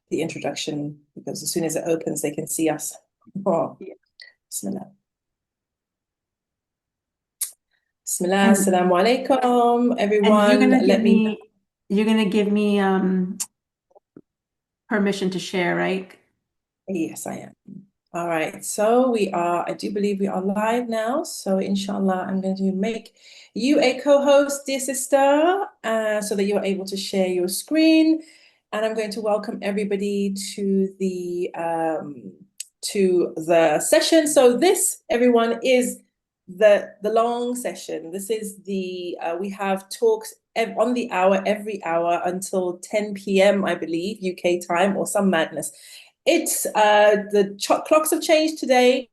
the introduction, because as soon as it opens, they can see us. Oh, Bismillah. Bismillah, assalamu alaikum, everyone. And you're gonna give me permission to share, right? Yes, I am. All right, so I do believe we are live now. So inshallah, I'm going to make you a co-host, dear sister, so that you're able to share your screen. And I'm going to welcome everybody to the session. So this, everyone, is the long session. This is we have talks on the hour, every hour until 10 p.m., I believe, UK time, or some madness. It's the clocks have changed today.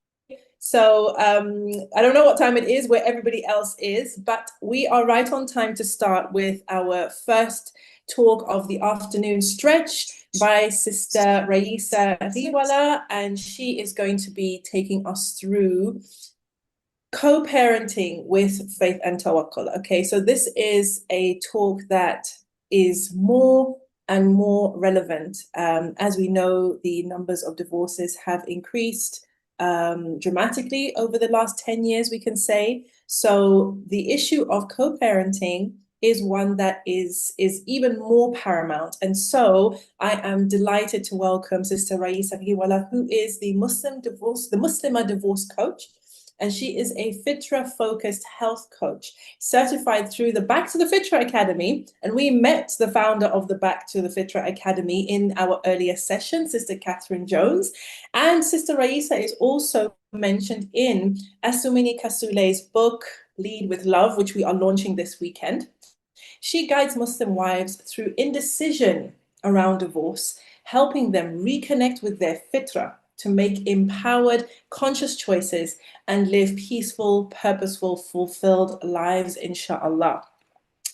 So I don't know what time it is where everybody else is, but we are right on time to start with our first talk of the afternoon stretch by Sister Raisa Riwala, and she is going to be taking us through co-parenting with faith and tawakkul. Okay, so this is a talk that is more and more relevant. As we know, the numbers of divorces have increased dramatically over the last 10 years, we can say. So the issue of co-parenting is one that is even more paramount. And so I am delighted to welcome Sister Raisa Hiwala, who is the Muslimah divorce coach. And she is a Fitra-focused health coach, certified through the Back to the Fitra Academy. And we met the founder of the Back to the Fitra Academy in our earlier session, Sister Catherine Jones. And Sister Raisa is also mentioned in Asumini Kasule's book, Lead with Love, which we are launching this weekend. She guides Muslim wives through indecision around divorce, helping them reconnect with their fitra to make empowered, conscious choices and live peaceful, purposeful, fulfilled lives, inshallah.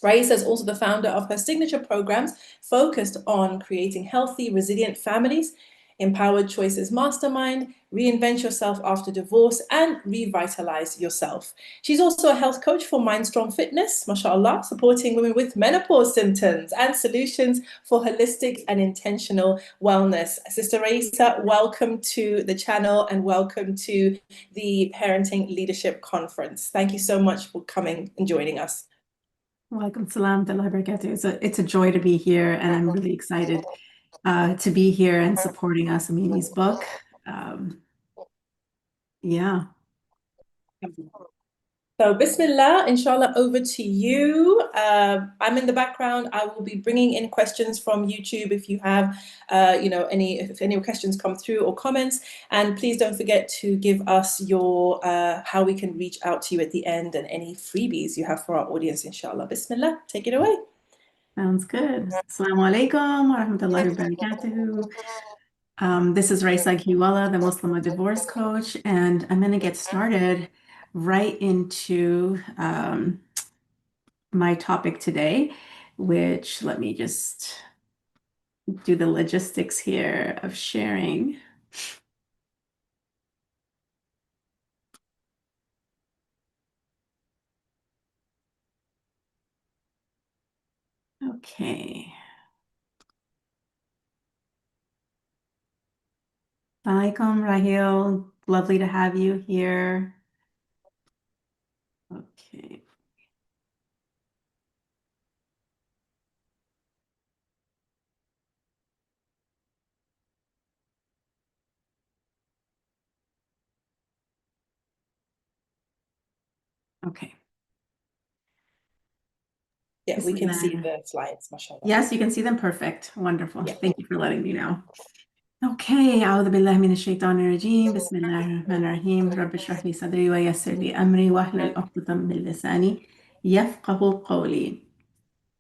Raisa is also the founder of her signature programs focused on creating healthy, resilient families, Empowered Choices Mastermind, Reinvent Yourself After Divorce, and Revitalize Yourself. She's also a health coach for Mind Strong Fitness, mashallah, supporting women with menopause symptoms and solutions for holistic and intentional wellness. Sister Raisa, welcome to the channel and welcome to the Parenting Leadership Conference. Thank you so much for coming and joining us. Welcome, salam, it's a joy to be here, and I'm really excited to be here and supporting Asamini's book. Yeah. So Bismillah, inshallah, over to you. I'm in the background. I will be bringing in questions from YouTube if you have, if any questions come through or comments. And please don't forget to give us your, how we can reach out to you at the end and any freebies you have for our audience, inshallah. Bismillah, take it away. Sounds good. Assalamu alaikum wa rahmatullahi wa barakatuh. This is Raisa Hiwala, the Muslimah divorce coach, and I'm going to get started right into my topic today, which let me just do the logistics here of sharing. Okay. Alaikum, Rahil. Lovely to have you here. Okay. Okay. Yeah, we can see the slides, mashallah. Yes, you can see them. Perfect. Wonderful. Yeah. Thank you for letting me know. Okay, أعوذ بالله من الشيطان الرجيم بسم الله الرحمن الرحيم رب اشرح لي صدري ويسر لي أمري واحلل عقدة من لساني يفقه قولي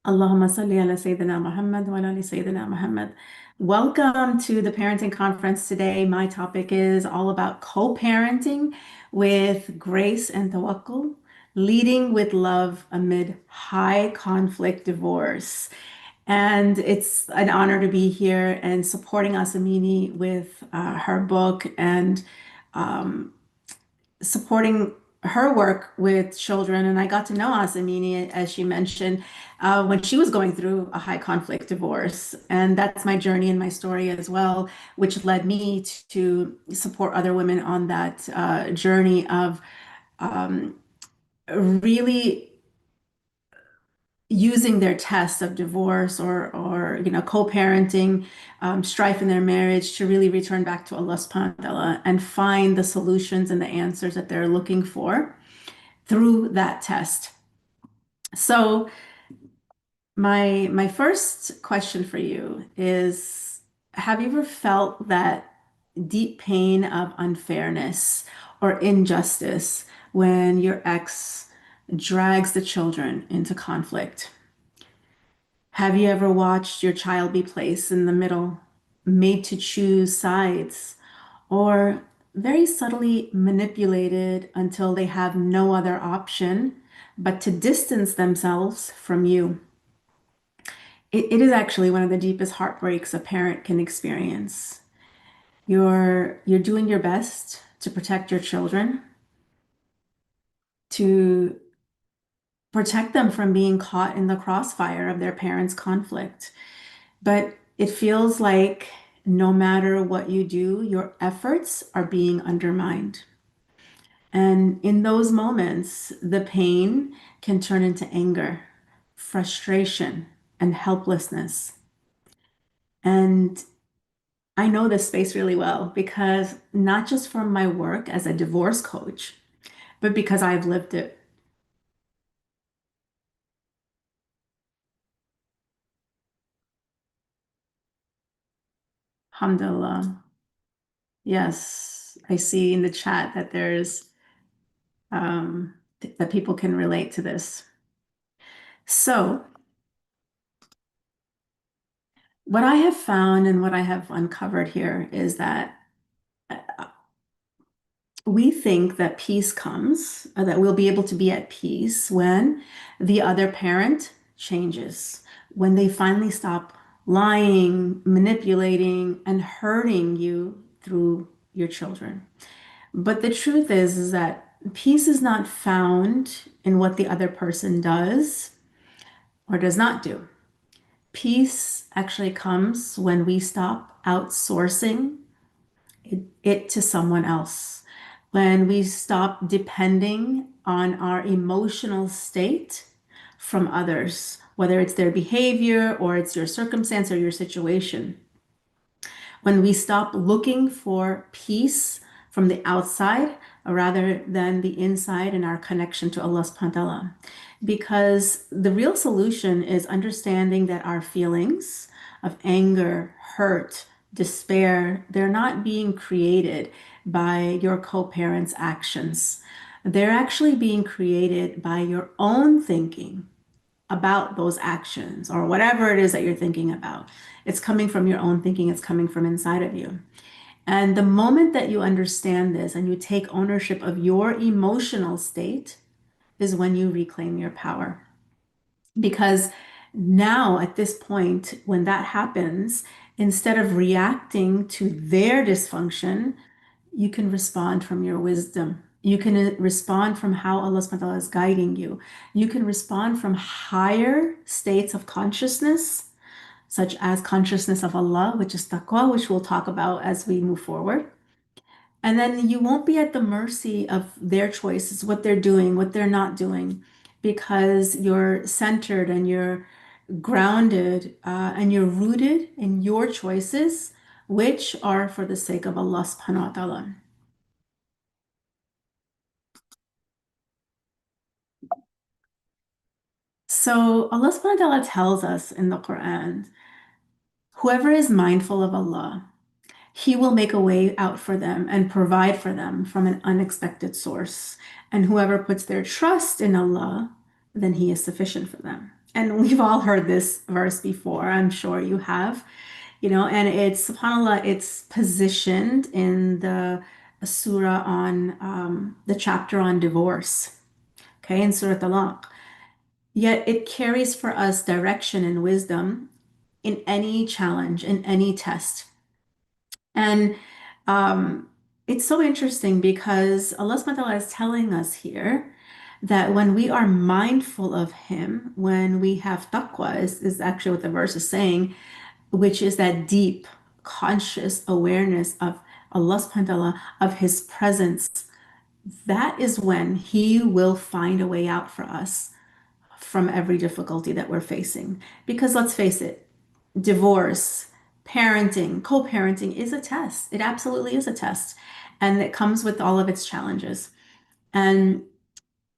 اللهم صل على سيدنا محمد وعلى آل سيدنا محمد. Welcome to the parenting conference today. My topic is all about co-parenting with grace and tawakkul, leading with love amid high conflict divorce. And it's an honor to be here and supporting Asamini with her book and supporting her work with children, and I got to know Asamini, as she mentioned, when she was going through a high conflict divorce. And that's my journey and my story as well, which led me to support other women on that journey of really using their tests of divorce or co-parenting, strife in their marriage to really return back to Allah subhanahu wa ta'ala and find the solutions and the answers that they're looking for through that test. So my first question for you is, have you ever felt that deep pain of unfairness or injustice when your ex drags the children into conflict? Have you ever watched your child be placed in the middle, made to choose sides, or very subtly manipulated until they have no other option but to distance themselves from you? It is actually one of the deepest heartbreaks a parent can experience. You're doing your best to protect your children, to protect them from being caught in the crossfire of their parents' conflict. But it feels like no matter what you do, your efforts are being undermined. And in those moments, the pain can turn into anger, frustration, and helplessness. And I know this space really well because not just from my work as a divorce coach, but because I've lived it. Alhamdulillah. Yes, I see in the chat that there's that people can relate to this. So, what I have found and what I have uncovered here is that we think that peace comes, that we'll be able to be at peace when the other parent changes, when they finally stop lying, manipulating, and hurting you through your children. But the truth is that peace is not found in what the other person does or does not do. Peace actually comes when we stop outsourcing it to someone else, when we stop depending on our emotional state from others, whether it's their behavior or it's your circumstance or your situation. When we stop looking for peace from the outside rather than the inside in our connection to Allah subhanahu wa ta'ala. Because the real solution is understanding that our feelings of anger, hurt, despair, they're not being created by your co-parents' actions. They're actually being created by your own thinking about those actions or whatever it is that you're thinking about. It's coming from your own thinking, it's coming from inside of you. And the moment that you understand this and you take ownership of your emotional state is when you reclaim your power. Because now, at this point, when that happens, instead of reacting to their dysfunction, you can respond from your wisdom. You can respond from how Allah subhanahu wa ta'ala is guiding you. You can respond from higher states of consciousness, such as consciousness of Allah, which is taqwa, which we'll talk about as we move forward. And then you won't be at the mercy of their choices, what they're doing, what they're not doing, because you're centered and you're grounded and you're rooted in your choices, which are for the sake of Allah subhanahu wa ta'ala. So Allah subhanahu wa ta'ala tells us in the Quran, whoever is mindful of Allah, He will make a way out for them and provide for them from an unexpected source. And whoever puts their trust in Allah, then He is sufficient for them. And we've all heard this verse before, I'm sure you have, and it's, subhanAllah, it's positioned in the surah on the chapter on divorce, okay, in Surah Talaq. Yet it carries for us direction and wisdom in any challenge, in any test. And um, It's so interesting because Allah subhanahu wa ta'ala is telling us here that when we are mindful of Him, when we have taqwa, is actually what the verse is saying, which is that deep, conscious awareness of Allah subhanahu wa ta'ala, of His presence, that is when He will find a way out for us from every difficulty that we're facing. Because let's face it, divorce, parenting, co-parenting is a test. It absolutely is a test. And it comes with all of its challenges. And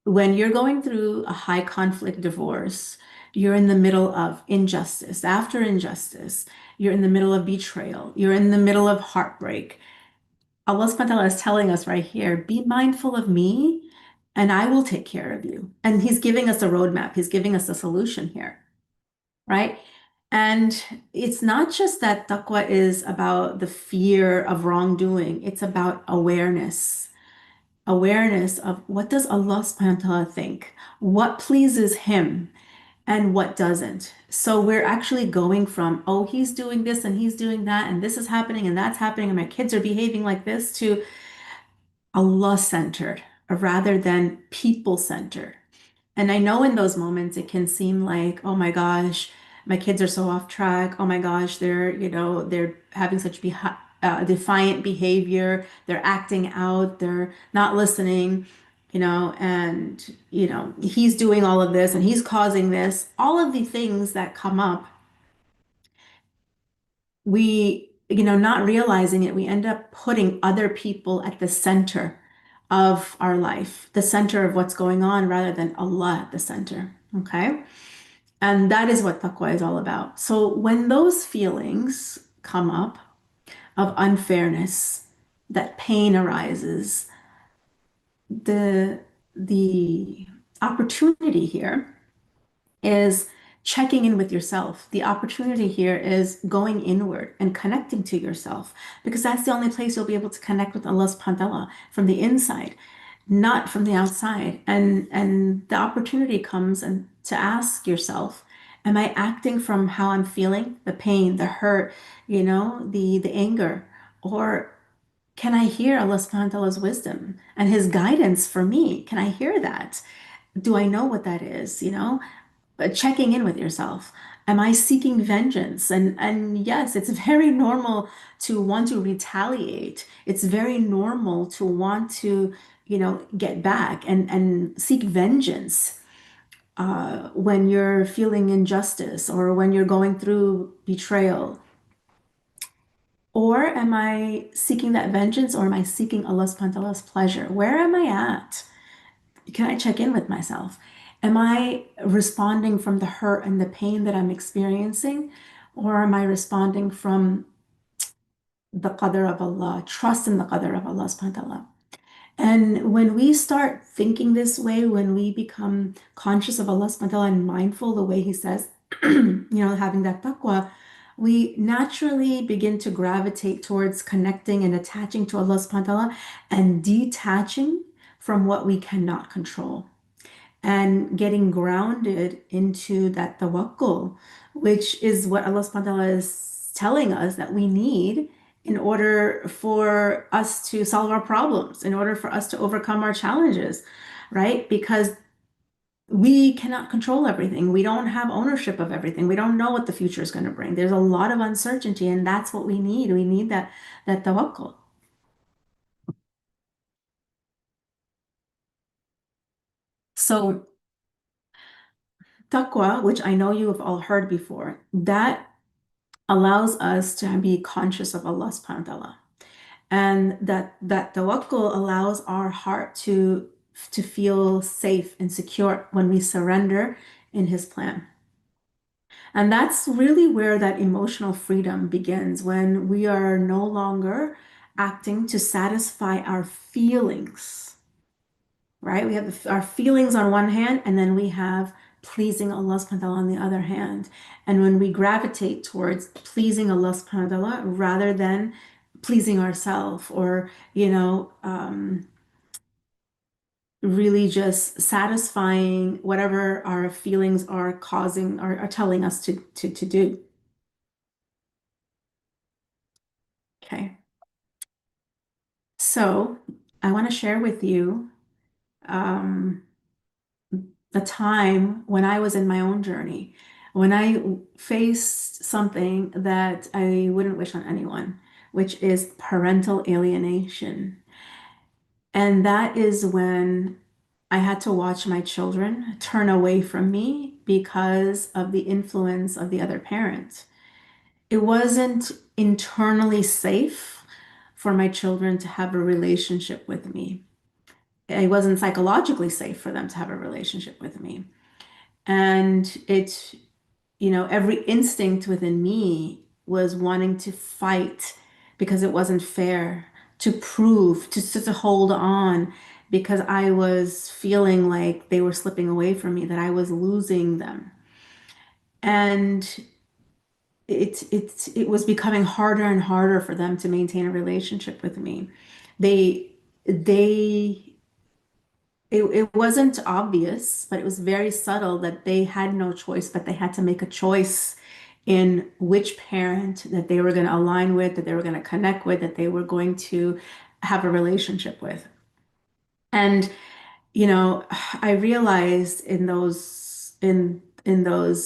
when you're going through a high conflict divorce, you're in the middle of injustice, after injustice, you're in the middle of betrayal, you're in the middle of heartbreak. Allah subhanahu wa ta'ala is telling us right here, be mindful of me and I will take care of you. And He's giving us a roadmap. He's giving us a solution here, right? And it's not just that taqwa is about the fear of wrongdoing. It's about awareness. Awareness of what does Allah subhanahu wa ta'ala think? What pleases Him and what doesn't? So we're actually going from, oh, He's doing this and He's doing that, and this is happening and that's happening, and my kids are behaving like this, to Allah-centered rather than people-centered. And I know in those moments it can seem like, oh my gosh, my kids are so off track. Oh my gosh, they're having such defiant behavior. They're acting out. They're not listening, and, he's doing all of this and he's causing this. All of the things that come up, not realizing it, we end up putting other people at the center of our life, the center of what's going on, rather than Allah at the center. Okay. And that is what taqwa is all about. So when those feelings come up of unfairness, that pain arises, the opportunity here is checking in with yourself. The opportunity here is going inward and connecting to yourself, because that's the only place you'll be able to connect with Allah subhanahu wa ta'ala, from the inside, not from the outside. And the opportunity comes and to ask yourself, am I acting from how I'm feeling, the pain, the hurt, the anger? Or can I hear Allah subhanahu wa ta'ala's wisdom and His guidance for me? Can I hear that? Do I know what that is? Checking in with yourself. Am I seeking vengeance? And yes, it's very normal to want to retaliate. It's very normal to want to, get back and seek vengeance when you're feeling injustice or when you're going through betrayal. Or am I seeking that vengeance, or am I seeking Allah subhanahu wa ta'ala's pleasure? Where am I at? Can I check in with myself? Am I responding from the hurt and the pain that I'm experiencing? Or am I responding from the qadr of Allah, trust in the qadr of Allah subhanahu wa ta'ala? And when we start thinking this way, when we become conscious of Allah subhanahu wa ta'ala and mindful the way He says, having that taqwa, we naturally begin to gravitate towards connecting and attaching to Allah subhanahu wa ta'ala and detaching from what we cannot control, and getting grounded into that tawakkul, which is what Allah subhanahu wa ta'ala is telling us that we need in order for us to solve our problems, in order for us to overcome our challenges, right? Because we cannot control everything. We don't have ownership of everything. We don't know what the future is going to bring. There's a lot of uncertainty, and that's what we need. We need that tawakkul. So taqwa, which I know you have all heard before, that allows us to be conscious of Allah subhanahu wa ta'ala. And that tawakkul allows our heart to feel safe and secure when we surrender in His plan. And that's really where that emotional freedom begins, when we are no longer acting to satisfy our feelings, right? We have our feelings on one hand, and then we have pleasing Allah subhanahu wa ta'ala on the other hand. And when we gravitate towards pleasing Allah subhanahu wa ta'ala rather than pleasing ourselves, or, really just satisfying whatever our feelings are causing or are telling us to do. Okay. So I want to share with you um, the time when I was in my own journey, when I faced something that I wouldn't wish on anyone, which is parental alienation. And that is when I had to watch my children turn away from me because of the influence of the other parent. It wasn't internally safe for my children to have a relationship with me. It wasn't psychologically safe for them to have a relationship with me. And every instinct within me was wanting to fight because it wasn't fair, to prove, to hold on, because I was feeling like they were slipping away from me, that I was losing them. And it was becoming harder and harder for them to maintain a relationship with me. They they it wasn't obvious, but it was very subtle that they had no choice, but they had to make a choice in which parent that they were going to align with, that they were going to connect with, that they were going to have a relationship with. And I realized in those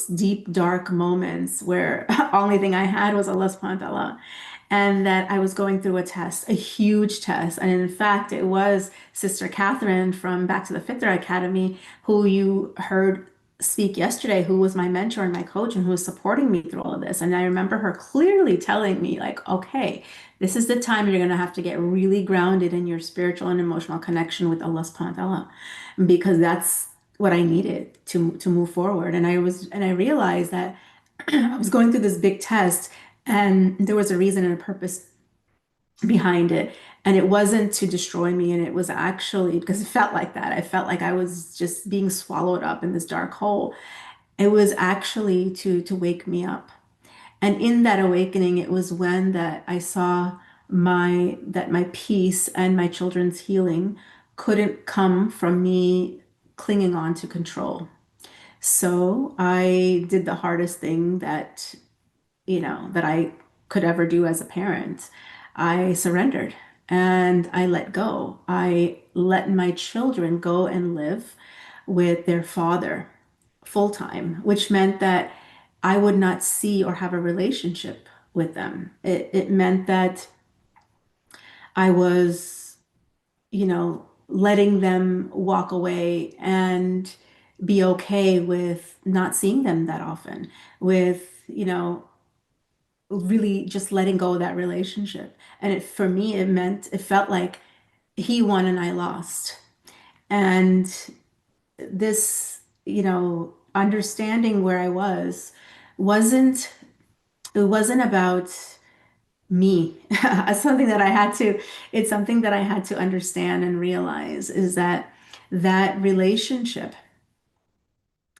deep, dark moments where only thing I had was Allah subhanahu wa ta'ala, and that I was going through a test, a huge test. And in fact, it was Sister Catherine from Back to the Fitra Academy, who you heard speak yesterday, who was my mentor and my coach and who was supporting me through all of this. And I remember her clearly telling me, like, okay, this is the time you're going to have to get really grounded in your spiritual and emotional connection with Allah subhanahu wa ta'ala, because that's what I needed to move forward. And I realized that I was going through this big test, and there was a reason and a purpose behind it. And it wasn't to destroy me. And it was actually because it felt like that. I felt like I was just being swallowed up in this dark hole. It was actually to wake me up. And in that awakening, it was when that I saw my peace and my children's healing couldn't come from me clinging on to control. So I did the hardest thing that I could ever do as a parent. I surrendered and I let go. I let my children go and live with their father full time, which meant that I would not see or have a relationship with them. It meant that I was, letting them walk away and be okay with not seeing them that often, with, really just letting go of that relationship. And for me, it felt like he won and I lost. And this, understanding where I wasn't, it wasn't about me. It's something that I had to understand and realize is that relationship,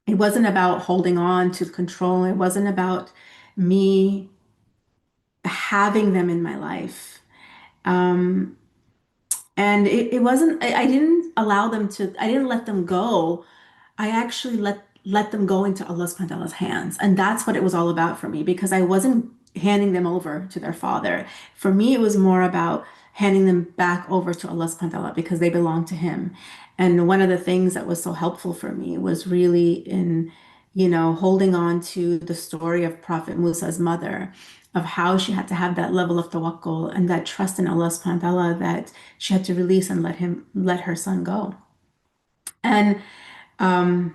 it wasn't about holding on to control. It wasn't about me having them in my life. Um, and it wasn't, I didn't allow them to, I didn't let them go. I actually let them go into Allah subhanahu wa ta'ala's hands. And that's what it was all about for me, because I wasn't handing them over to their father. For me, it was more about handing them back over to Allah subhanahu wa ta'ala because they belong to him. And one of the things that was so helpful for me was really in, holding on to the story of Prophet Musa's mother, of how she had to have that level of tawakkul and that trust in Allah subhanahu wa ta'ala, that she had to release and let her son go. And um,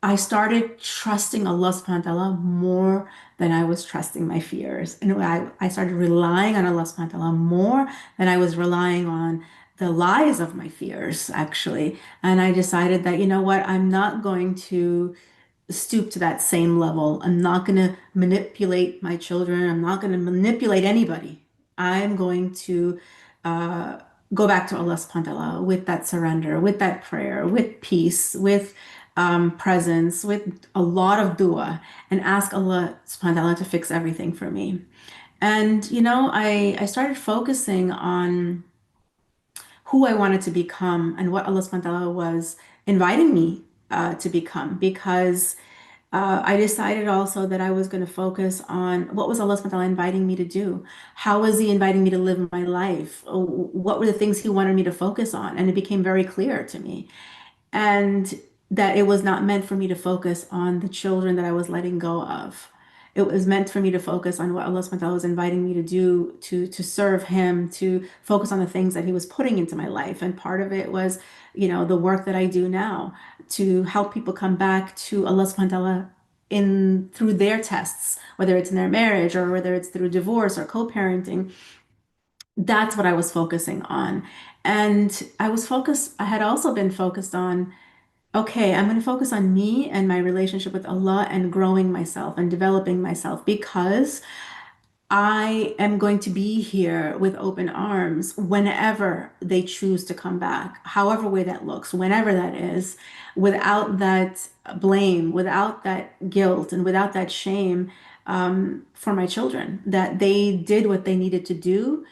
I started trusting Allah subhanahu wa ta'ala more than I was trusting my fears. And I started relying on Allah subhanahu wa ta'ala more than I was relying on the lies of my fears, actually. And I decided that, you know what, I'm not going to stoop to that same level. I'm not going to manipulate my children. I'm not going to manipulate anybody. I'm going to uh, go back to Allah subhanahu wa ta'ala with that surrender, with that prayer, with peace, with presence, with a lot of dua, and ask Allah subhanahu wa ta'ala to fix everything for me. And, I started focusing on who I wanted to become and what Allah subhanahu wa ta'ala was inviting me to become, because I decided also that I was going to focus on what was Allah subhanahu wa ta'ala inviting me to do. How was He inviting me to live my life? What were the things He wanted me to focus on? And it became very clear to me. And that it was not meant for me to focus on the children that I was letting go of. It was meant for me to focus on what Allah subhanahu wa ta'ala was inviting me to do, to serve Him, to focus on the things that He was putting into my life. And part of it was, the work that I do now to help people come back to Allah subhanahu wa ta'ala in through their tests, whether it's in their marriage or whether it's through divorce or co-parenting. That's what I was focusing on. And I had also been focused on, okay, I'm going to focus on me and my relationship with Allah and growing myself and developing myself because I am going to be here with open arms whenever they choose to come back, however way that looks, whenever that is, without that blame, without that guilt, and without that shame, for my children, that they did what they needed to do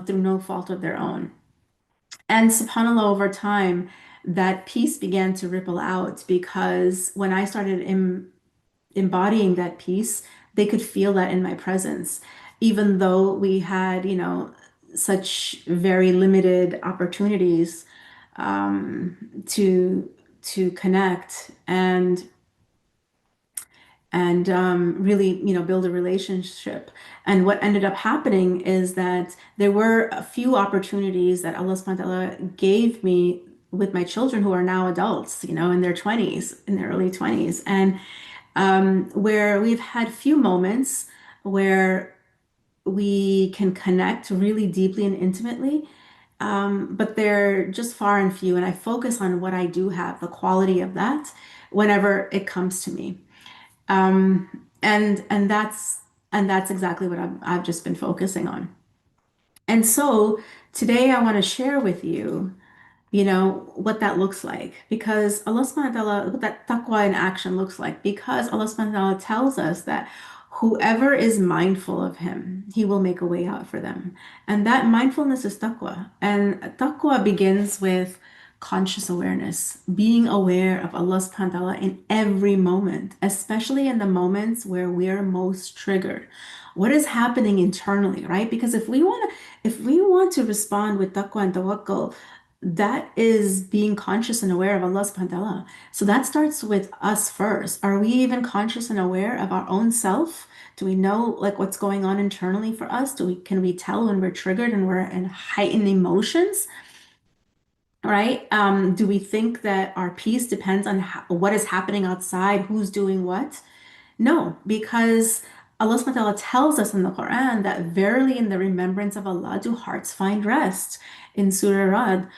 through no fault of their own. And subhanAllah, over time, that peace began to ripple out because when I started embodying that peace, they could feel that in my presence, even though we had, such very limited opportunities to connect and really, build a relationship. And what ended up happening is that there were a few opportunities that Allah subhanahu wa ta'ala gave me with my children who are now adults, in their 20s, in their early 20s, and where we've had few moments where we can connect really deeply and intimately. But they're just far and few, and I focus on what I do have, the quality of that, whenever it comes to me. And that's exactly what I've just been focusing on. And so today I want to share with you, what that looks like, because Allah subhanahu wa ta'ala, what that taqwa in action looks like, because Allah subhanahu wa ta'ala tells us that whoever is mindful of Him, He will make a way out for them. And that mindfulness is taqwa. And taqwa begins with conscious awareness, being aware of Allah subhanahu wa ta'ala in every moment, especially in the moments where we're most triggered. What is happening internally, right? Because if we want to respond with taqwa and tawakkul, that is being conscious and aware of Allah subhanahu wa ta'ala. So that starts with us first. Are we even conscious and aware of our own self? Do we know like what's going on internally for us? Can we tell when we're triggered and we're in heightened emotions? Right? Do we think that our peace depends on what is happening outside, who's doing what? No, because Allah subhanahu wa ta'ala tells us in the Quran that verily in the remembrance of Allah do hearts find rest in Surah Rad,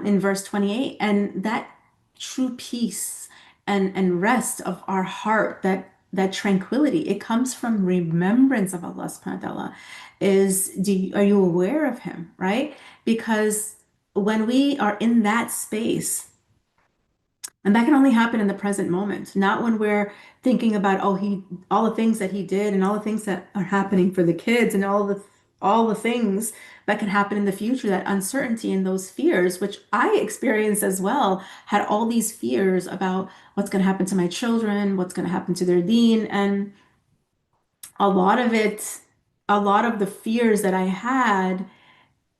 in verse 28. And that true peace and rest of our heart, that tranquility, it comes from remembrance of Allah subhanahu wa ta'ala. Are you aware of Him, right? Because when we are in that space, and that can only happen in the present moment, not when we're thinking about, all the things that he did and all the things that are happening for the kids and all the things that can happen in the future, that uncertainty and those fears, which I experienced as well, had all these fears about what's going to happen to my children, what's going to happen to their deen. And a lot of it, a lot of the fears that I had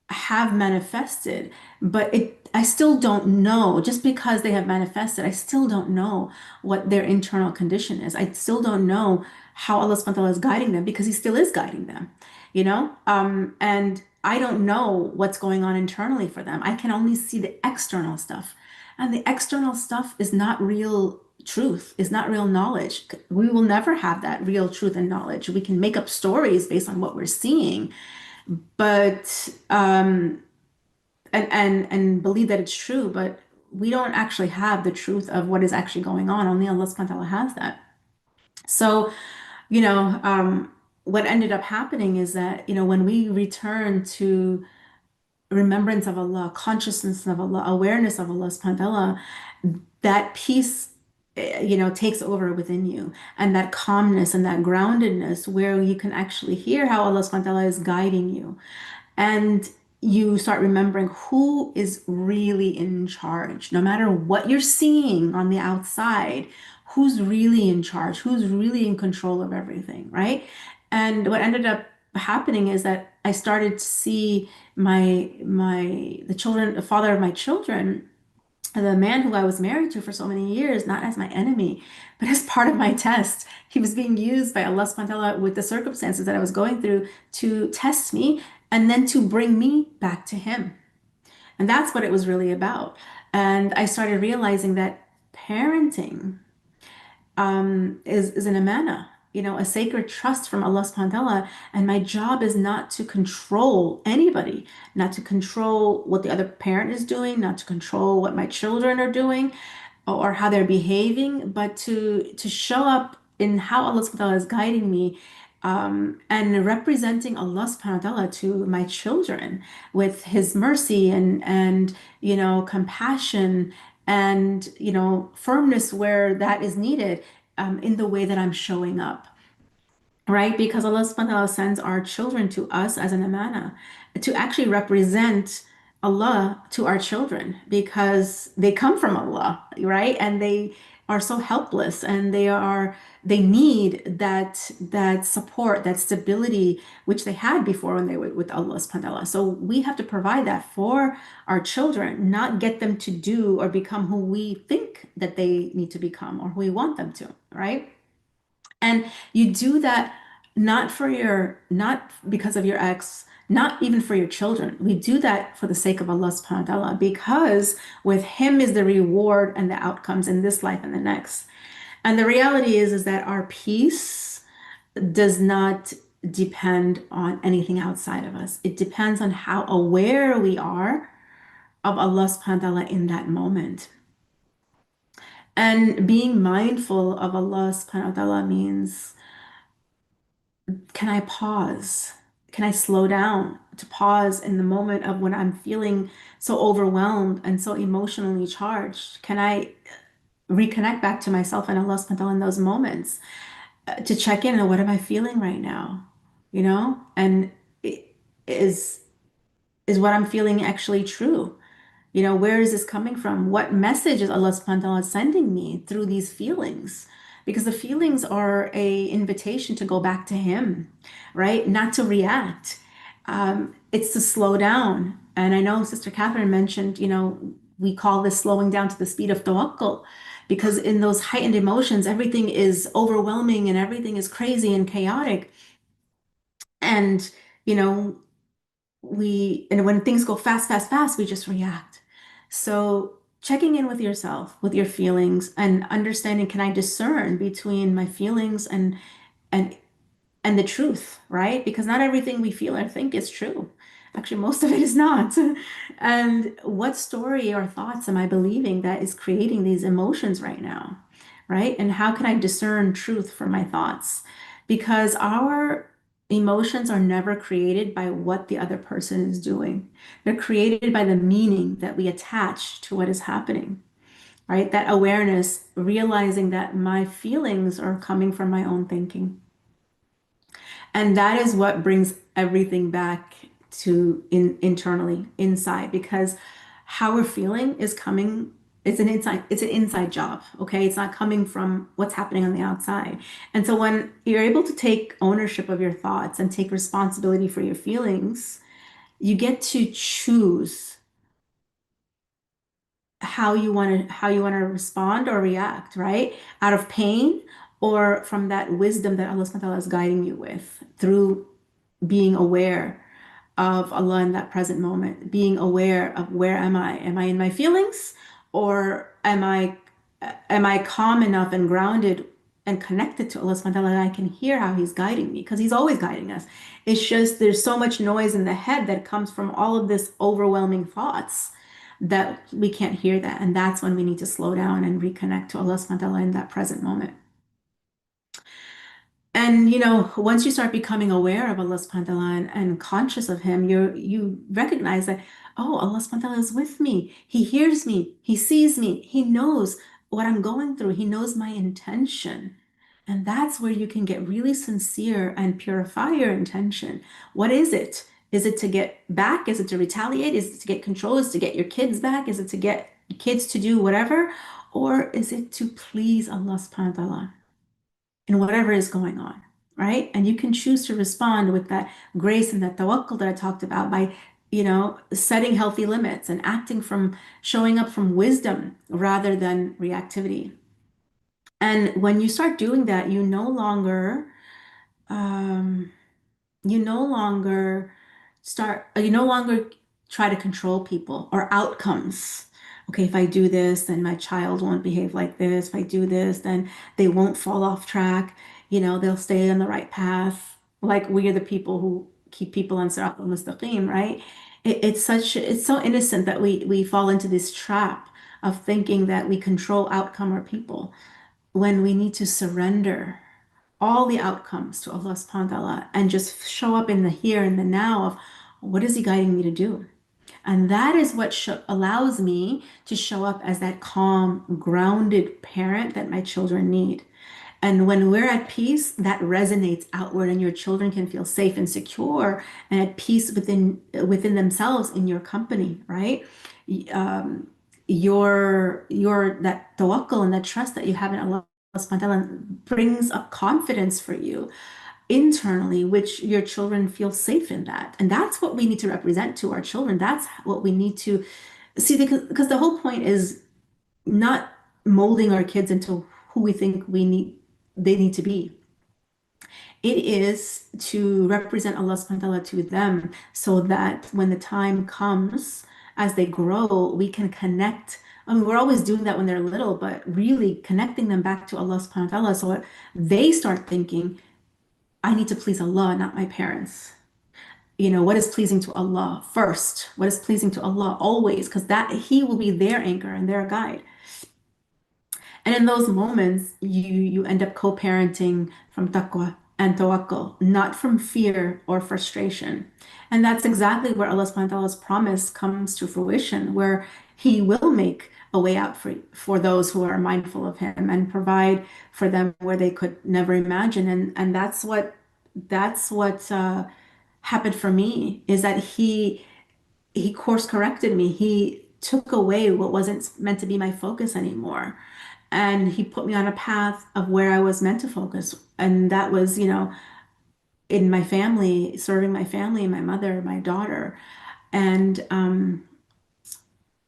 have manifested, but I still don't know. Just because they have manifested, I still don't know what their internal condition is. I still don't know how Allah subhanahu wa ta'ala is guiding them, because He still is guiding them, and I don't know what's going on internally for them. I can only see the external stuff, and the external stuff is not real truth, is not real knowledge. We will never have that real truth and knowledge. We can make up stories based on what we're seeing, but and believe that it's true, but we don't actually have the truth of what is actually going on. Only Allah subhanahu wa ta'ala has that. So, what ended up happening is that, when we return to remembrance of Allah, consciousness of Allah, awareness of Allah subhanahu wa ta'ala, that peace, takes over within you, and that calmness and that groundedness where you can actually hear how Allah subhanahu wa ta'ala is guiding you. And you start remembering who is really in charge. No matter what you're seeing on the outside, who's really in charge, who's really in control of everything, right? And what ended up happening is that I started to see the children, the father of my children, the man who I was married to for so many years, not as my enemy, but as part of my test. He was being used by Allah subhanahu wa ta'ala with the circumstances that I was going through to test me and then to bring me back to him. And that's what it was really about. And I started realizing that parenting is an amana, a sacred trust from Allah subhanahu wa ta'ala. And my job is not to control anybody, not to control what the other parent is doing, not to control what my children are doing or how they're behaving, but to show up in how Allah subhanahu wa ta'ala is guiding me, and representing Allah subhanahu wa ta'ala to my children with his mercy and compassion and firmness where that is needed, in the way that I'm showing up, right? Because Allah subhanahu wa ta'ala sends our children to us as an amana to actually represent Allah to our children because they come from Allah, right? And they are so helpless and they need that support, that stability which they had before when they were with Allah subhanahu wa ta'ala. So we have to provide that for our children, not get them to do or become who we think that they need to become or who we want them to, right? And you do that not because of your ex, not even for your children. We do that for the sake of Allah subhanahu wa ta'ala, because with him is the reward and the outcomes in this life and the next. And the reality is that our peace does not depend on anything outside of us. It depends on how aware we are of Allah subhanahu wa ta'ala in that moment. And being mindful of Allah subhanahu wa ta'ala means, can I pause? Can I slow down to pause in the moment of when I'm feeling so overwhelmed and so emotionally charged? Can I reconnect back to myself and Allah subhanahu wa ta'ala in those moments, to check in on what am I feeling right now? And is what I'm feeling actually true? Where is this coming from? What message is Allah subhanahu wa ta'ala sending me through these feelings? Because the feelings are a invitation to go back to him, right? Not to react. It's to slow down. And I know Sister Catherine mentioned, we call this slowing down to the speed of tawakkul, because in those heightened emotions, everything is overwhelming and everything is crazy and chaotic. And, when things go fast, fast, fast, we just react. So checking in with yourself, with your feelings, and understanding, can I discern between my feelings and and the truth, right? Because not everything we feel or think is true. Actually, most of it is not. And what story or thoughts am I believing that is creating these emotions right now, right? And how can I discern truth from my thoughts? Because our emotions are never created by what the other person is doing. They're created by the meaning that we attach to what is happening, right? That awareness, realizing that my feelings are coming from my own thinking. And that is what brings everything back to internally, inside, because how we're feeling is coming, it's an inside job, okay? It's not coming from what's happening on the outside. And so when you're able to take ownership of your thoughts and take responsibility for your feelings, you get to choose how you want to respond or react, right? Out of pain or from that wisdom that Allah subhanahu wa ta'ala is guiding you with through being aware of Allah in that present moment, being aware of where am I? Am I in my feelings, or am I calm enough and grounded and connected to Allah subhanahu wa ta'ala that I can hear how he's guiding me? Because he's always guiding us. It's just there's so much noise in the head that comes from all of this overwhelming thoughts that we can't hear that. And that's when we need to slow down and reconnect to Allah subhanahu wa ta'ala in that present moment. And once you start becoming aware of Allah subhanahu wa ta'ala and conscious of him, you recognize that, oh, Allah subhanahu wa ta'ala is with me. He hears me, he sees me, he knows what I'm going through, he knows my intention. And that's where you can get really sincere and purify your intention. What is it? Is it to get back? Is it to retaliate? Is it to get control? Is it to get your kids back? Is it to get kids to do whatever? Or is it to please Allah subhanahu wa ta'ala in whatever is going on, right? And you can choose to respond with that grace and that tawakkul that I talked about by, setting healthy limits and showing up from wisdom rather than reactivity. And when you start doing that, um, you no longer you no longer try to control people or outcomes. Okay, if I do this, then my child won't behave like this. If I do this, then they won't fall off track. They'll stay on the right path. Like we are the people who keep people on Sirat al-Mustaqim, right? It's so innocent that we fall into this trap of thinking that we control outcome or people when we need to surrender all the outcomes to Allah subhanahu wa ta'ala and just show up in the here and the now of what is He guiding me to do? And that is what allows me to show up as that calm, grounded parent that my children need. And when we're at peace, that resonates outward, and your children can feel safe and secure and at peace within themselves in your company, right? Um, your that tawakkul and that trust that you have in Allah subhanahu wa ta'ala brings up confidence for you internally, which your children feel safe in that. And that's what we need to represent to our children. That's what we need to see, because the whole point is not molding our kids into who we think they need to be. It is to represent Allah subhanahu wa ta'ala to them so that when the time comes, as they grow, we can connect. I mean, we're always doing that when they're little, but really connecting them back to Allah subhanahu wa ta'ala so they start thinking, I need to please Allah, not my parents. What is pleasing to Allah first? What is pleasing to Allah always? Because that He will be their anchor and their guide. And in those moments, you end up co-parenting from taqwa and tawakkul, not from fear or frustration. And that's exactly where Allah subhanahu wa ta'ala's promise comes to fruition, where He will make a way out for those who are mindful of Him and provide for them where they could never imagine. And that's what happened for me, is that he course corrected me. He took away what wasn't meant to be my focus anymore. And He put me on a path of where I was meant to focus. And that was, in my family, serving my family, my mother, my daughter, and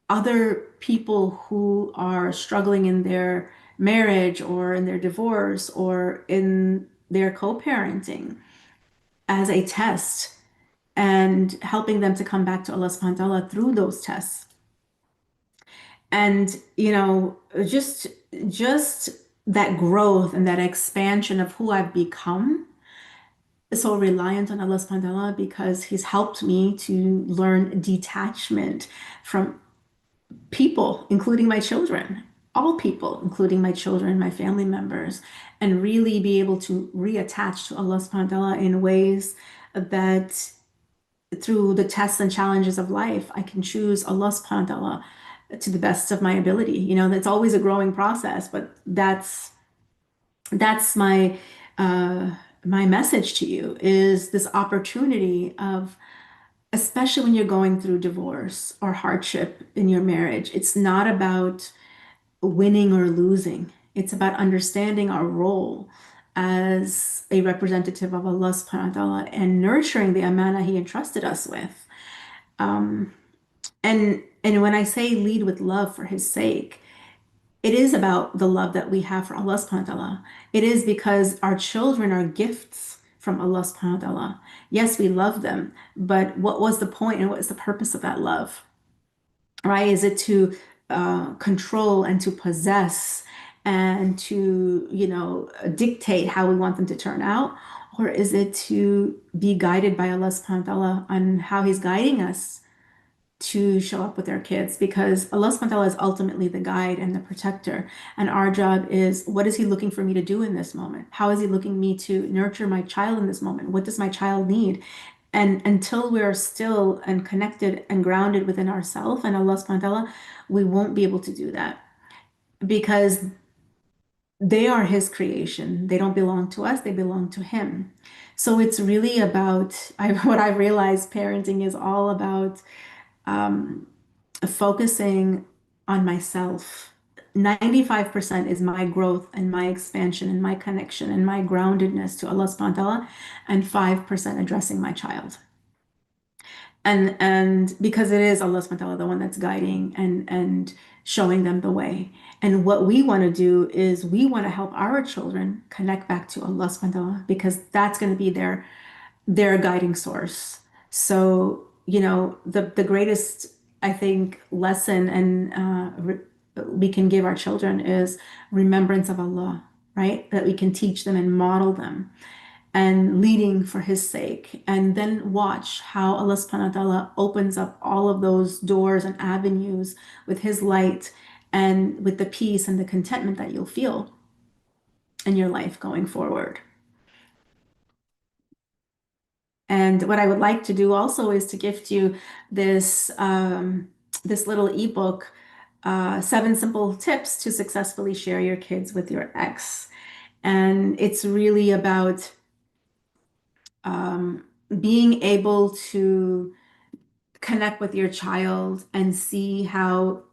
other people who are struggling in their marriage or in their divorce or in their co-parenting as a test, and helping them to come back to Allah subhanahu wa ta'ala through those tests. And just that growth and that expansion of who I've become, so reliant on Allah subhanahu wa ta'ala, because He's helped me to learn detachment from people, including my children, all people, including my children, my family members, and really be able to reattach to Allah subhanahu wa ta'ala in ways that through the tests and challenges of life, I can choose Allah subhanahu wa ta'ala to the best of my ability. That's always a growing process, but that's my my message to you, is this opportunity of, especially when you're going through divorce or hardship in your marriage, it's not about winning or losing. It's about understanding our role as a representative of Allah subhanahu wa ta'ala and nurturing the amana He entrusted us with. And when I say lead with love for His sake, it is about the love that we have for Allah subhanahu wa ta'ala. It is because our children are gifts from Allah subhanahu wa ta'ala. Yes, we love them, but what was the point and what is the purpose of that love? Right? Is it to control and to possess and to, dictate how we want them to turn out? Or is it to be guided by Allah subhanahu wa ta'ala on how He's guiding us to show up with our kids? Because Allah subhanahu wa ta'ala is ultimately the guide and the protector. And our job is, what is He looking for me to do in this moment? How is He looking me to nurture my child in this moment? What does my child need? And until we're still and connected and grounded within ourselves and Allah subhanahu wa ta'ala, we won't be able to do that, because they are His creation. They don't belong to us, they belong to Him. So it's really about, what I realized parenting is all about focusing on myself 95% is my growth and my expansion and my connection and my groundedness to Allah subhanahu wa ta'ala, and 5% addressing my child. And because it is Allah subhanahu wa ta'ala, the one that's guiding and showing them the way. And what we want to do is we want to help our children connect back to Allah subhanahu wa ta'ala, because that's going to be their guiding source. So, the greatest, I think, lesson and we can give our children is remembrance of Allah, right? That we can teach them and model them and leading for His sake. And then watch how Allah subhanahu wa ta'ala opens up all of those doors and avenues with His light and with the peace and the contentment that you'll feel in your life going forward. And what I would like to do also is to gift you this this little ebook, 7 Simple Tips to Successfully Share Your Kids with Your Ex. And it's really about being able to connect with your child and see how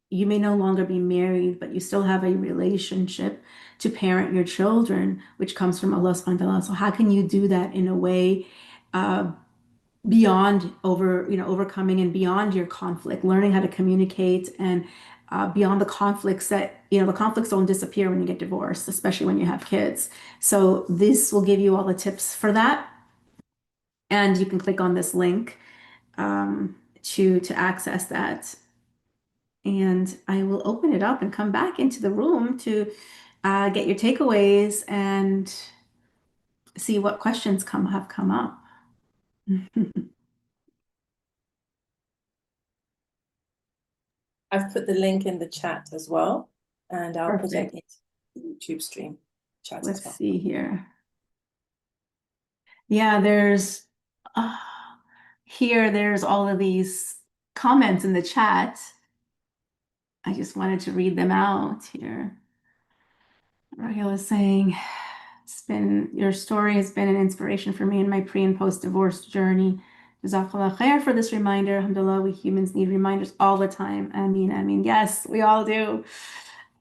you may no longer be married, but you still have a relationship to parent your children, which comes from Allah subhanahu wa ta'ala. So how can you do that in a way beyond overcoming and beyond your conflict, learning how to communicate and beyond the conflicts that, the conflicts don't disappear when you get divorced, especially when you have kids. So this will give you all the tips for that. And you can click on this link to access that. And I will open it up and come back into the room to get your takeaways and see what questions have come up. I've put the link in the chat as well, and I'll put it Perfect. into the YouTube stream chat as Let's well. see here. Yeah, there's there's all of these comments in the chat. I just wanted to read them out here. Raheel is saying, your story has been an inspiration for me in my pre and post divorce journey. Jazakallah khair for this reminder. Alhamdulillah, we humans need reminders all the time. Ameen, ameen. Yes, we all do.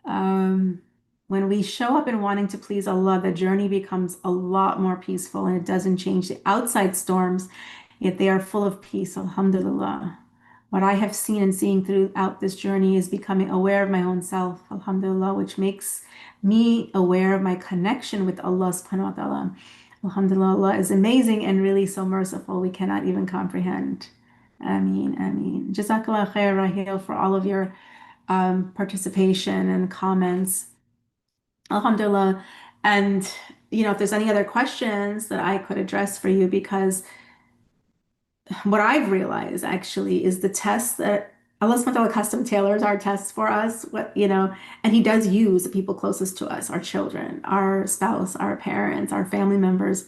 When we show up in wanting to please Allah, the journey becomes a lot more peaceful, and it doesn't change the outside storms, yet they are full of peace. Alhamdulillah. What I have seen and seeing throughout this journey is becoming aware of my own self, alhamdulillah, which makes me aware of my connection with Allah subhanahu wa ta'ala. Alhamdulillah, Allah is amazing and really so merciful, we cannot even comprehend. Ameen, ameen. Jazakallah khair, Raheel, for all of your participation and comments. Alhamdulillah. And, if there's any other questions that I could address for you, because what I've realized actually is the test that Allah subhanahu wa ta'ala custom tailors our tests for us, and He does use the people closest to us, our children, our spouse, our parents, our family members,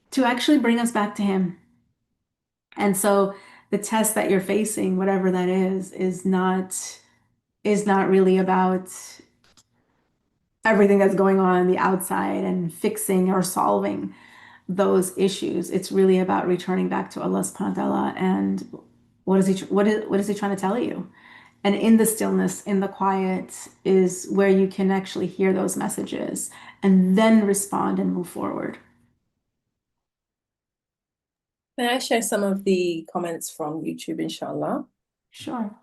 to actually bring us back to Him. And so the test that you're facing, whatever that is not really about everything that's going on the outside and fixing or solving those issues. It's really about returning back to Allah subhanahu wa ta'ala and what is he trying to tell you? And in the stillness, in the quiet, is where you can actually hear those messages and then respond and move forward. May I share some of the comments from YouTube, inshallah? Sure.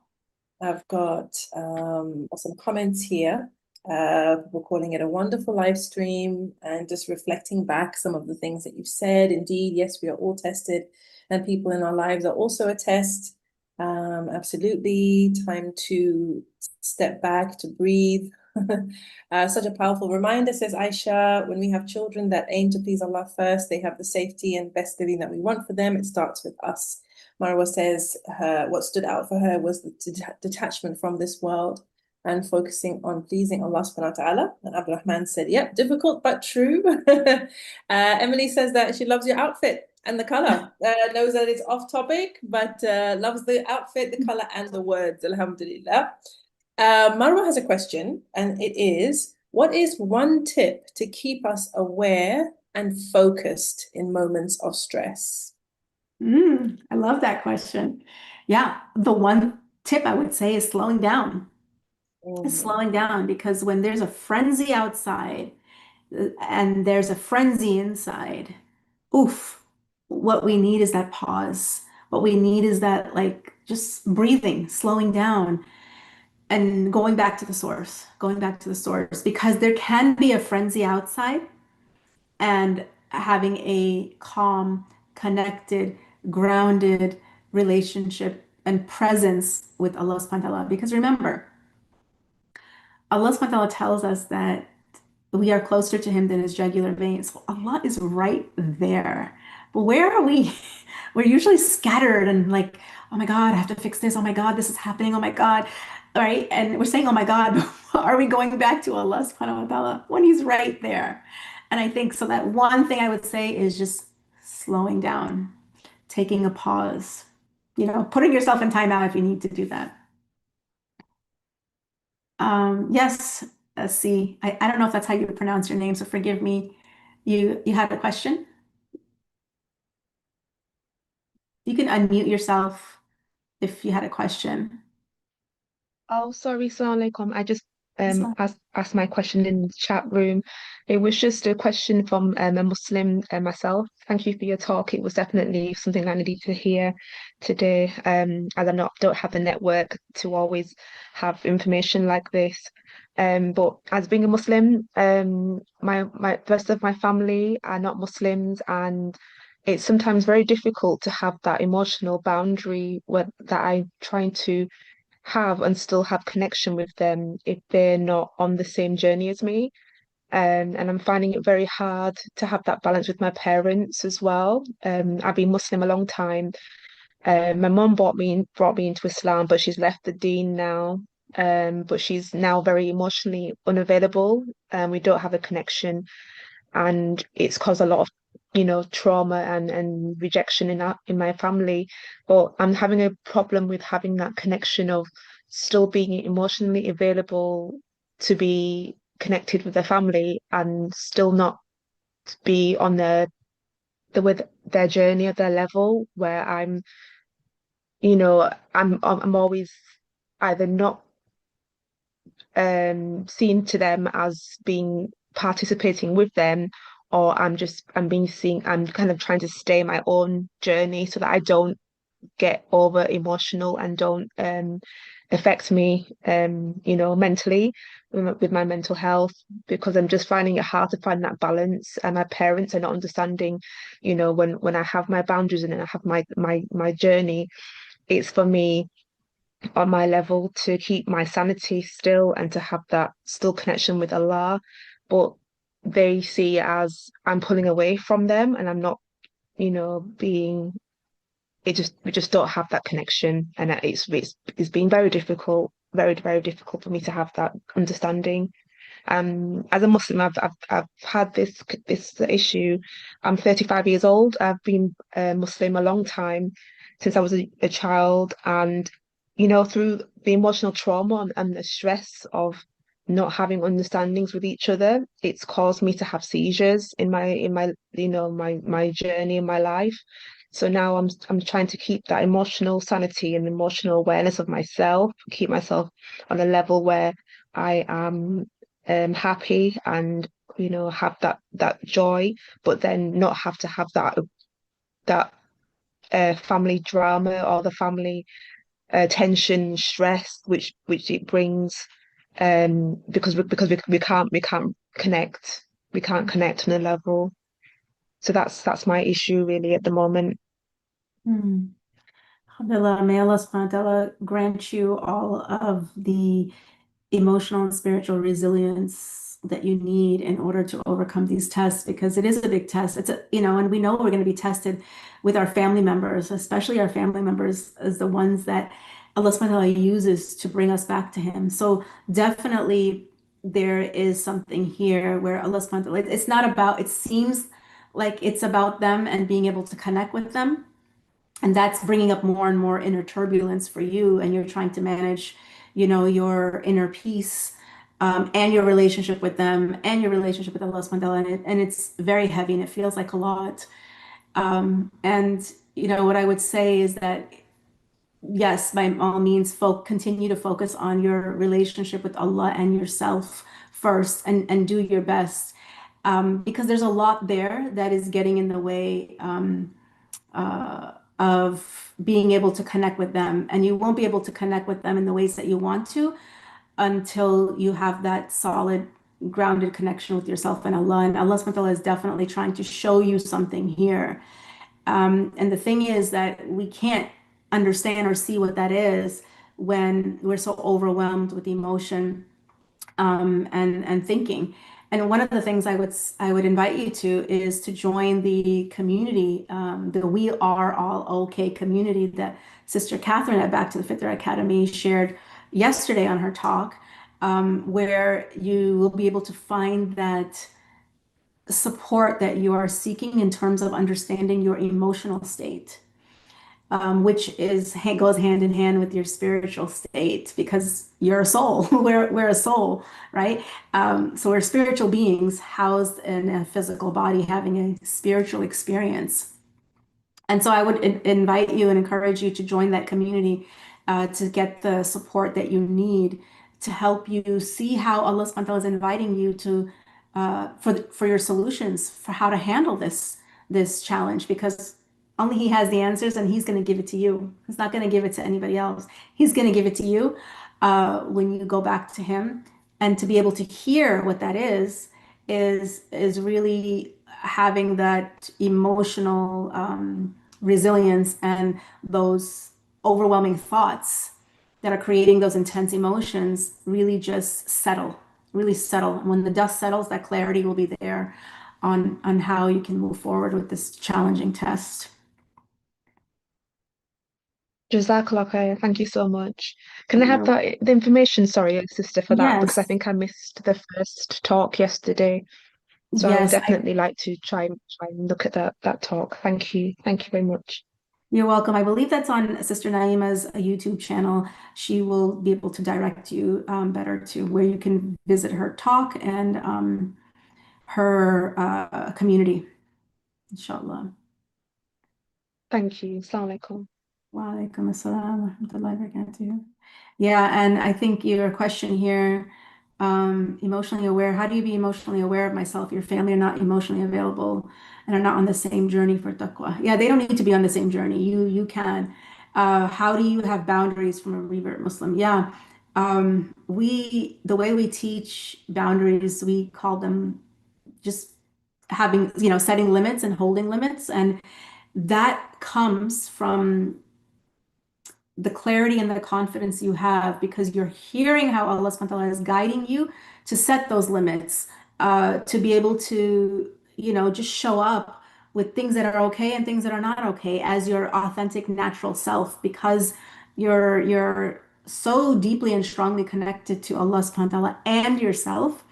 I've got some comments here. People calling it a wonderful live stream and just reflecting back some of the things that you've said. Indeed, yes, we are all tested, and people in our lives are also a test. Absolutely, time to step back, to breathe. Such a powerful reminder, says Aisha. When we have children that aim to please Allah first, they have the safety and best living that we want for them. It starts with us. Marwa says what stood out for her was the detachment from this world and focusing on pleasing Allah subhanahu wa ta'ala. And Abdurrahman said, yep, difficult but true. Emily says that she loves your outfit and the color. Knows that it's off topic, but loves the outfit, the color, and the words. Alhamdulillah. Marwa has a question, and it is, what is one tip to keep us aware and focused in moments of stress? I love that question. Yeah, the one tip I would say is slowing down. is slowing down, because when there's a frenzy outside and there's a frenzy inside, oof, what we need is that pause. What we need is that, like, just breathing, slowing down, and going back to the source, because there can be a frenzy outside, and having a calm, connected, grounded relationship and presence with Allah subhanahu wa ta'ala. Because remember, Allah subhanahu wa ta'ala tells us that we are closer to him than his jugular veins. So Allah is right there. But where are we? We're usually scattered and like, oh my God, I have to fix this. Oh my God, this is happening. Oh my God. Right? And we're saying, oh my God, but are we going back to Allah subhanahu wa ta'ala when he's right there? And I think so that one thing I would say is just slowing down, taking a pause, putting yourself in timeout if you need to do that. Yes, C. I don't know if that's how you pronounce your name, so forgive me. You had a question? You can unmute yourself if you had a question. Oh, sorry, Assalamu alaikum. I just So, asked my question in the chat room. It was just a question from a Muslim myself. Thank you for your talk. It was definitely something I needed to hear today. As don't have the network to always have information like this. But as being a Muslim, my the rest of my family are not Muslims, and it's sometimes very difficult to have that emotional boundary that I'm trying to have and still have connection with them if they're not on the same journey as me. And I'm finding it very hard to have that balance with my parents as well. I've been Muslim a long time. My mum brought me into Islam, but she's left the deen now. But she's now very emotionally unavailable, and we don't have a connection, and it's caused a lot of trauma and rejection in my family. But I'm having a problem with having that connection of still being emotionally available to be connected with their family and still not be on with their journey at their level, where I'm always either not seen to them as being participating with them, or I'm kind of trying to stay my own journey so that I don't get over emotional and don't affect me mentally with my mental health, because I'm just finding it hard to find that balance, and my parents are not understanding, when I have my boundaries and then I have my journey, it's for me on my level to keep my sanity still and to have that still connection with Allah. But they see it as I'm pulling away from them and I'm not, being we just don't have that connection. And it's been very difficult, very, very difficult for me to have that understanding. As a Muslim, I've had this issue. I'm 35 years old. I've been a Muslim a long time, since I was a child, and through the emotional trauma and the stress of not having understandings with each other, it's caused me to have seizures in my my journey in my life. So now I'm trying to keep that emotional sanity and emotional awareness of myself, keep myself on a level where I am happy and have that joy, but then not have to have that family drama or the family tension, stress, which it brings, because we can't connect on a level. So that's my issue really at the moment. Alhamdulillah, may Allah subhanahu wa ta'ala grant you all of the emotional and spiritual resilience that you need in order to overcome these tests, because it is a big test. And we know we're going to be tested with our family members, especially our family members as the ones that Allah subhanahu wa ta'ala uses to bring us back to him. So definitely there is something here where Allah subhanahu wa ta'ala, it's not about, it seems like it's about them and being able to connect with them. And that's bringing up more and more inner turbulence for you, and you're trying to manage, your inner peace, and your relationship with them and your relationship with Allah subhanahu wa ta'ala. And it's very heavy and it feels like a lot. And what I would say is that yes, by all means, continue to focus on your relationship with Allah and yourself first, and do your best, because there's a lot there that is getting in the way of being able to connect with them, and you won't be able to connect with them in the ways that you want to until you have that solid, grounded connection with yourself and Allah. And Allah subhanahu wa ta'ala is definitely trying to show you something here. And the thing is that we can't understand or see what that is when we're so overwhelmed with emotion, and thinking. And one of the things I would invite you to is to join the community, the We Are All Okay community that Sister Catherine at Back to the Fitra Academy shared yesterday on her talk, where you will be able to find that support that you are seeking in terms of understanding your emotional state, which goes hand in hand with your spiritual state, because you're a soul. We're a soul, right? So we're spiritual beings housed in a physical body, having a spiritual experience. And so I would invite you and encourage you to join that community, to get the support that you need to help you see how Allah subhanahu wa ta'ala is inviting you to, for your solutions for how to handle this challenge, because only He has the answers, and He's going to give it to you. He's not going to give it to anybody else. He's going to give it to you, when you go back to Him. And to be able to hear what that is really having that emotional, resilience, and those overwhelming thoughts that are creating those intense emotions really just really settle. And when the dust settles, that clarity will be there on how you can move forward with this challenging test. Jazakallah khair. Thank you so much. Can I have the information, sorry, sister, for that? Because I Yes. think I missed the first talk yesterday. So I would Yes, definitely like to try and look at that talk. Thank you. Thank you very much. you're welcome. I believe that's on Sister Naima's YouTube channel. She will be able to direct you better to where you can visit her talk and her community, inshallah. Thank you. Assalamu alaikum. Wa alaikum assalam wa rahmatullahi wa barakatuh. Yeah, and I think your question here, emotionally aware, how do you be emotionally aware of myself? Your family are not emotionally available and are not on the same journey for taqwa. Yeah, they don't need to be on the same journey. You can. How do you have boundaries from a revert Muslim? Yeah. The way we teach boundaries, we call them just having, setting limits and holding limits. And that comes from the clarity and the confidence you have because you're hearing how Allah subhanahu wa ta'ala is guiding you to set those limits, to be able to, just show up with things that are okay and things that are not okay as your authentic natural self, because you're so deeply and strongly connected to Allah subhanahu wa ta'ala and yourself.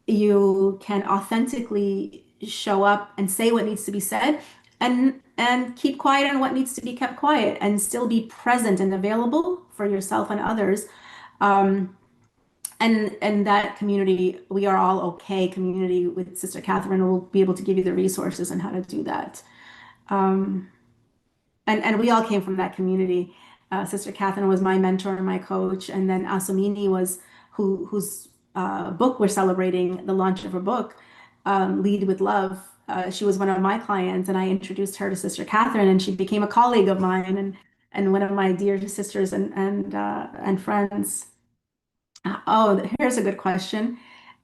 You can authentically show up and say what needs to be said, and keep quiet on what needs to be kept quiet, and still be present and available for yourself and others. And that community, We Are All Okay community with Sister Catherine, will be able to give you the resources on how to do that. And we all came from that community. Sister Catherine was my mentor and my coach, and then Asumini was whose book we're celebrating the launch of her book, Lead with Love. She was one of my clients, and I introduced her to Sister Catherine, and she became a colleague of mine and one of my dear sisters and friends. Oh, here's a good question.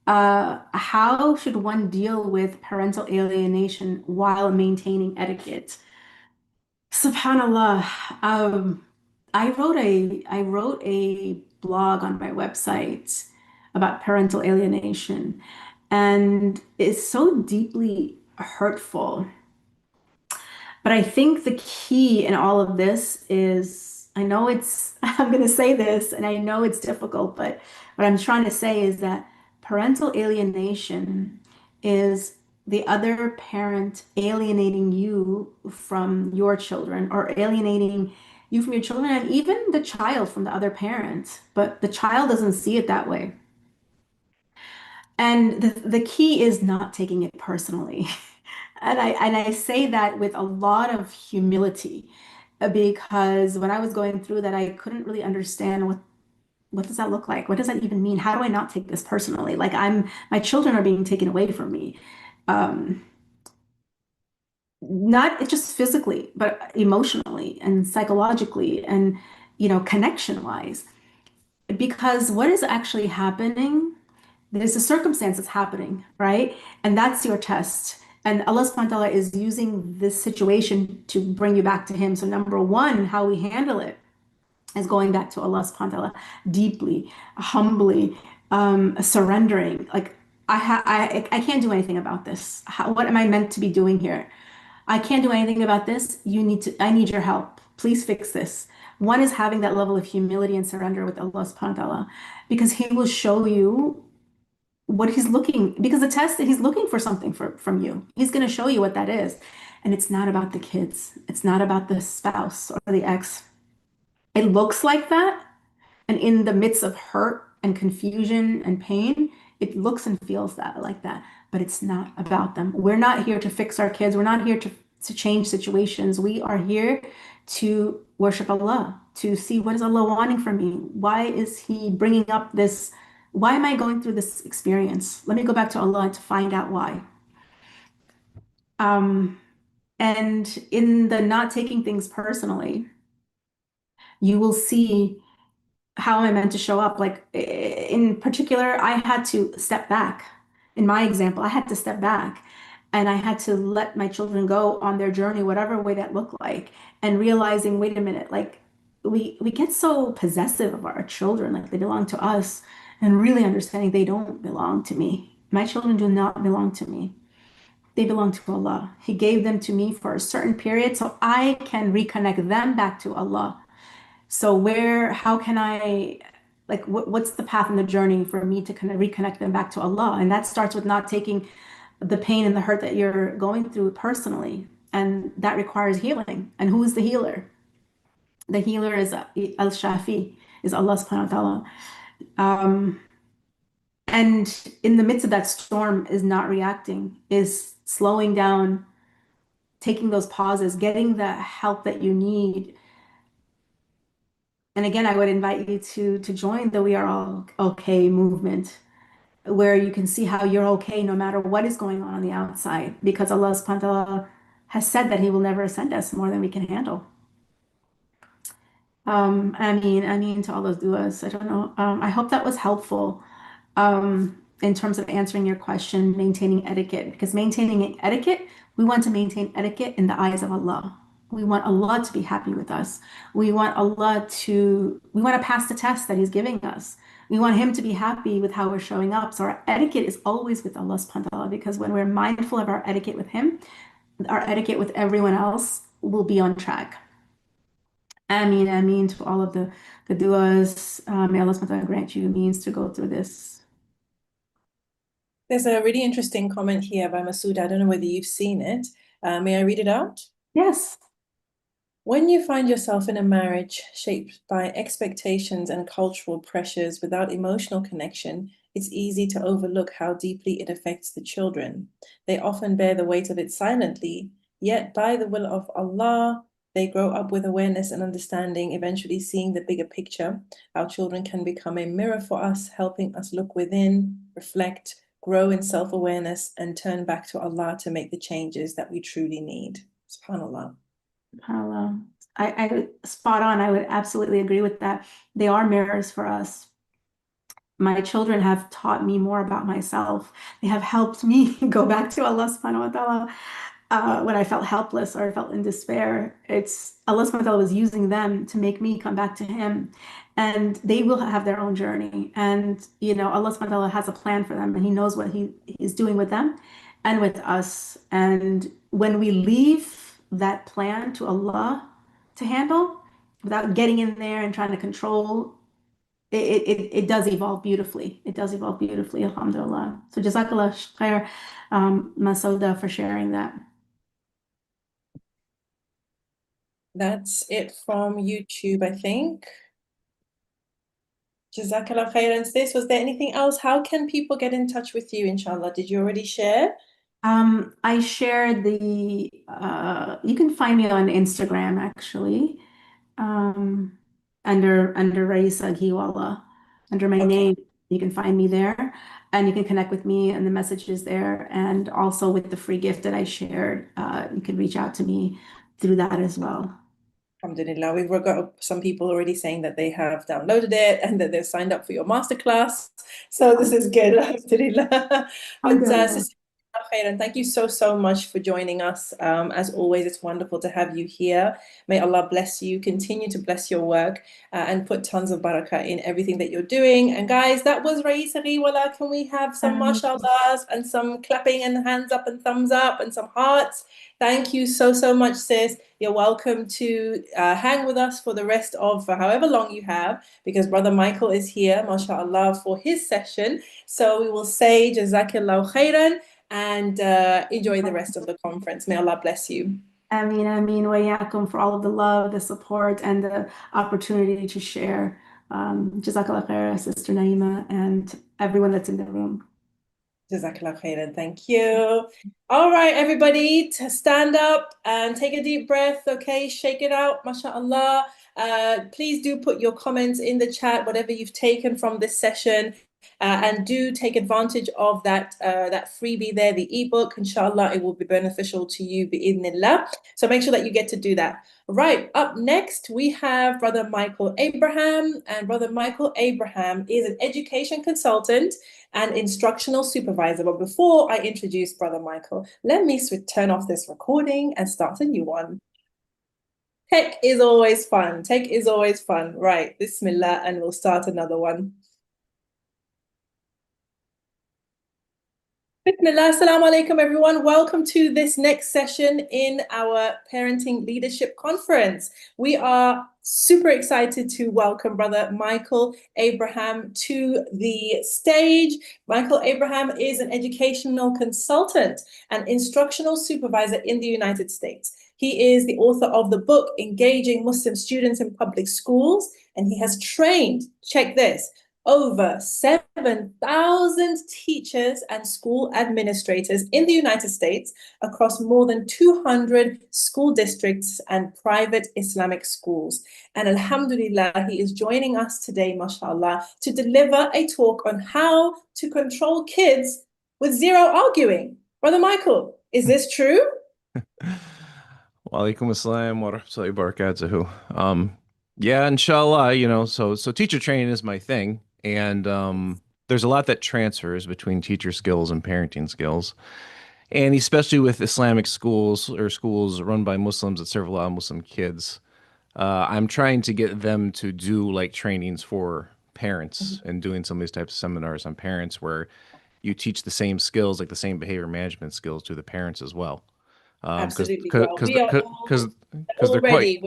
How should one deal with parental alienation while maintaining etiquette? SubhanAllah. I wrote a blog on my website about parental alienation, and it's so deeply hurtful. But I think the key in all of this is, I know I'm going to say this, and I know it's difficult, but what I'm trying to say is that parental alienation is the other parent alienating you from your children, or alienating you from your children, and even the child from the other parent. But the child doesn't see it that way. And the key is not taking it personally. And I say that with a lot of humility, because when I was going through that, I couldn't really understand what does that look like? What does that even mean? How do I not take this personally? Like my children are being taken away from me. Not just physically, but emotionally and psychologically and, connection wise. Because what is actually happening, there's a circumstance that's happening, right? And that's your test. And Allah subhanahu wa ta'ala is using this situation to bring you back to Him. So number one, how we handle it is going back to Allah subhanahu wa ta'ala deeply, humbly, surrendering. Like I can't do anything about this. What am I meant to be doing here? I can't do anything about this. I need your help. Please fix this. One is having that level of humility and surrender with Allah subhanahu wa ta'ala, because He will show you what He's looking, because the test that He's looking for something from you. He's going to show you what that is. And it's not about the kids. It's not about the spouse or the ex. It looks like that. And in the midst of hurt and confusion and pain, it looks and feels like that, but it's not about them. We're not here to fix our kids. We're not here to change situations. We are here to worship Allah, to see what is Allah wanting from me. Why is He bringing up this? Why am I going through this experience? Let me go back to Allah to find out why. And in the not taking things personally, you will see how am I meant to show up? Like in particular, I had to step back. In my example, I had to step back and I had to let my children go on their journey, whatever way that looked like, and realizing, wait a minute, like we get so possessive of our children, like they belong to us, and really understanding they don't belong to me. My children do not belong to me. They belong to Allah. He gave them to me for a certain period so I can reconnect them back to Allah. So how can I, like, what's the path and the journey for me to kind of reconnect them back to Allah? And that starts with not taking the pain and the hurt that you're going through personally. And that requires healing. And who is the healer? The healer is Al-Shafi, is Allah subhanahu wa ta'ala. And in the midst of that storm is not reacting, is slowing down, taking those pauses, getting the help that you need. And again, I would invite you to join the We Are All Okay movement, where you can see how you're okay no matter what is going on the outside, because Allah subhanahu wa ta'ala has said that He will never send us more than we can handle. I mean to all those du'as. I don't know. I hope that was helpful in terms of answering your question, maintaining etiquette, because maintaining etiquette, we want to maintain etiquette in the eyes of Allah. We want Allah to be happy with us. We want to pass the test that He's giving us. We want Him to be happy with how we're showing up. So our etiquette is always with Allah subhanahu wa ta'ala, because when we're mindful of our etiquette with Him, our etiquette with everyone else will be on track. Ameen to all of the du'as. May Allah subhanahu wa ta'ala grant you means to go through this. There's a really interesting comment here by Masood. I don't know whether you've seen it. May I read it out? Yes. When you find yourself in a marriage shaped by expectations and cultural pressures without emotional connection, it's easy to overlook how deeply it affects the children. They often bear the weight of it silently, yet by the will of Allah, they grow up with awareness and understanding, eventually seeing the bigger picture. Our children can become a mirror for us, helping us look within, reflect, grow in self-awareness, and turn back to Allah to make the changes that we truly need. SubhanAllah. SubhanAllah. I spot on. I would absolutely agree with that. They are mirrors for us. My children have taught me more about myself. They have helped me go back to Allah subhanahu wa ta'ala when I felt helpless or I felt in despair. It's Allah subhanahu wa ta'ala was using them to make me come back to Him. And they will have their own journey. And, Allah subhanahu wa ta'ala has a plan for them, and He knows what He is doing with them and with us. And when we leave that plan to Allah to handle, without getting in there and trying to control, it does evolve beautifully. It does evolve beautifully, alhamdulillah. So jazakallah khair, Masouda, for sharing that. That's it from YouTube, I think. Jazakallah khairan. Sis, was there anything else? How can people get in touch with you, inshallah? Did you already share I shared you can find me on Instagram actually, um, under Raisa Ghiwala, under my name. You can find me there and you can connect with me and the messages there. And also with the free gift that I shared, you can reach out to me through that as well. Alhamdulillah, we've got some people already saying that they have downloaded it and that they've signed up for your masterclass. So this is good, Alhamdulillah. And Sister Khairan, thank you so much for joining us. As always, it's wonderful to have you here. May Allah bless you, continue to bless your work and put tons of barakah in everything that you're doing. And guys, that was Raisa Ghiwala. Can we have some mashallahs and some clapping and hands up and thumbs up and some hearts? Thank you so much, sis. You're welcome to hang with us for the rest of however long you have, because Brother Michael is here, mashallah, for his session. So we will say Jazakallahu khairan and enjoy the rest of the conference. May Allah bless you. Ameen, ameen, wa iyaakum, for all of the love, the support, and the opportunity to share. Jazakallah khair, Sister Naima, and everyone that's in the room. Jazakallah khairan. Thank you. All right, everybody, to stand up and take a deep breath. Okay, shake it out, mashallah. Please do put your comments in the chat, whatever you've taken from this session. And do take advantage of that freebie there, the ebook. Inshallah, it will be beneficial to you bi'idhnillah. So make sure that you get to do that. Right, up next, we have Brother Michael Abraham. And Brother Michael Abraham is an education consultant and instructional supervisor. But before I introduce Brother Michael, let me turn off this recording and start a new one. Tech is always fun. Tech is always fun. Right, Bismillah, and we'll start another one. Bismillah, assalamu alaikum everyone. Welcome to this next session in our Parenting Leadership Conference. We are super excited to welcome Brother Michael Abraham to the stage. Michael Abraham is an educational consultant and instructional supervisor in the United States. He is the author of the book, Engaging Muslim Students in Public Schools, and he has trained, check this, over 7,000 teachers and school administrators in the United States across more than 200 school districts and private Islamic schools. And alhamdulillah, he is joining us today, mashallah, to deliver a talk on how to control kids with zero arguing. Brother Michael, is this true? Wa alaikum assalam wa rahmatullahi wa barakatuhu. Yeah, inshallah, so teacher training is my thing. And there's a lot that transfers between teacher skills and parenting skills. And especially with Islamic schools or schools run by Muslims that serve a lot of Muslim kids, I'm trying to get them to do like trainings for parents and doing some of these types of seminars on parents where you teach the same skills, like the same behavior management skills to the parents as well. Absolutely. Because they're quite...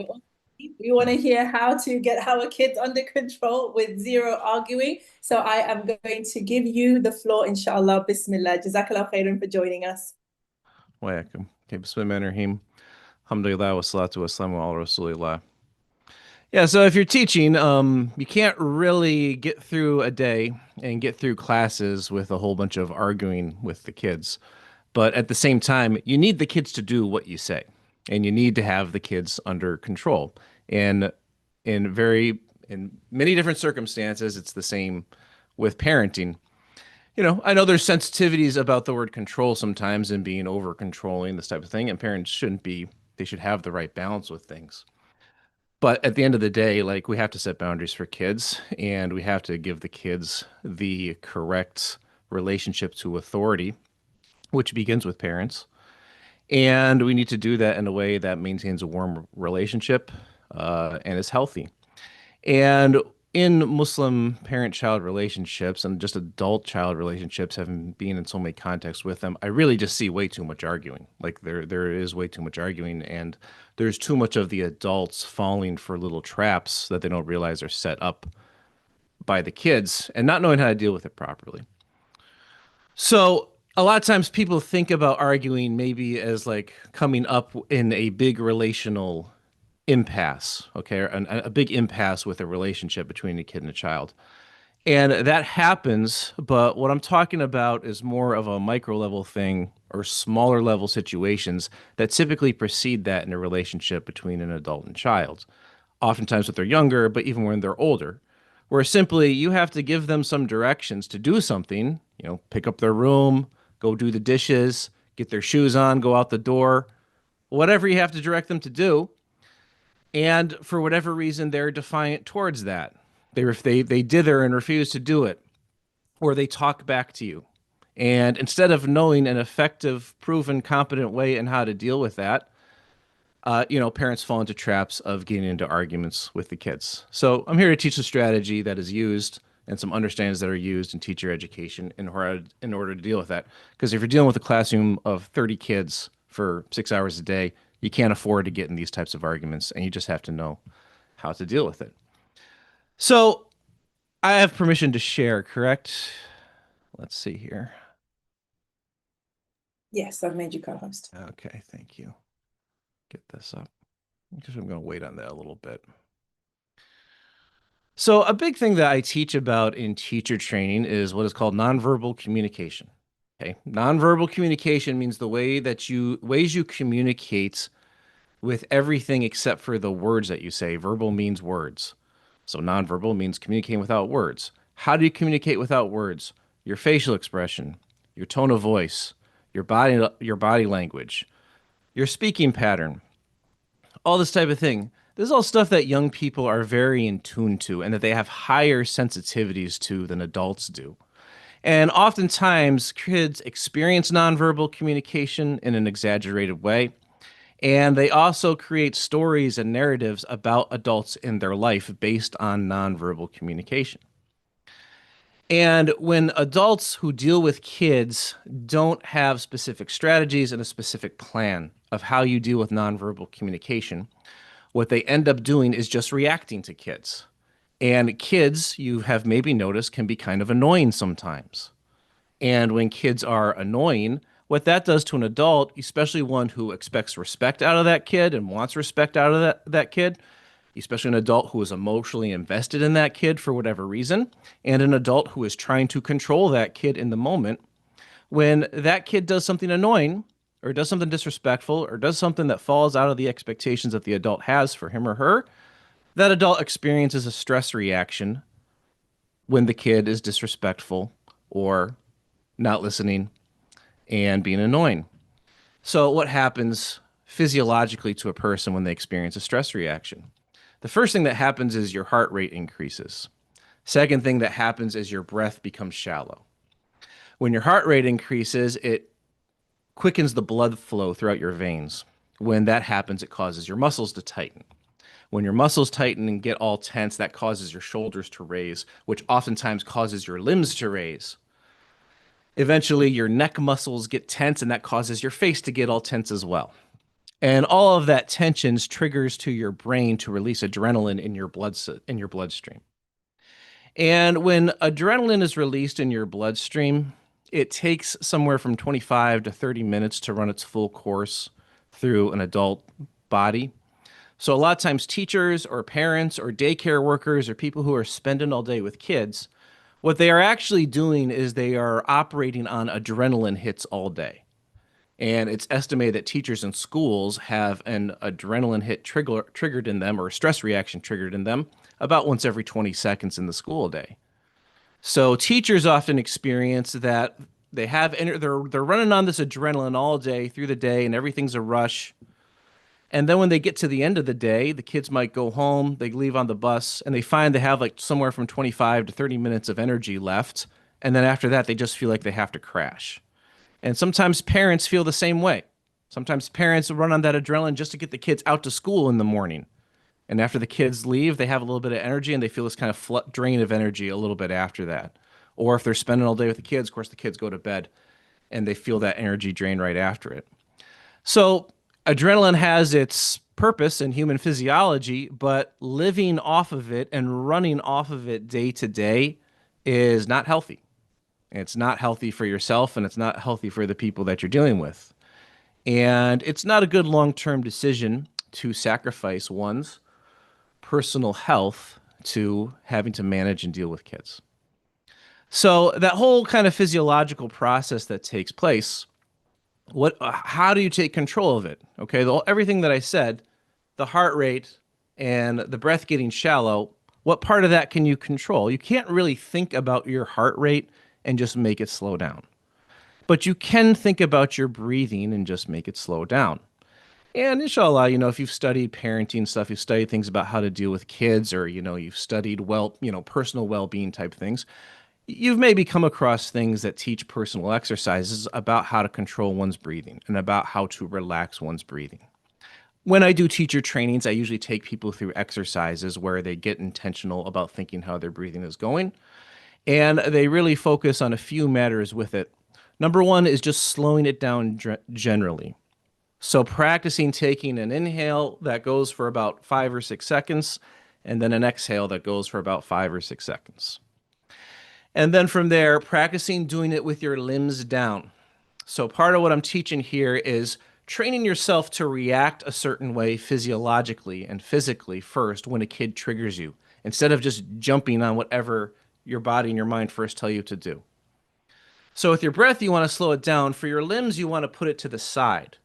We want to hear how to get our kids under control with zero arguing. So I am going to give you the floor, inshallah. Bismillah. Jazakallah khairan for joining us. Welcome. Okay, Bismillahirrahmanirrahim. Alhamdulillah wa salatu wa salamu ala rasulillah. Yeah, so if you're teaching, you can't really get through a day and get through classes with a whole bunch of arguing with the kids. But at the same time, you need the kids to do what you say. And you need to have the kids under control. And in many different circumstances, it's the same with parenting. I know there's sensitivities about the word control sometimes and being over controlling, this type of thing. And parents shouldn't be. They should have the right balance with things. But at the end of the day, like, we have to set boundaries for kids, and we have to give the kids the correct relationship to authority, which begins with parents. And we need to do that in a way that maintains a warm relationship and is healthy. And in Muslim parent-child relationships and just adult-child relationships, having been in so many contexts with them, I really just see way too much arguing. Like there is way too much arguing, and there's too much of the adults falling for little traps that they don't realize are set up by the kids and not knowing how to deal with it properly. So a lot of times people think about arguing maybe as like coming up in a big relational impasse, okay, a big impasse with a relationship between a kid and a child. And that happens, but what I'm talking about is more of a micro level thing or smaller level situations that typically precede that in a relationship between an adult and child. Oftentimes when they're younger, but even when they're older, where simply you have to give them some directions to do something, pick up their room, go do the dishes, get their shoes on, go out the door, whatever you have to direct them to do. And for whatever reason, they're defiant towards that. They dither and refuse to do it, or they talk back to you. And instead of knowing an effective, proven, competent way in how to deal with that, parents fall into traps of getting into arguments with the kids. So I'm here to teach a strategy that is used and some understandings that are used in teacher education in order to deal with that. Because if you're dealing with a classroom of 30 kids for 6 hours a day, you can't afford to get in these types of arguments, and you just have to know how to deal with it. So I have permission to share, correct? Let's see here. Yes, I've made you co-host. Okay, thank you. Get this up. Because I'm going to wait on that a little bit. So a big thing that I teach about in teacher training is what is called nonverbal communication. Okay, nonverbal communication means the ways you communicate with everything except for the words that you say. Verbal means words. So nonverbal means communicating without words. How do you communicate without words? Your facial expression, your tone of voice, your body language, your speaking pattern, all this type of thing. This is all stuff that young people are very in tune to and that they have higher sensitivities to than adults do. And oftentimes, kids experience nonverbal communication in an exaggerated way. And they also create stories and narratives about adults in their life based on nonverbal communication. And when adults who deal with kids don't have specific strategies and a specific plan of how you deal with nonverbal communication, what they end up doing is just reacting to kids. And kids, you have maybe noticed, can be kind of annoying sometimes. And when kids are annoying, what that does to an adult, especially one who expects respect out of that kid and wants respect out of that kid, especially an adult who is emotionally invested in that kid for whatever reason, and an adult who is trying to control that kid in the moment, when that kid does something annoying or does something disrespectful or does something that falls out of the expectations that the adult has for him or her, that adult experiences a stress reaction when the kid is disrespectful or not listening and being annoying. So what happens physiologically to a person when they experience a stress reaction? The first thing that happens is your heart rate increases. Second thing that happens is your breath becomes shallow. When your heart rate increases, it quickens the blood flow throughout your veins. When that happens, it causes your muscles to tighten. When your muscles tighten and get all tense, that causes your shoulders to raise, which oftentimes causes your limbs to raise. Eventually, your neck muscles get tense, and that causes your face to get all tense as well. And all of that tension triggers to your brain to release adrenaline in your bloodstream. And when adrenaline is released in your bloodstream, it takes somewhere from 25 to 30 minutes to run its full course through an adult body. So a lot of times teachers or parents or daycare workers or people who are spending all day with kids, what they are actually doing is they are operating on adrenaline hits all day. And it's estimated that teachers in schools have an adrenaline hit triggered in them, or a stress reaction triggered in them, about once every 20 seconds in the school day. So teachers often experience that they're running on this adrenaline all day through the day, and everything's a rush. And then when they get to the end of the day, the kids might go home, they leave on the bus, and they find they have like somewhere from 25 to 30 minutes of energy left. And then after that, they just feel like they have to crash. And sometimes parents feel the same way. Sometimes parents run on that adrenaline just to get the kids out to school in the morning. And after the kids leave, they have a little bit of energy and they feel this kind of drain of energy a little bit after that. Or if they're spending all day with the kids, of course, the kids go to bed and they feel that energy drain right after it. So adrenaline has its purpose in human physiology, but living off of it and running off of it day to day is not healthy. It's not healthy for yourself, and it's not healthy for the people that you're dealing with. And it's not a good long-term decision to sacrifice one's personal health to having to manage and deal with kids. So that whole kind of physiological process that takes place how do you take control of it? Okay, everything that I said, the heart rate and the breath getting shallow, what part of that can you control? You can't really think about your heart rate and just make it slow down. But you can think about your breathing and just make it slow down. And inshallah, if you've studied parenting stuff, you've studied things about how to deal with kids, or, you've studied personal well-being type things, you've maybe come across things that teach personal exercises about how to control one's breathing and about how to relax one's breathing. When I do teacher trainings, I usually take people through exercises where they get intentional about thinking how their breathing is going. And they really focus on a few matters with it. Number one is just slowing it down generally. So practicing taking an inhale that goes for about 5 or 6 seconds, and then an exhale that goes for about 5 or 6 seconds. And then from there, practicing doing it with your limbs down. So part of what I'm teaching here is training yourself to react a certain way physiologically and physically first when a kid triggers you, instead of just jumping on whatever your body and your mind first tell you to do. So with your breath, you want to slow it down. For your limbs, you want to put it to the side,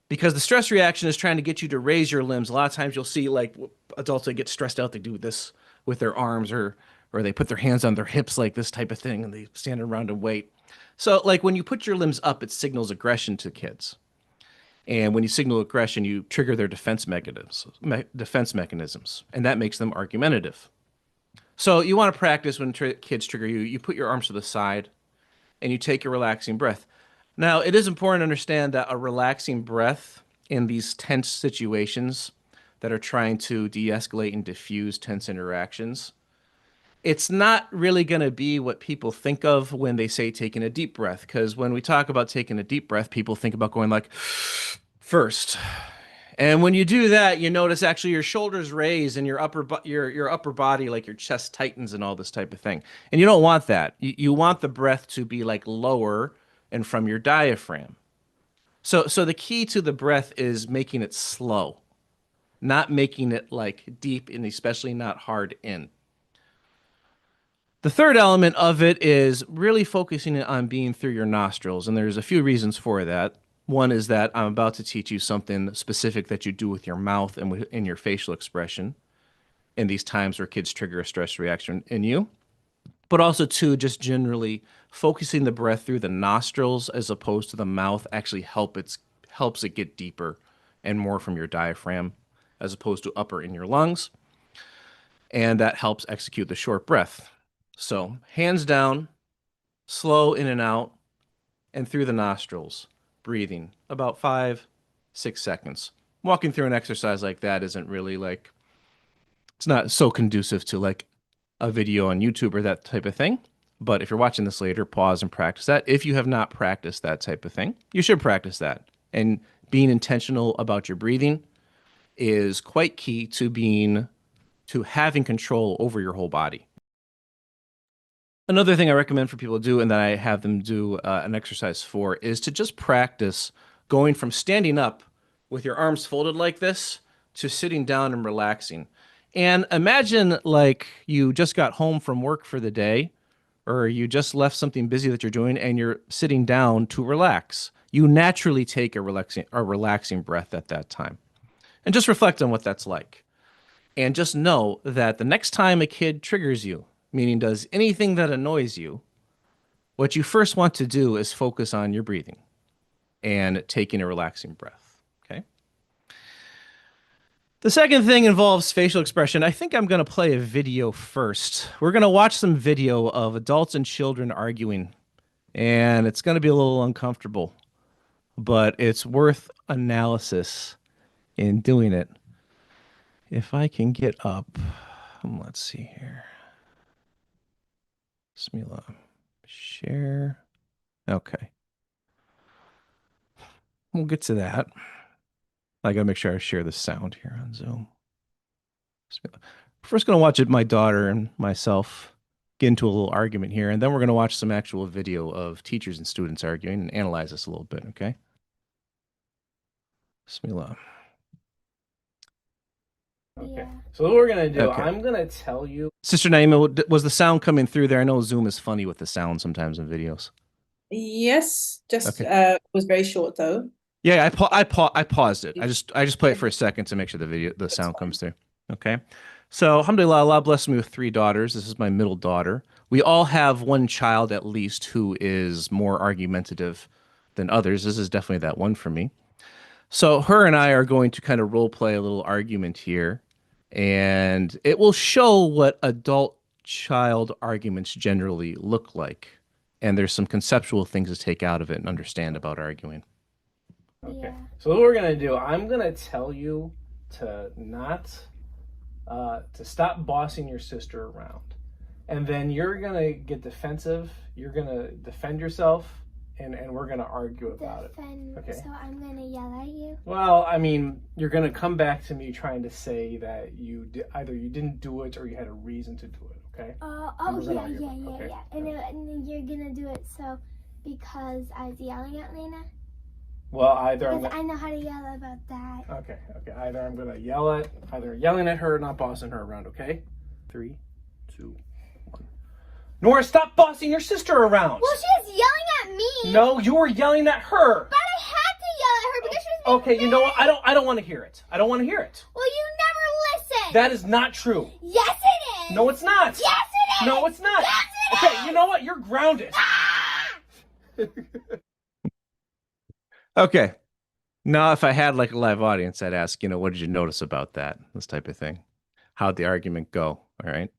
because the stress reaction is trying to get you to raise your limbs. A lot of times you'll see like adults that get stressed out, they do this with their arms, or they put their hands on their hips like this type of thing, and they stand around and wait. So like when you put your limbs up, it signals aggression to kids. And when you signal aggression, you trigger their defense mechanisms, and that makes them argumentative. So you want to practice when kids trigger you, you put your arms to the side and you take a relaxing breath. Now, it is important to understand that a relaxing breath in these tense situations that are trying to de-escalate and diffuse tense interactions, it's not really going to be what people think of when they say taking a deep breath. Because when we talk about taking a deep breath, people think about going like first. And when you do that, you notice actually your shoulders raise and your upper body, like your chest tightens and all this type of thing. And you don't want that. You want the breath to be like lower and from your diaphragm. So the key to the breath is making it slow, not making it like deep and especially not hard in. The third element of it is really focusing on being through your nostrils, and there's a few reasons for that. One is that I'm about to teach you something specific that you do with your mouth and in your facial expression in these times where kids trigger a stress reaction in you. But also, two, just generally focusing the breath through the nostrils as opposed to the mouth actually helps it get deeper and more from your diaphragm as opposed to upper in your lungs. And that helps execute the short breath. So hands down, slow in and out, and through the nostrils, breathing about 5, 6 seconds. Walking through an exercise like that isn't really like, it's not so conducive to like a video on YouTube or that type of thing. But if you're watching this later, pause and practice that. If you have not practiced that type of thing, you should practice that. And being intentional about your breathing is quite key to having control over your whole body. Another thing I recommend for people to do, and that I have them do an exercise for, is to just practice going from standing up with your arms folded like this to sitting down and relaxing. And imagine like you just got home from work for the day, or you just left something busy that you're doing and you're sitting down to relax. You naturally take a relaxing breath at that time. And just reflect on what that's like. And just know that the next time a kid triggers you, meaning does anything that annoys you, what you first want to do is focus on your breathing and taking a relaxing breath, okay? The second thing involves facial expression. I think I'm going to play a video first. We're going to watch some video of adults and children arguing, and it's going to be a little uncomfortable, but it's worth analysis in doing it. If I can get up, let's see here. Bismillah. Share. Okay. We'll get to that. I gotta make sure I share the sound here on Zoom. Bismillah. First gonna watch it, my daughter and myself get into a little argument here, and then we're gonna watch some actual video of teachers and students arguing and analyze this a little bit, okay? Bismillah. Okay. So what we're gonna do, I'm gonna tell you. Sister Naima, was the sound coming through there? I know Zoom is funny with the sound sometimes in videos. Yes, just Okay. was very short though. Yeah, I paused it. I just play it for a second to make sure the sound fine. comes through. Okay. So, alhamdulillah, Allah blessed me with 3 daughters. This is my middle daughter. We all have one child at least who is more argumentative than others. This is definitely that one for me. So, her and I are going to kind of role play a little argument here, and it will show what adult-child arguments generally look like. And there's some conceptual things to take out of it and understand about arguing. Okay. Yeah. So what we're gonna do, I'm gonna tell you to not to stop bossing your sister around, and then you're gonna get defensive. You're gonna defend yourself, and we're gonna argue about it. Okay. So I'm gonna yell at you. Well, I mean, you're gonna come back to me trying to say that either you didn't do it or you had a reason to do it. Okay. And we're gonna argue about it, okay? And then you're gonna do it so because I was yelling at Lena. Well, either Because I know how to yell about that. Okay. Either I'm gonna yelling at her, not bossing her around. Okay. 3, 2, 1. Nora, stop bossing your sister around. Well, she was yelling at me. No, you were yelling at her. But I had to yell at her because she was. Okay, you know what? I don't want to hear it. I don't want to hear it. Well, you never listen. That is not true. Yes, it is. No, it's not. Yes, it is. No, it's not. Yes, it Okay, is. you know what? You're grounded. Ah! Okay. Now, if I had like a live audience, I'd ask, what did you notice about that? This type of thing. How'd the argument go? All right.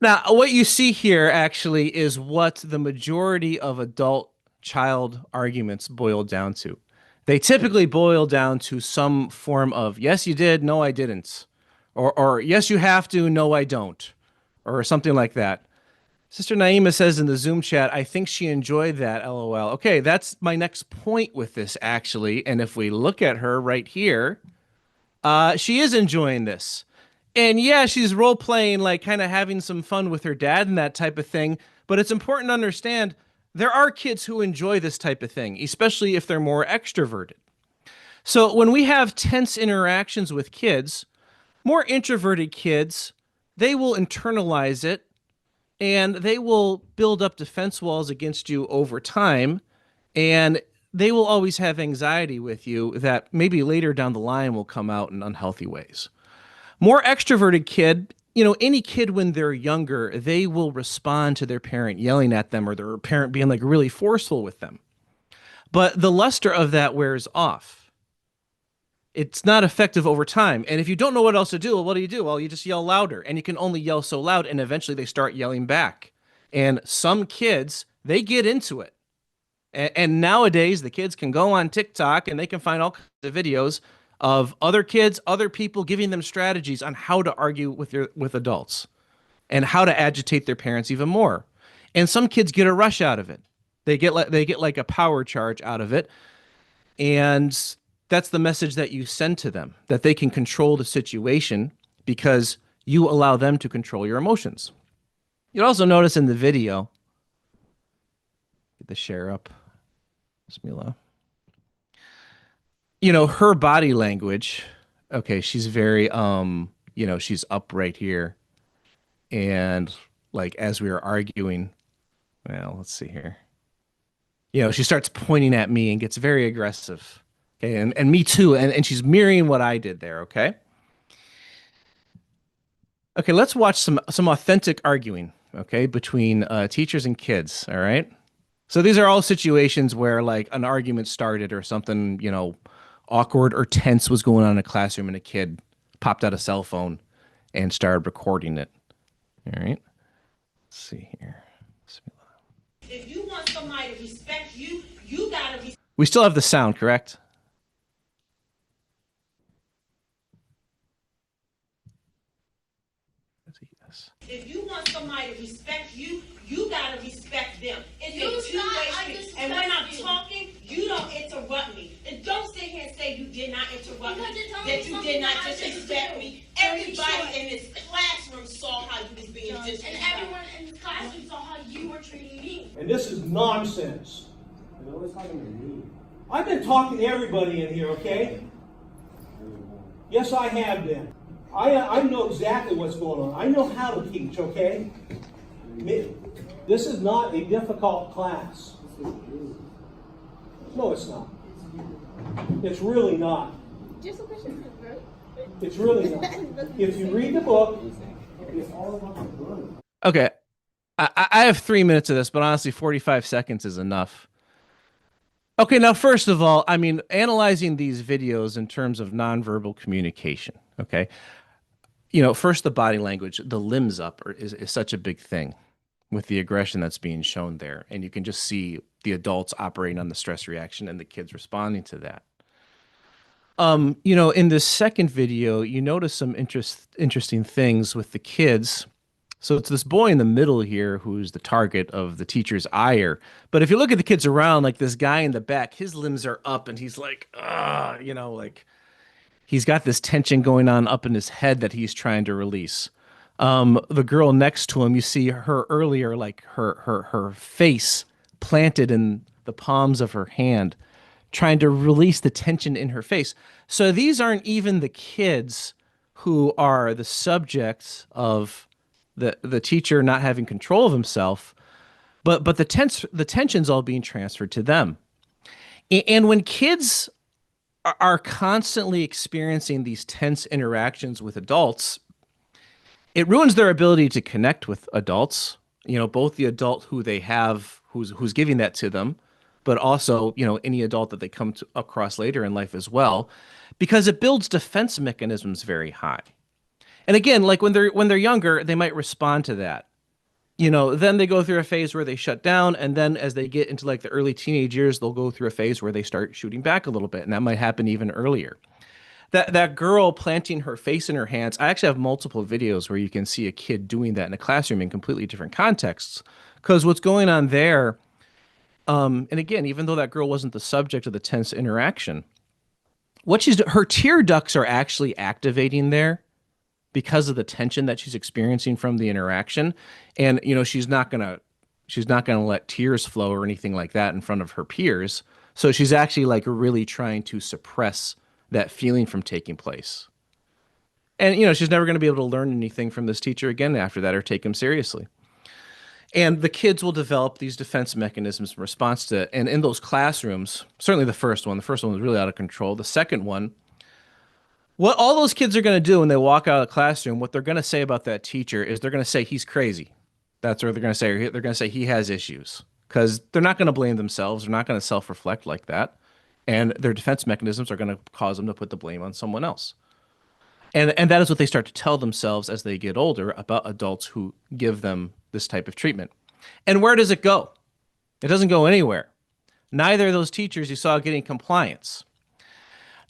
Now, what you see here actually is what the majority of adult-child arguments boil down to. They typically boil down to some form of, yes, you did, no, I didn't. Or yes, you have to, no, I don't. Or something like that. Sister Naima says in the Zoom chat, I think she enjoyed that, LOL. Okay, that's my next point with this, actually. And if we look at her right here, she is enjoying this. And yeah, she's role-playing, like kind of having some fun with her dad and that type of thing. But it's important to understand there are kids who enjoy this type of thing, especially if they're more extroverted. So when we have tense interactions with kids, more introverted kids, they will internalize it and they will build up defense walls against you over time. And they will always have anxiety with you that maybe later down the line will come out in unhealthy ways. More extroverted kid, any kid when they're younger, they will respond to their parent yelling at them or their parent being like really forceful with them. But the luster of that wears off. It's not effective over time. And if you don't know what else to do, what do? Well, you just yell louder, and you can only yell so loud, and eventually they start yelling back. And some kids, they get into it. And nowadays, the kids can go on TikTok and they can find all kinds of videos of other kids, other people giving them strategies on how to argue with adults and how to agitate their parents even more. And some kids get a rush out of it. They get like a power charge out of it. And that's the message that you send to them, that they can control the situation because you allow them to control your emotions. You'll also notice in the video, get the share up, Bismillah. Her body language, okay, she's very, she's up right here. And like, as we were arguing, well, let's see here. She starts pointing at me and gets very aggressive. Okay, and me too. And she's mirroring what I did there, okay? Okay, let's watch some authentic arguing, okay, between teachers and kids, all right? So these are all situations where like an argument started or something, awkward or tense was going on in a classroom and a kid popped out a cell phone and started recording it. All right. Let's see here. If you want somebody to respect you, you gotta respect. We still have the sound, correct? Yes. If you want somebody to respect you, you gotta respect them. It's a two-way street. And when I'm talking, you don't interrupt me. And don't sit here and say you did not interrupt me, that you did not disrespect me. Everybody in this classroom saw how you was being disrespectful. And everyone in this classroom saw how you were treating me. And this is nonsense. You're always talking to me. I've been talking to everybody in here, okay? Yes, I have been. I know exactly what's going on. I know how to teach, okay? This is not a difficult class. No, it's not. It's really not. It's really not. If you read the book, it's all about the blood. Okay. I have 3 minutes of this, but honestly, 45 seconds is enough. Okay, now, first of all, I mean, analyzing these videos in terms of nonverbal communication, okay? You know, first, the body language, the limbs up is such a big thing with the aggression that's being shown there. And you can just see the adults operating on the stress reaction and the kids responding to that. You know, in this second video, you notice some interesting things with the kids. So it's this boy in the middle here who's the target of the teacher's ire. But if you look at the kids around, like this guy in the back, his limbs are up and he's like, you know, like he's got this tension going on up in his head that he's trying to release. The girl next to him, you see her earlier, like her face planted in the palms of her hand, trying to release the tension in her face. So these aren't even the kids who are the subjects of the teacher not having control of himself, but the tension's all being transferred to them. And when kids are constantly experiencing these tense interactions with adults, it ruins their ability to connect with adults, you know, both the adult who they have, who's giving that to them, but also, you know, any adult that they come across later in life as well, because it builds defense mechanisms very high. And again, like when they're younger, they might respond to that. You know, then they go through a phase where they shut down, and then as they get into like the early teenage years, they'll go through a phase where they start shooting back a little bit, and that might happen even earlier. That girl planting her face in her hands, I actually have multiple videos where you can see a kid doing that in a classroom in completely different contexts, because what's going on there, and again, even though that girl wasn't the subject of the tense interaction, her tear ducts are actually activating there because of the tension that she's experiencing from the interaction. And, you know, she's not gonna let tears flow or anything like that in front of her peers. So she's actually like really trying to suppress that feeling from taking place. And, you know, she's never going to be able to learn anything from this teacher again after that or take him seriously. And the kids will develop these defense mechanisms in response to it. And in those classrooms, certainly the first one was really out of control. The second one, what all those kids are going to do when they walk out of the classroom, what they're going to say about that teacher is they're going to say he's crazy. That's what they're going to say. They're going to say he has issues, because they're not going to blame themselves. They're not going to self-reflect like that. And their defense mechanisms are going to cause them to put the blame on someone else. And that is what they start to tell themselves as they get older about adults who give them this type of treatment. And where does it go? It doesn't go anywhere. Neither of those teachers you saw getting compliance.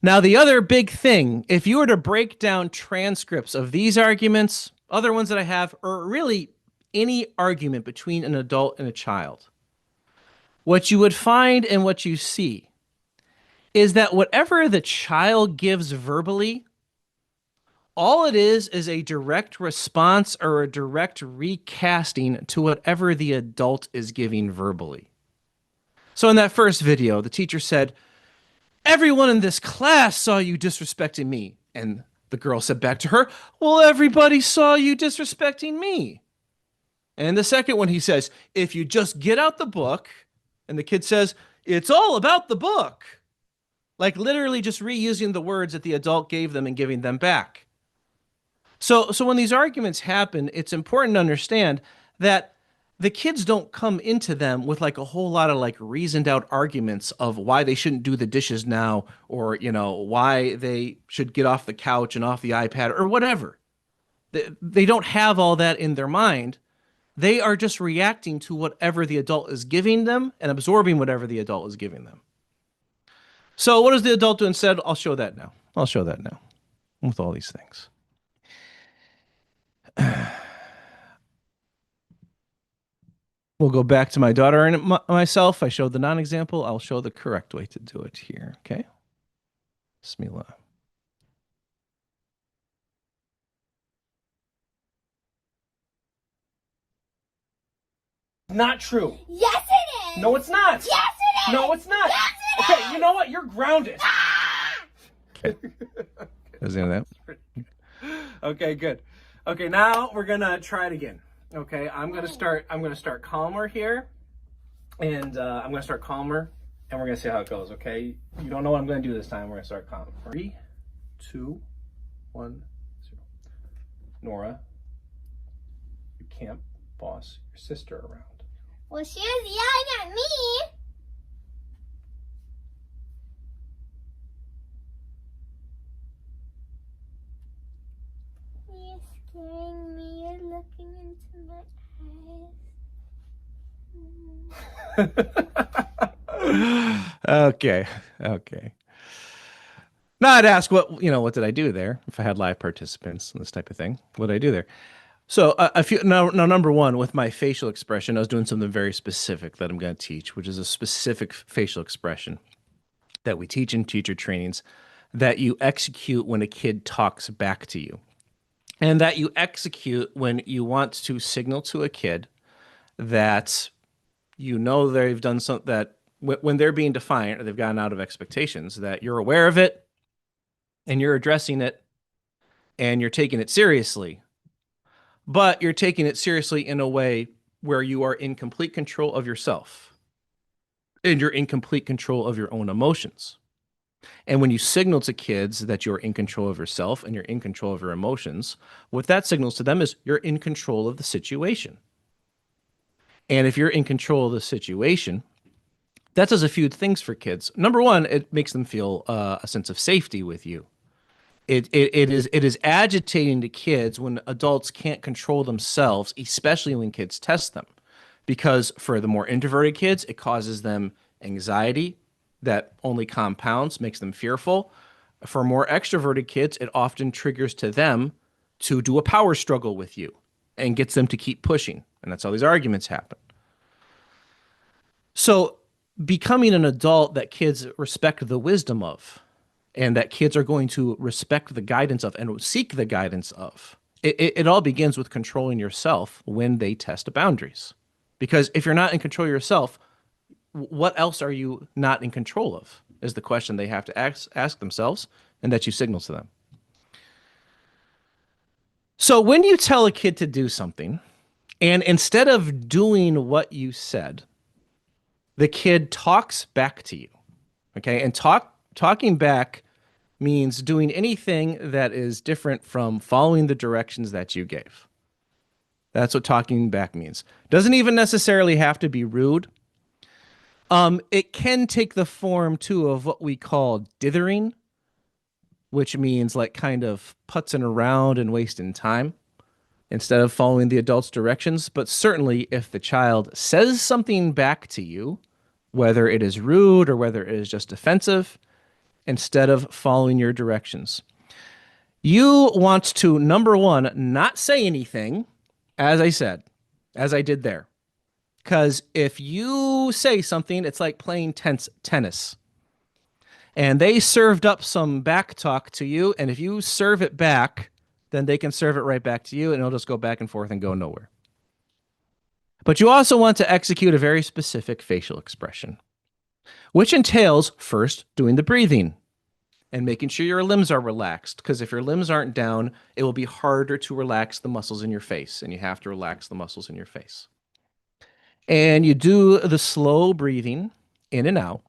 Now, the other big thing, if you were to break down transcripts of these arguments, other ones that I have, or really any argument between an adult and a child, what you would find and what you see is that whatever the child gives verbally, all it is a direct response or a direct recasting to whatever the adult is giving verbally. So in that first video, the teacher said, "Everyone in this class saw you disrespecting me." And the girl said back to her, "Well, everybody saw you disrespecting me." And the second one, he says, "If you just get out the book," and the kid says, "It's all about the book." Like literally just reusing the words that the adult gave them and giving them back. So when these arguments happen, it's important to understand that the kids don't come into them with like a whole lot of like reasoned out arguments of why they shouldn't do the dishes now, or, you know, why they should get off the couch and off the iPad or whatever. They don't have all that in their mind. They are just reacting to whatever the adult is giving them and absorbing whatever the adult is giving them. So what does the adult do instead? I'll show that now with all these things. We'll go back to my daughter and myself. I showed the non-example. I'll show the correct way to do it here. Okay. Bismillah. Not true. Yes, it is. No, it's not. Yes, it is. No, it's not. Yes, it Okay, is. you know what? You're grounded. Okay. That's the end of that. Okay, good. Okay, now we're gonna try it again. Okay, I'm gonna start calmer here. And I'm going to start calmer, and we're going to see how it goes, okay? You don't know what I'm going to do this time. We're going to start calm. 3, 2, 1, 0. Nora, you can't boss your sister around. Well, she was yelling at me. You're scaring me. You're looking into my eyes. Okay. Now I'd ask what did I do there? If I had live participants and this type of thing, what did I do there? So number one, with my facial expression, I was doing something very specific that I'm going to teach, which is a specific facial expression that we teach in teacher trainings that you execute when a kid talks back to you. And that you execute when you want to signal to a kid that they've done something, that when they're being defiant or they've gotten out of expectations, that you're aware of it and you're addressing it and you're taking it seriously. But you're taking it seriously in a way where you are in complete control of yourself and you're in complete control of your own emotions. And when you signal to kids that you're in control of yourself and you're in control of your emotions, what that signals to them is you're in control of the situation. And if you're in control of the situation, that does a few things for kids. Number one, it makes them feel a sense of safety with you. It is agitating to kids when adults can't control themselves, especially when kids test them. Because for the more introverted kids, it causes them anxiety that only compounds, makes them fearful. For more extroverted kids, it often triggers to them to do a power struggle with you and gets them to keep pushing. And that's how these arguments happen. So becoming an adult that kids respect the wisdom of, and that kids are going to respect the guidance of and seek the guidance of, it all begins with controlling yourself when they test boundaries. Because if you're not in control of yourself, what else are you not in control of is the question they have to ask themselves, and that you signal to them. So when you tell a kid to do something, and instead of doing what you said, the kid talks back to you, okay? And talking back means doing anything that is different from following the directions that you gave. That's what talking back means. Doesn't even necessarily have to be rude. It can take the form, too, of what we call dithering, which means like kind of putzing around and wasting time instead of following the adult's directions. But certainly if the child says something back to you, whether it is rude or whether it is just offensive, instead of following your directions, you want to, number one, not say anything, as I said, as I did there. Because if you say something, it's like playing tennis. And they served up some back talk to you, and if you serve it back, then they can serve it right back to you, and it'll just go back and forth and go nowhere. But you also want to execute a very specific facial expression, which entails first doing the breathing and making sure your limbs are relaxed, because if your limbs aren't down, it will be harder to relax the muscles in your face, and you have to relax the muscles in your face. And you do the slow breathing in and out,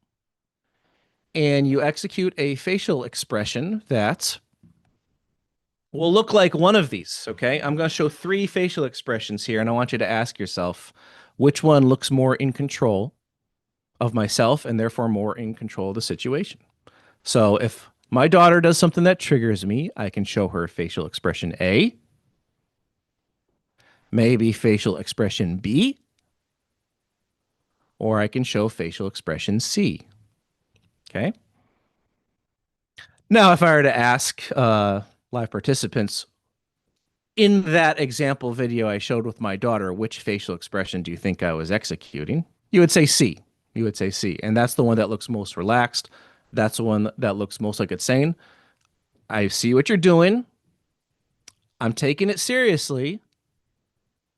and you execute a facial expression that will look like one of these, okay? I'm going to show 3 facial expressions here, and I want you to ask yourself which one looks more in control of myself and therefore more in control of the situation. So if my daughter does something that triggers me, I can show her facial expression A, maybe facial expression B, or I can show facial expression C. Okay. Now, if I were to ask live participants in that example video I showed with my daughter, which facial expression do you think I was executing? You would say C. You would say C. And that's the one that looks most relaxed. That's the one that looks most like it's saying, I see what you're doing. I'm taking it seriously,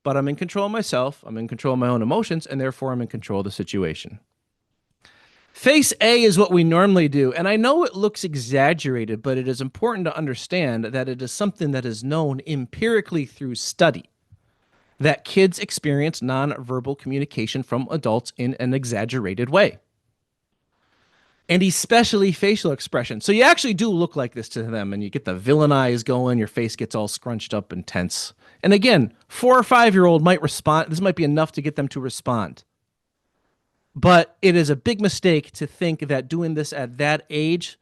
but I'm in control of myself. I'm in control of my own emotions, and therefore I'm in control of the situation. Face A is what we normally do, and I know it looks exaggerated, but it is important to understand that it is something that is known empirically through study. that kids experience nonverbal communication from adults in an exaggerated way. And especially facial expression. So you actually do look like this to them, and you get the villain eyes going, your face gets all scrunched up and tense. And again, 4 or 5-year-old might respond. This might be enough to get them to respond. But it is a big mistake to think that doing this at that age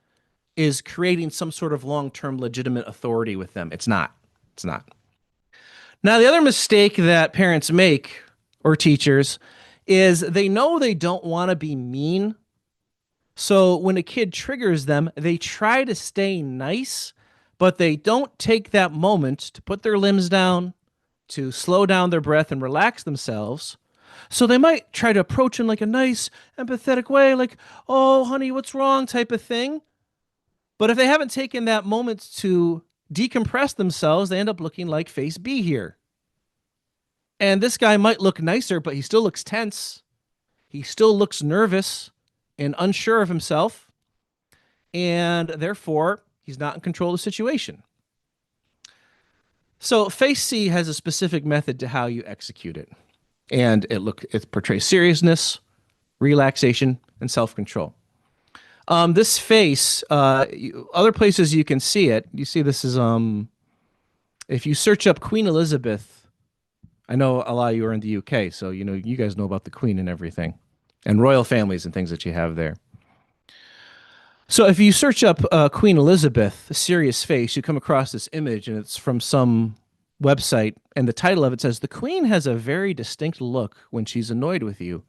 is creating some sort of long-term legitimate authority with them. It's not. It's not. Now, the other mistake that parents make, or teachers, is they know they don't want to be mean. So when a kid triggers them, they try to stay nice, but they don't take that moment to put their limbs down, to slow down their breath and relax themselves. So they might try to approach in like a nice, empathetic way, like, oh, honey, what's wrong type of thing. But if they haven't taken that moment to decompress themselves, they end up looking like face B here. And this guy might look nicer, but he still looks tense. He still looks nervous and unsure of himself, and therefore he's not in control of the situation. So face C has a specific method to how you execute it, and it portrays seriousness, relaxation, and self-control. This face, other places you can see it. You see this is if you search up Queen Elizabeth. I know a lot of you are in the UK, so you guys know about the Queen and everything, and royal families and things that you have there. So if you search up Queen Elizabeth, a serious face, you come across this image, and it's from some website, and the title of it says, "The Queen has a very distinct look when she's annoyed with you."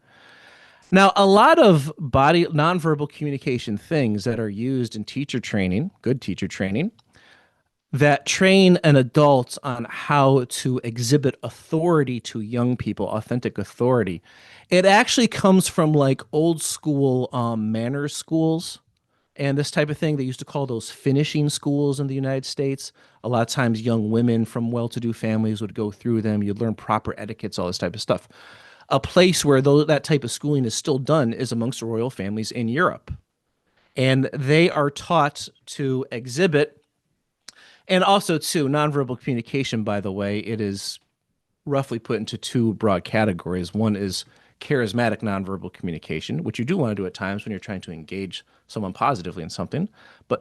Now, a lot of body nonverbal communication things that are used in teacher training, good teacher training, that train an adult on how to exhibit authority to young people, authentic authority. It actually comes from like old school manners schools and this type of thing. They used to call those finishing schools in the United States. A lot of times young women from well-to-do families would go through them. You'd learn proper etiquettes, all this type of stuff. A place where that type of schooling is still done is amongst royal families in Europe. And they are taught to exhibit. And also, too, nonverbal communication, by the way, it is roughly put into 2 broad categories. One is charismatic nonverbal communication, which you do want to do at times when you're trying to engage someone positively in something.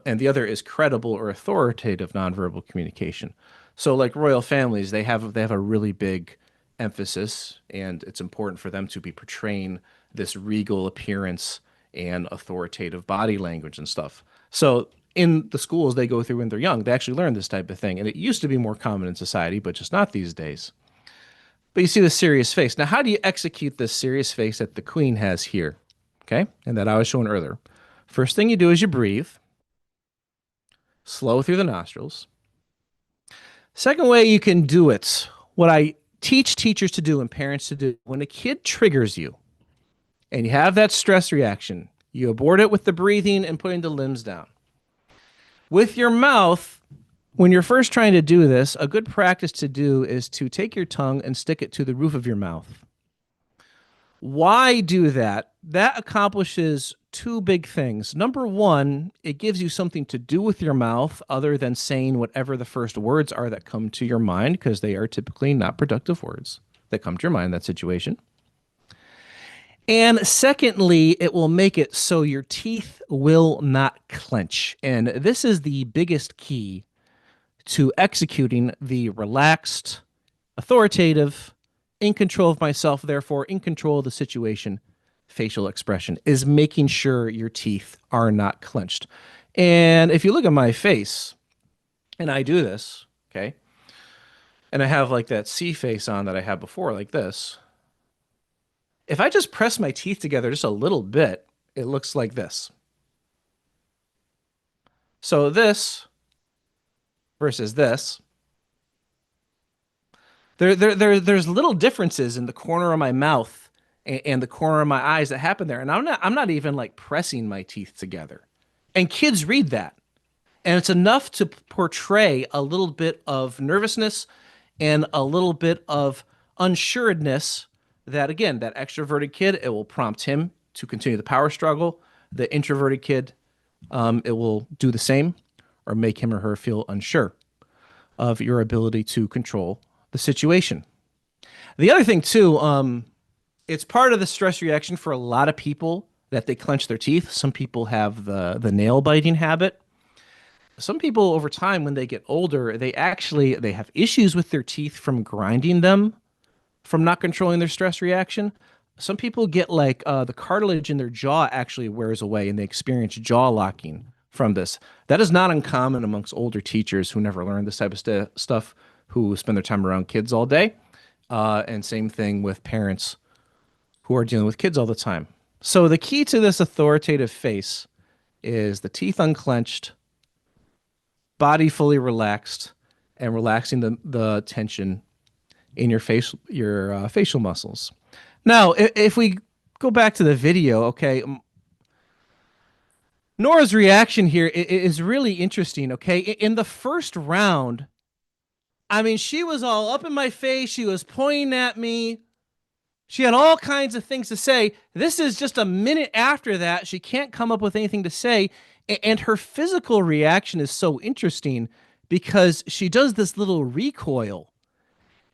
And the other is credible or authoritative nonverbal communication. So like royal families, they have a really big emphasis, and it's important for them to be portraying this regal appearance and authoritative body language and stuff. So in the schools they go through when they're young, they actually learn this type of thing. And it used to be more common in society, but just not these days. But you see the serious face. Now, how do you execute this serious face that the Queen has here? Okay, and that I was showing earlier. First thing you do is you breathe. Slow through the nostrils. Second way you can do it, what I teach teachers to do and parents to do, when a kid triggers you and you have that stress reaction, you abort it with the breathing and putting the limbs down. With your mouth, when you're first trying to do this, a good practice to do is to take your tongue and stick it to the roof of your mouth. Why do that? That accomplishes 2 big things. Number one, it gives you something to do with your mouth other than saying whatever the first words are that come to your mind, because they are typically not productive words that come to your mind in that situation. And secondly, it will make it so your teeth will not clench. And this is the biggest key to executing the relaxed, authoritative, in control of myself, therefore in control of the situation, facial expression, is making sure your teeth are not clenched. And if you look at my face, and I do this, okay, and I have like that C face on that I had before, like this. If I just press my teeth together just a little bit, it looks like this. So this versus this, there's little differences in the corner of my mouth and the corner of my eyes that happen there. And I'm not even like pressing my teeth together. And kids read that. And it's enough to portray a little bit of nervousness and a little bit of unsuredness that, again, that extroverted kid, it will prompt him to continue the power struggle. The introverted kid, it will do the same or make him or her feel unsure of your ability to control the situation. The other thing too, it's part of the stress reaction for a lot of people that they clench their teeth. Some people have the nail biting habit. Some people over time, when they get older, they have issues with their teeth from grinding them, from not controlling their stress reaction. Some people get like the cartilage in their jaw actually wears away and they experience jaw locking from this. That is not uncommon amongst older teachers who never learned this type of stuff, who spend their time around kids all day. And same thing with parents who are dealing with kids all the time. So the key to this authoritative face is the teeth unclenched, body fully relaxed, and relaxing the tension in your facial muscles. Now, if we go back to the video, okay, Nora's reaction here is really interesting, okay? In the first round, I mean, she was all up in my face. She was pointing at me. She had all kinds of things to say. This is just a minute after that. She can't come up with anything to say. And her physical reaction is so interesting because she does this little recoil.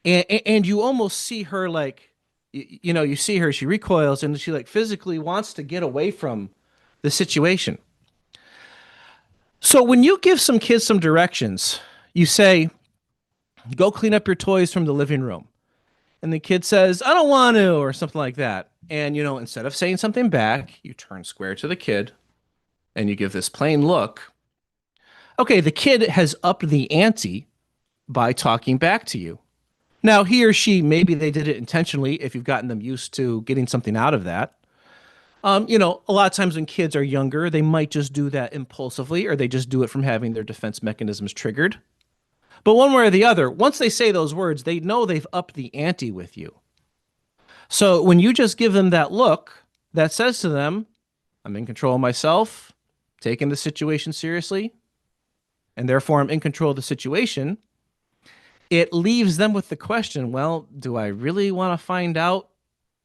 And you almost see her like, you know, you see her, she recoils and she like physically wants to get away from the situation. So when you give some kids some directions, you say, go clean up your toys from the living room. And the kid says, I don't want to, or something like that. And, you know, instead of saying something back, you turn square to the kid and you give this plain look. Okay, the kid has upped the ante by talking back to you. Now, he or she, maybe they did it intentionally if you've gotten them used to getting something out of that. You know, a lot of times when kids are younger, they might just do that impulsively, or they just do it from having their defense mechanisms triggered. But one way or the other, once they say those words, they know they've upped the ante with you. So when you just give them that look that says to them, I'm in control of myself, taking the situation seriously, and therefore I'm in control of the situation, it leaves them with the question, well, do I really want to find out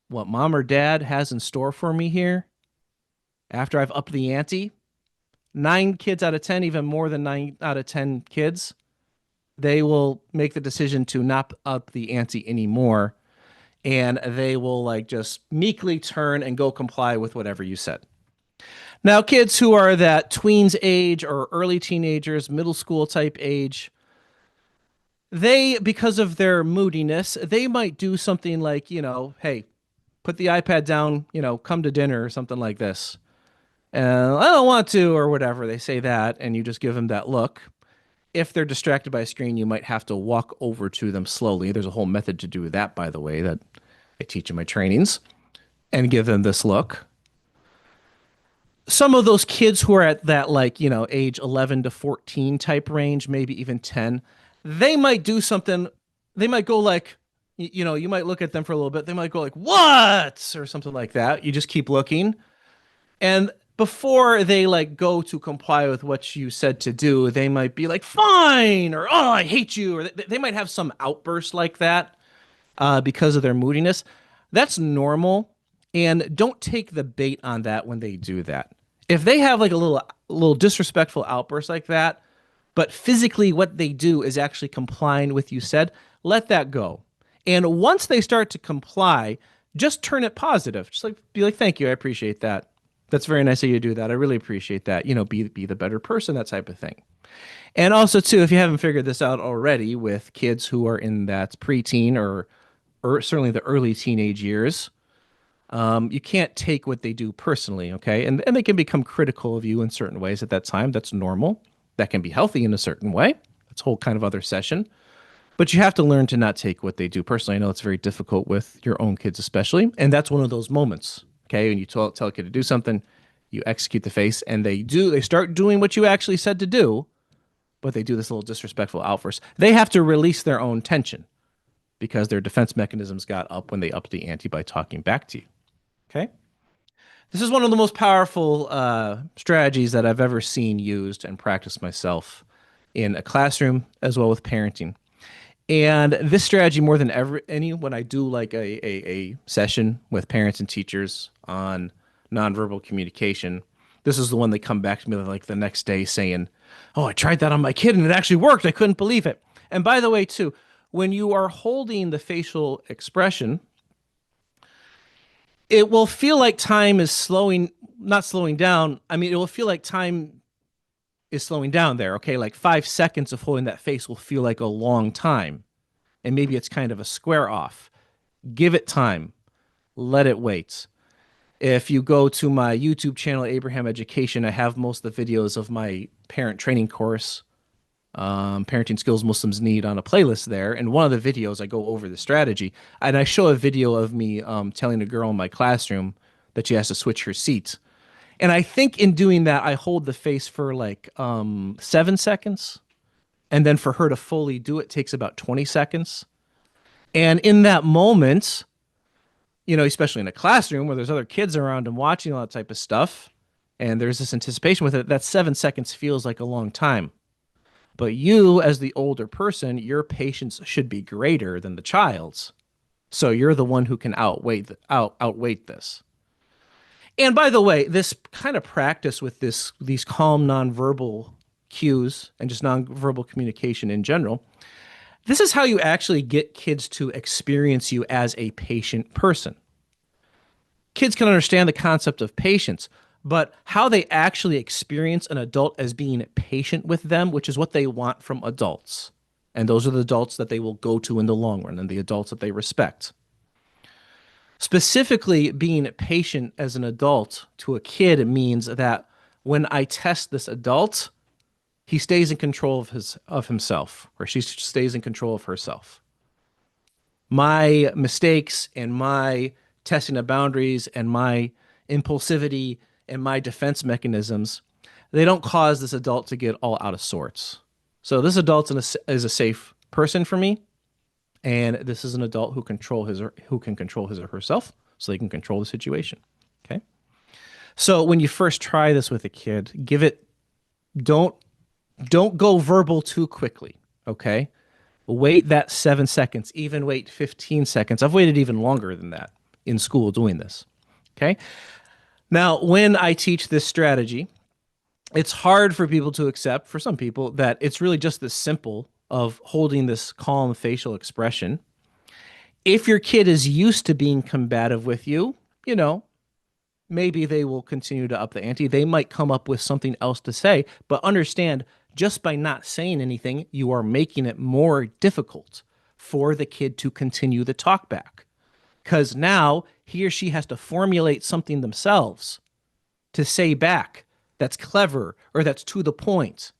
what mom or dad has in store for me here after I've upped the ante? 9 kids out of 10, even more than 9 out of 10 kids, they will make the decision to not up the ante anymore, and they will like just meekly turn and go comply with whatever you said. Now, kids who are that tweens age or early teenagers, middle school type age, they, because of their moodiness, they might do something like, you know, hey, put the iPad down, you know, come to dinner or something like this. And I don't want to, or whatever. They say that, and you just give them that look. If they're distracted by a screen, you might have to walk over to them slowly. There's a whole method to do that, by the way, that I teach in my trainings, and give them this look. Some of those kids who are at that, like, you know, age 11 to 14 type range, maybe even 10, they might do something. They might go like, you know, you might look at them for a little bit. They might go like, what? Or something like that. You just keep looking. And before they like go to comply with what you said to do, they might be like, fine, or, oh, I hate you. Or they might have some outburst like that because of their moodiness. That's normal. And don't take the bait on that when they do that. If they have like a little disrespectful outburst like that, but physically what they do is actually complying with you said, let that go. And once they start to comply, just turn it positive. Just like be like, thank you, I appreciate that. That's very nice of you to do that. I really appreciate that. You know, be the better person, that type of thing. And also, too, if you haven't figured this out already with kids who are in that preteen or certainly the early teenage years, you can't take what they do personally, okay? And they can become critical of you in certain ways at that time. That's normal. That can be healthy in a certain way. That's a whole kind of other session. But you have to learn to not take what they do personally. I know it's very difficult with your own kids especially, and that's one of those moments. Okay, when you tell a kid to do something, you execute the face, and they start doing what you actually said to do, but they do this little disrespectful outburst. They have to release their own tension because their defense mechanisms got up when they upped the ante by talking back to you. Okay? This is one of the most powerful strategies that I've ever seen used and practiced myself in a classroom as well with parenting. And this strategy, more than ever, when I do like a session with parents and teachers on nonverbal communication, this is the one they come back to me like the next day saying, oh, I tried that on my kid and it actually worked. I couldn't believe it. And by the way, too, when you are holding the facial expression, it will feel like time is not slowing down. I mean, it will feel like time is slowing down there. Okay. Like 5 seconds of holding that face will feel like a long time. And maybe it's kind of a square off. Give it time. Let it wait. If you go to my YouTube channel, Abraham Education, I have most of the videos of my parent training course, Parenting Skills Muslims Need, on a playlist there. And one of the videos, I go over the strategy. And I show a video of me telling a girl in my classroom that she has to switch her seat. And I think in doing that, I hold the face for like 7 seconds. And then for her to fully do it takes about 20 seconds. And in that moment, you know, especially in a classroom where there's other kids around and watching all that type of stuff, and there's this anticipation with it, that 7 seconds feels like a long time. But you, as the older person, your patience should be greater than the child's. So you're the one who can outweigh this. And by the way, this kind of practice with these calm nonverbal cues and just nonverbal communication in general, this is how you actually get kids to experience you as a patient person. Kids can understand the concept of patience, but how they actually experience an adult as being patient with them, which is what they want from adults. And those are the adults that they will go to in the long run and the adults that they respect. Specifically, being patient as an adult to a kid means that when I test this adult, he stays in control of himself, or she stays in control of herself. My mistakes and my testing of boundaries and my impulsivity and my defense mechanisms, they don't cause this adult to get all out of sorts. So this adult is a safe person for me, and this is an adult who can control his or herself, so they can control the situation. Okay. So when you first try this with a kid, don't go verbal too quickly. Okay. Wait that 7 seconds, even wait 15 seconds. I've waited even longer than that in school doing this. Okay. Now, when I teach this strategy, it's hard for people to accept, for some people, that it's really just this simple of holding this calm facial expression. If your kid is used to being combative with you, you know, maybe they will continue to up the ante. They might come up with something else to say, but understand, just by not saying anything, you are making it more difficult for the kid to continue the talk back. Because now he or she has to formulate something themselves to say back that's clever or that's to the point.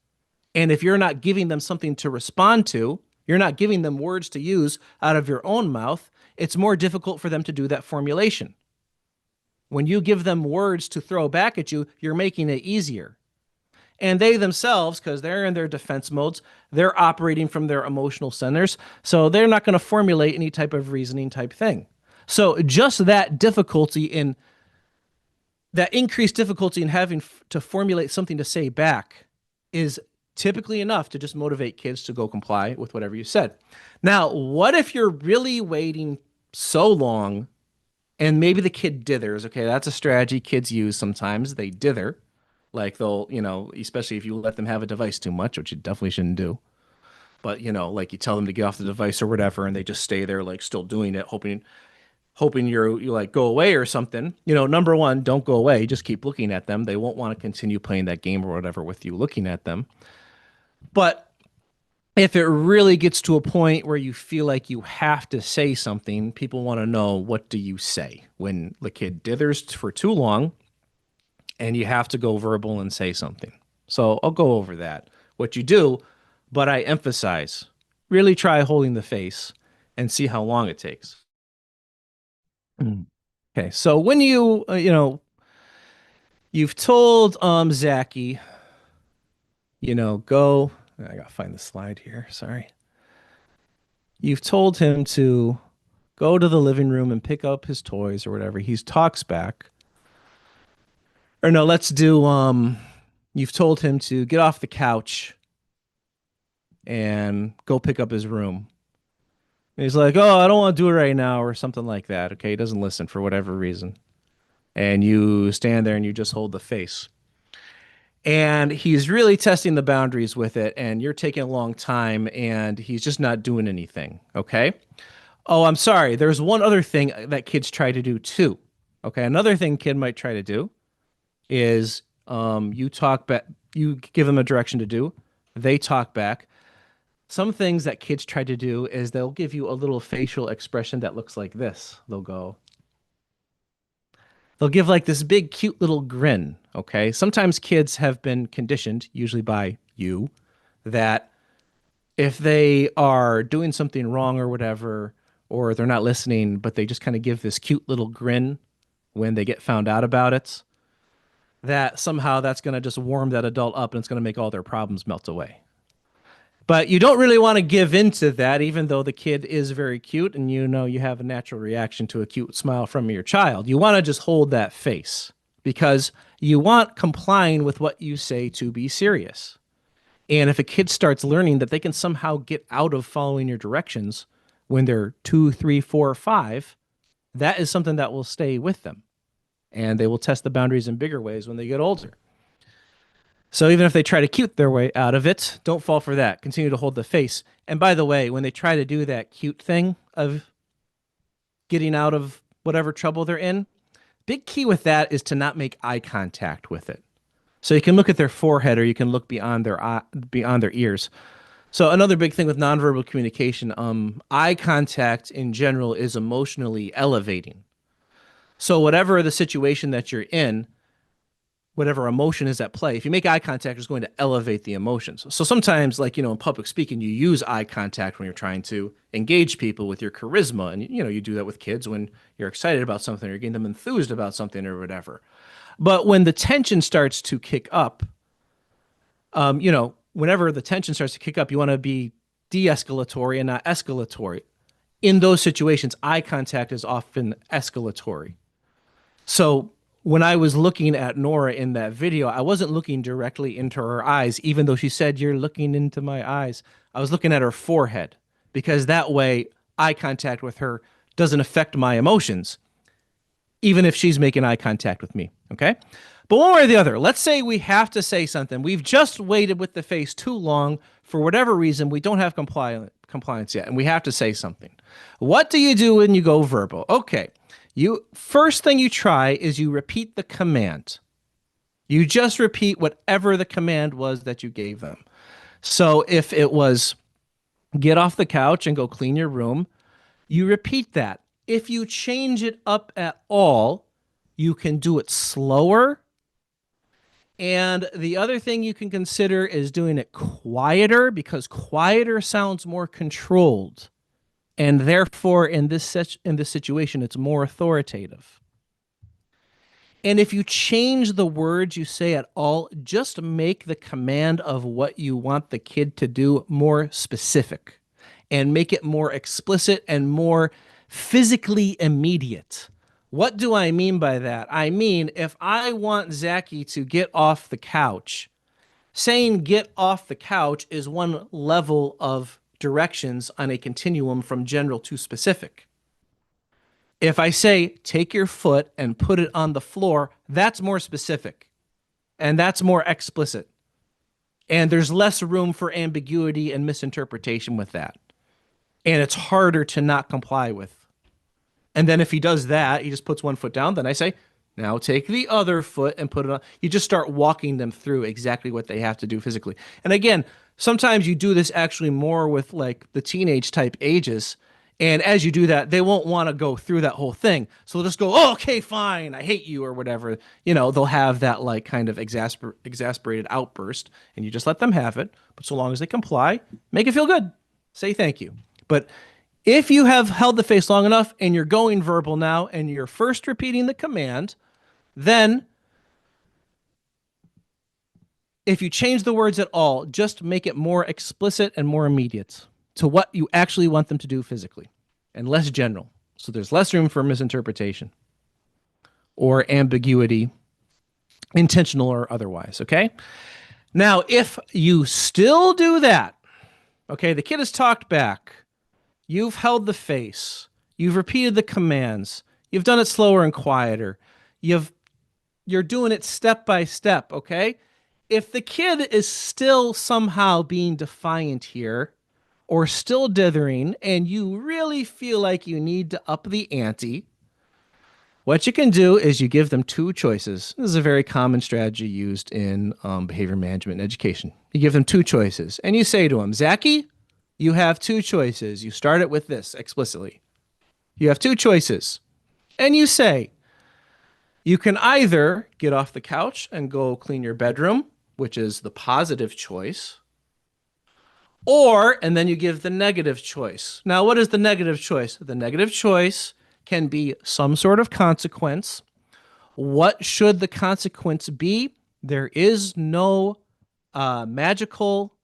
And if you're not giving them something to respond to, you're not giving them words to use out of your own mouth, it's more difficult for them to do that formulation. When you give them words to throw back at you, you're making it easier. And they themselves, because they're in their defense modes, they're operating from their emotional centers, so they're not going to formulate any type of reasoning type thing. So just that increased difficulty in having to formulate something to say back is typically enough to just motivate kids to go comply with whatever you said. Now, what if you're really waiting so long and maybe the kid dithers? Okay, that's a strategy kids use sometimes. They dither. Like they'll, you know, especially if you let them have a device too much, which you definitely shouldn't do. But, you know, like you tell them to get off the device or whatever, and they just stay there, like still doing it, hoping you like go away or something. You know, number one, don't go away. Just keep looking at them. They won't want to continue playing that game or whatever with you looking at them. But if it really gets to a point where you feel like you have to say something, people want to know, what do you say when the kid dithers for too long and you have to go verbal and say something? So I'll go over that, what you do, but I emphasize, really try holding the face and see how long it takes. Okay, so when you've told Zachy, go. I gotta find the slide here. Sorry. You've told him to go to the living room and pick up his toys or whatever. He talks back. Or no, let's do. You've told him to get off the couch and go pick up his room. And he's like, "Oh, I don't want to do it right now," or something like that. Okay, he doesn't listen for whatever reason. And you stand there and you just hold the face. and he's really testing the boundaries with it, and you're taking a long time, and he's just not doing anything, okay? Oh, I'm sorry. There's one other thing that kids try to do too. Okay, another thing kid might try to do is you talk back, you give them a direction to do, they talk back. Some things that kids try to do is they'll give you a little facial expression that looks like this. They'll give like this big, cute little grin, okay? Sometimes kids have been conditioned, usually by you, that if they are doing something wrong or whatever, or they're not listening, but they just kind of give this cute little grin when they get found out about it, that somehow that's going to just warm that adult up and it's going to make all their problems melt away. But you don't really want to give into that, even though the kid is very cute and you know you have a natural reaction to a cute smile from your child. You want to just hold that face because you want complying with what you say to be serious. And if a kid starts learning that they can somehow get out of following your directions when they're 2, 3, 4, 5, that is something that will stay with them. And they will test the boundaries in bigger ways when they get older. So even if they try to cute their way out of it, don't fall for that. Continue to hold the face. And by the way, when they try to do that cute thing of getting out of whatever trouble they're in, big key with that is to not make eye contact with it. So you can look at their forehead or you can look beyond their ears. So another big thing with nonverbal communication, eye contact in general is emotionally elevating. So whatever the situation that you're in, whatever emotion is at play, if you make eye contact, it's going to elevate the emotions. So sometimes, like, in public speaking, you use eye contact when you're trying to engage people with your charisma. And, you do that with kids when you're excited about something or you're getting them enthused about something or whatever. But when the tension starts to kick up, whenever the tension starts to kick up, you want to be de-escalatory and not escalatory. In those situations, eye contact is often escalatory. So when I was looking at Nora in that video, I wasn't looking directly into her eyes, even though she said, "You're looking into my eyes." I was looking at her forehead because that way eye contact with her doesn't affect my emotions, even if she's making eye contact with me, okay? But one way or the other, let's say we have to say something. We've just waited with the face too long. For whatever reason, we don't have compliance yet, and we have to say something. What do you do when you go verbal? Okay. First thing you try is you repeat the command. You just repeat whatever the command was that you gave them. So if it was get off the couch and go clean your room, you repeat that. If you change it up at all, you can do it slower. And the other thing you can consider is doing it quieter, because quieter sounds more controlled. And therefore, in this situation, it's more authoritative. And if you change the words you say at all, just make the command of what you want the kid to do more specific and make it more explicit and more physically immediate. What do I mean by that? I mean, if I want Zachy to get off the couch, saying get off the couch is one level of directions on a continuum from general to specific. If I say, take your foot and put it on the floor, that's more specific and that's more explicit. And there's less room for ambiguity and misinterpretation with that. And it's harder to not comply with. And then if he does that, he just puts one foot down, then I say, now take the other foot and put it on. You just start walking them through exactly what they have to do physically. And again, sometimes you do this actually more with like the teenage type ages. And as you do that, they won't want to go through that whole thing. So they'll just go, oh, okay, fine, I hate you or whatever. They'll have that like kind of exasperated outburst and you just let them have it. But so long as they comply, make it feel good. Say thank you. But if you have held the face long enough and you're going verbal now and you're first repeating the command, then if you change the words at all, just make it more explicit and more immediate to what you actually want them to do physically and less general. So there's less room for misinterpretation or ambiguity, intentional or otherwise, okay? Now, if you still do that, okay, the kid has talked back, you've held the face, you've repeated the commands, you've done it slower and quieter, you're doing it step by step, okay? if the kid is still somehow being defiant here or still dithering and you really feel like you need to up the ante, what you can do is you give them two choices. This is a very common strategy used in behavior management and education. You give them two choices and you say to them, Zachy, you have two choices. You start it with this explicitly. You have two choices. And you say, you can either get off the couch and go clean your bedroom, which is the positive choice, or, and then you give the negative choice. Now, what is the negative choice? The negative choice can be some sort of consequence. What should the consequence be? There is no magical,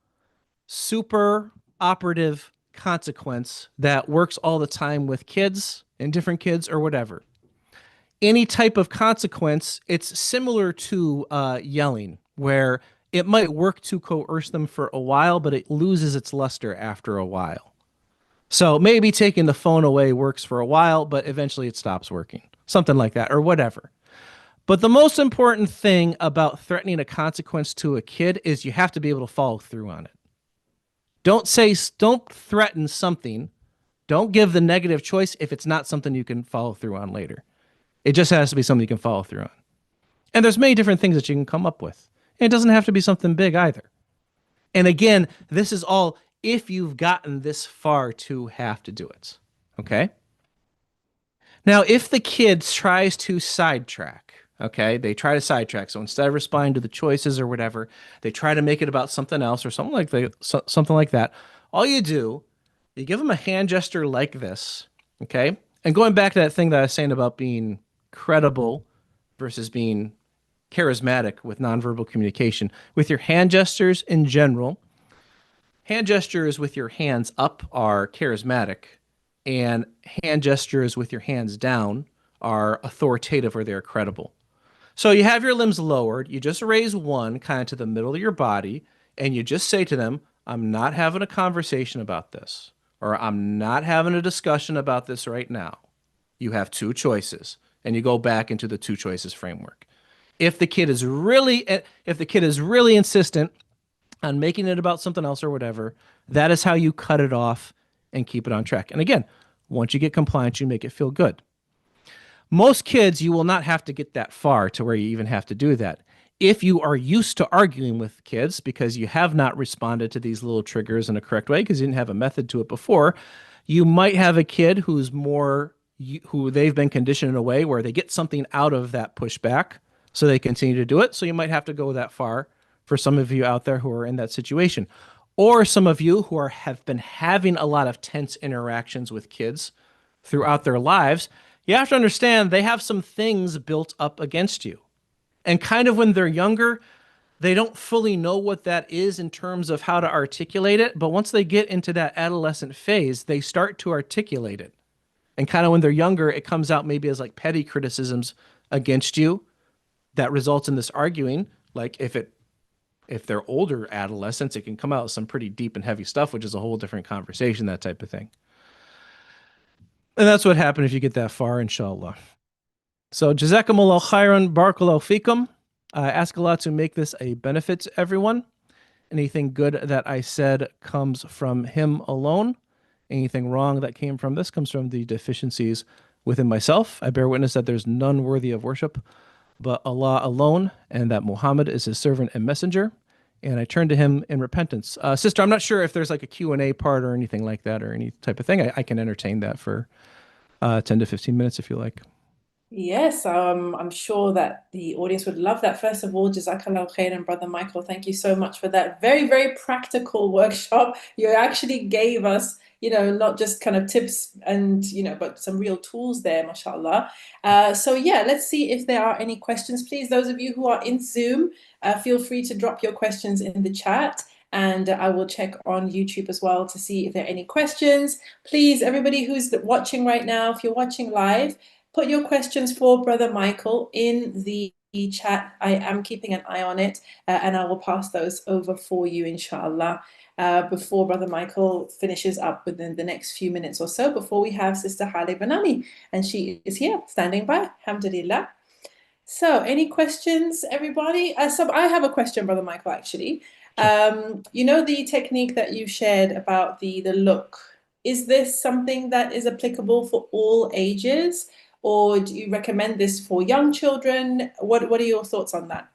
super operative consequence that works all the time with kids and different kids or whatever. Any type of consequence, it's similar to yelling, where it might work to coerce them for a while, but it loses its luster after a while. So maybe taking the phone away works for a while, but eventually it stops working. Something like that, or whatever. But the most important thing about threatening a consequence to a kid is you have to be able to follow through on it. Don't threaten something. Don't give the negative choice if it's not something you can follow through on later. It just has to be something you can follow through on. And there's many different things that you can come up with. And it doesn't have to be something big either. And again, this is all if you've gotten this far to have to do it. Okay? Now, if the kid tries to sidetrack, okay, they try to sidetrack. So instead of responding to the choices or whatever, they try to make it about something else or something like that. All you do, you give them a hand gesture like this, okay? And going back to that thing that I was saying about being credible versus being charismatic with nonverbal communication, with your hand gestures in general, hand gestures with your hands up are charismatic, and hand gestures with your hands down are authoritative or they're credible. So you have your limbs lowered, you just raise one kind of to the middle of your body, and you just say to them, I'm not having a conversation about this, or I'm not having a discussion about this right now. You have two choices, and you go back into the two choices framework. If the kid is really insistent on making it about something else or whatever, that is how you cut it off and keep it on track. And again, once you get compliant, you make it feel good. Most kids, you will not have to get that far to where you even have to do that. If you are used to arguing with kids because you have not responded to these little triggers in a correct way because you didn't have a method to it before, you might have a kid who they've been conditioned in a way where they get something out of that pushback, so they continue to do it. So you might have to go that far for some of you out there who are in that situation. Or some of you who have been having a lot of tense interactions with kids throughout their lives, you have to understand they have some things built up against you. And kind of when they're younger, they don't fully know what that is in terms of how to articulate it. But once they get into that adolescent phase, they start to articulate it. And kind of when they're younger, it comes out maybe as like petty criticisms against you that results in this arguing. Like if they're older adolescents, it can come out with some pretty deep and heavy stuff, which is a whole different conversation, that type of thing. And that's what happened if you get that far, inshallah. So, jazakumullah khairan, barakallahu fikum. I ask Allah to make this a benefit to everyone. Anything good that I said comes from Him alone. Anything wrong that came from this comes from the deficiencies within myself. I bear witness that there's none worthy of worship but Allah alone, and that Muhammad is His servant and messenger. And I turn to Him in repentance. Sister, I'm not sure if there's like a Q&A part or anything like that or any type of thing. I can entertain that for 10 to 15 minutes if you like. Yes, I'm sure that the audience would love that. First of all, Jazakallah khairan, Brother Michael. Thank you so much for that very, very practical workshop. You actually gave us, not just kind of tips and, but some real tools there, mashallah. So yeah, let's see if there are any questions. Please, those of you who are in Zoom, feel free to drop your questions in the chat. And I will check on YouTube as well to see if there are any questions. Please, everybody who's watching right now, if you're watching live, put your questions for Brother Michael in the chat. I am keeping an eye on it, and I will pass those over for you, inshallah, before Brother Michael finishes up within the next few minutes or so, before we have Sister Hale Banani, and she is here, standing by, alhamdulillah. So any questions, everybody? So I have a question, Brother Michael, actually. You know the technique that you shared about the look. Is this something that is applicable for all ages, or do you recommend this for young children? What are your thoughts on that?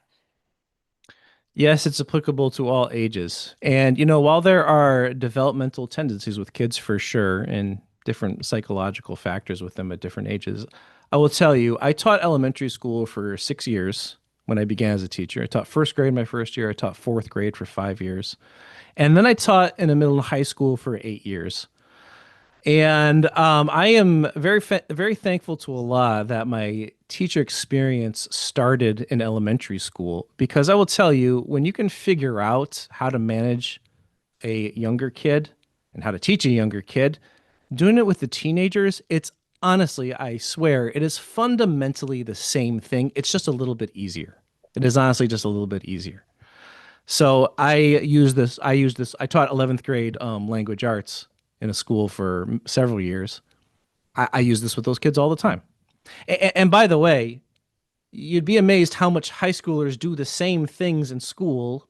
Yes, it's applicable to all ages. And, while there are developmental tendencies with kids for sure, and different psychological factors with them at different ages, I will tell you, I taught elementary school for 6 years when I began as a teacher. I taught first grade my first year. I taught fourth grade for 5 years. And then I taught in the middle of high school for 8 years. And I am very thankful to Allah that my teacher experience started in elementary school, because I will tell you, when you can figure out how to manage a younger kid and how to teach a younger kid, doing it with the teenagers, it's honestly, I swear, it is fundamentally the same thing. It's just a little bit easier. It is honestly just a little bit easier. So I taught 11th grade language arts in a school for several years. I use this with those kids all the time. And by the way, you'd be amazed how much high schoolers do the same things in school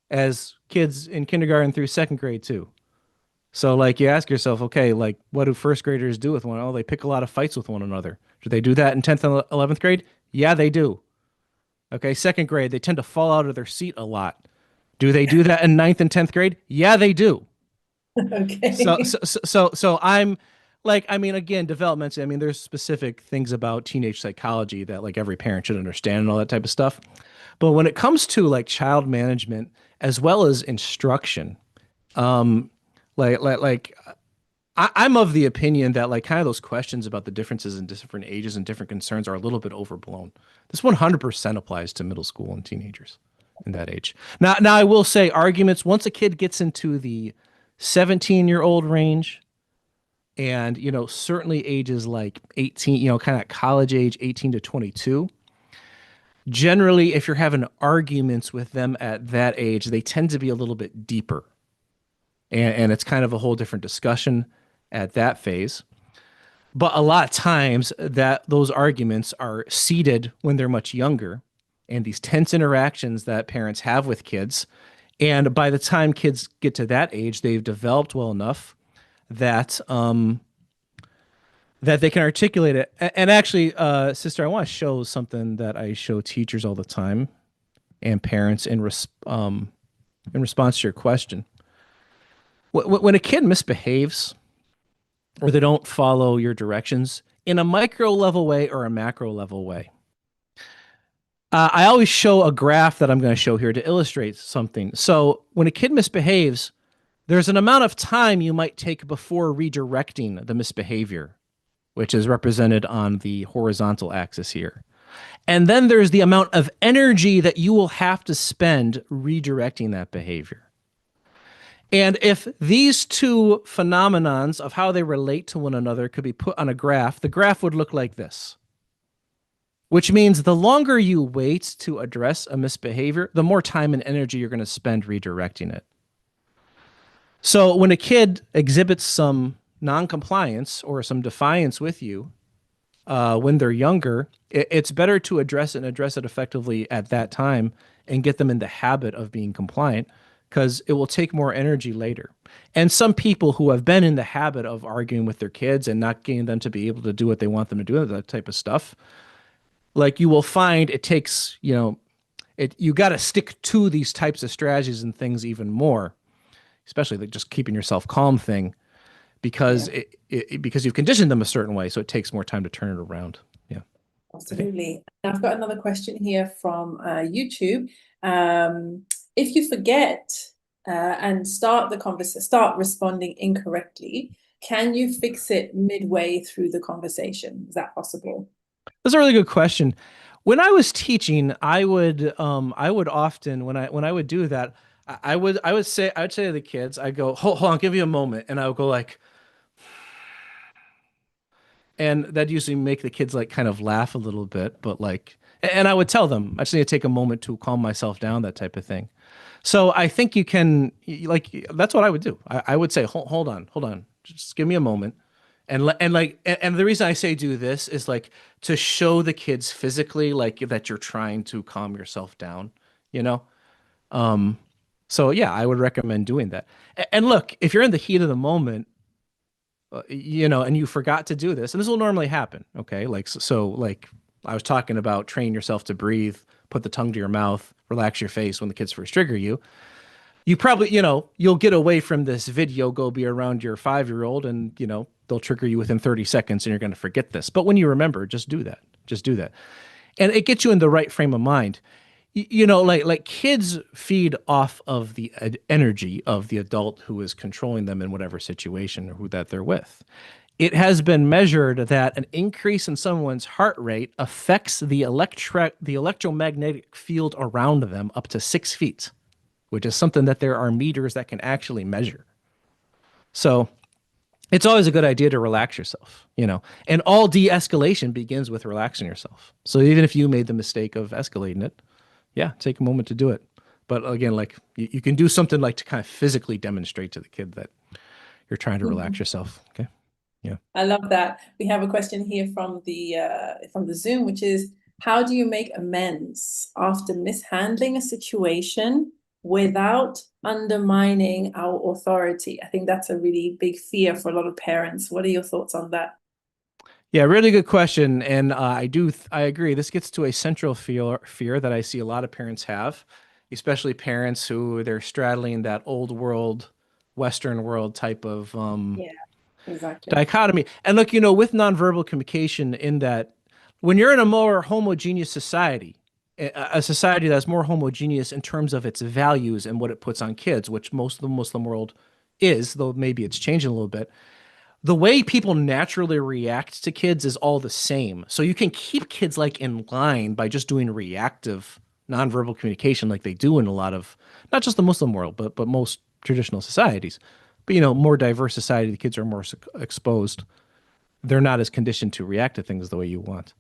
as kids in kindergarten through second grade too. So like you ask yourself, okay, like what do first graders do with one? Oh, they pick a lot of fights with one another. Do they do that in 10th and 11th grade? Yeah, they do. Okay, second grade, they tend to fall out of their seat a lot. Do they do that in 9th and 10th grade? Yeah, they do. Okay. So I'm like, I mean, again, developmentally, I mean, there's specific things about teenage psychology that like every parent should understand and all that type of stuff. But when it comes to like child management as well as instruction, I'm of the opinion that like kind of those questions about the differences in different ages and different concerns are a little bit overblown. This 100% applies to middle school and teenagers in that age. Now I will say arguments, once a kid gets into the 17-year-old range, and certainly ages like 18, kind of college age, 18 to 22, generally if you're having arguments with them at that age, they tend to be a little bit deeper, and it's kind of a whole different discussion at that phase. But a lot of times that those arguments are seeded when they're much younger, and these tense interactions that parents have with kids. And by the time kids get to that age, they've developed well enough that that they can articulate it. And actually, sister, I want to show something that I show teachers all the time and parents in response to your question. When a kid misbehaves or they don't follow your directions in a micro level way or a macro level way, I always show a graph that I'm going to show here to illustrate something. So when a kid misbehaves, there's an amount of time you might take before redirecting the misbehavior, which is represented on the horizontal axis here. And then there's the amount of energy that you will have to spend redirecting that behavior. And if these two phenomenons of how they relate to one another could be put on a graph, the graph would look like this. Which means the longer you wait to address a misbehavior, the more time and energy you're going to spend redirecting it. So when a kid exhibits some non-compliance or some defiance with you when they're younger, it's better to address it effectively at that time and get them in the habit of being compliant, because it will take more energy later. And some people who have been in the habit of arguing with their kids and not getting them to be able to do what they want them to do, that type of stuff, like you will find it takes, you got to stick to these types of strategies and things even more, especially the just keeping yourself calm thing, because because you've conditioned them a certain way. So it takes more time to turn it around. Yeah. Absolutely. I've got another question here from YouTube. If you forget and start responding incorrectly, can you fix it midway through the conversation? Is that possible? That's a really good question. When I was teaching, I would often, when I would do that, I would say to the kids, I go, hold on, give you a moment, and I would go like, and that usually make the kids like kind of laugh a little bit, but like, and I would tell them, I just need to take a moment to calm myself down, that type of thing. So I think you can, like, that's what I would do. I would say, hold on, just give me a moment. And the reason I say do this is like to show the kids physically like that you're trying to calm yourself down, you know? So yeah, I would recommend doing that. And look, if you're in the heat of the moment, you know, and you forgot to do this, and this will normally happen, okay? Like, so like I was talking about train yourself to breathe, put the tongue to your mouth, relax your face when the kids first trigger you. You probably, you know, you'll get away from this video, go be around your 5-year-old and, you know, they'll trigger you within 30 seconds and you're going to forget this. But when you remember, just do that. Just do that. And it gets you in the right frame of mind. You know, like kids feed off of the energy of the adult who is controlling them in whatever situation or who that they're with. It has been measured that an increase in someone's heart rate affects the electromagnetic field around them up to 6 feet, which is something that there are meters that can actually measure. So it's always a good idea to relax yourself, you know, and all de-escalation begins with relaxing yourself. So even if you made the mistake of escalating it, yeah, take a moment to do it. But again, like you can do something like to kind of physically demonstrate to the kid that you're trying to relax yourself. Okay. Yeah. I love that. We have a question here from the Zoom, which is, how do you make amends after mishandling a situation without undermining our authority? I think that's a really big fear for a lot of parents. What are your thoughts on that? Yeah, really good question. And I agree. This gets to a central fear that I see a lot of parents have, especially parents who they're straddling that old world, Western world type of Yeah, exactly. dichotomy. And look, you know, with nonverbal communication, in that when you're in a more homogeneous society, a society that's more homogeneous in terms of its values and what it puts on kids, which most of the Muslim world is, though maybe it's changing a little bit, the way people naturally react to kids is all the same. So you can keep kids like in line by just doing reactive nonverbal communication like they do in a lot of, not just the Muslim world, but most traditional societies. But, you know, more diverse society, the kids are more exposed. They're not as conditioned to react to things the way you want.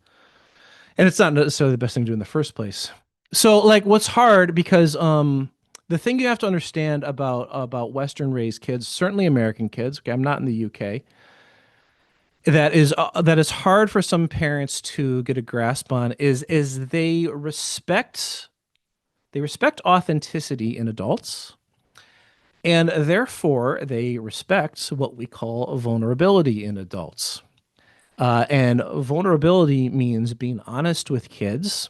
And it's not necessarily the best thing to do in the first place. So like what's hard, because the thing you have to understand about Western raised kids, certainly American kids, okay, I'm not in the UK, that is hard for some parents to get a grasp on is they respect authenticity in adults, and therefore they respect what we call vulnerability in adults. And vulnerability means being honest with kids,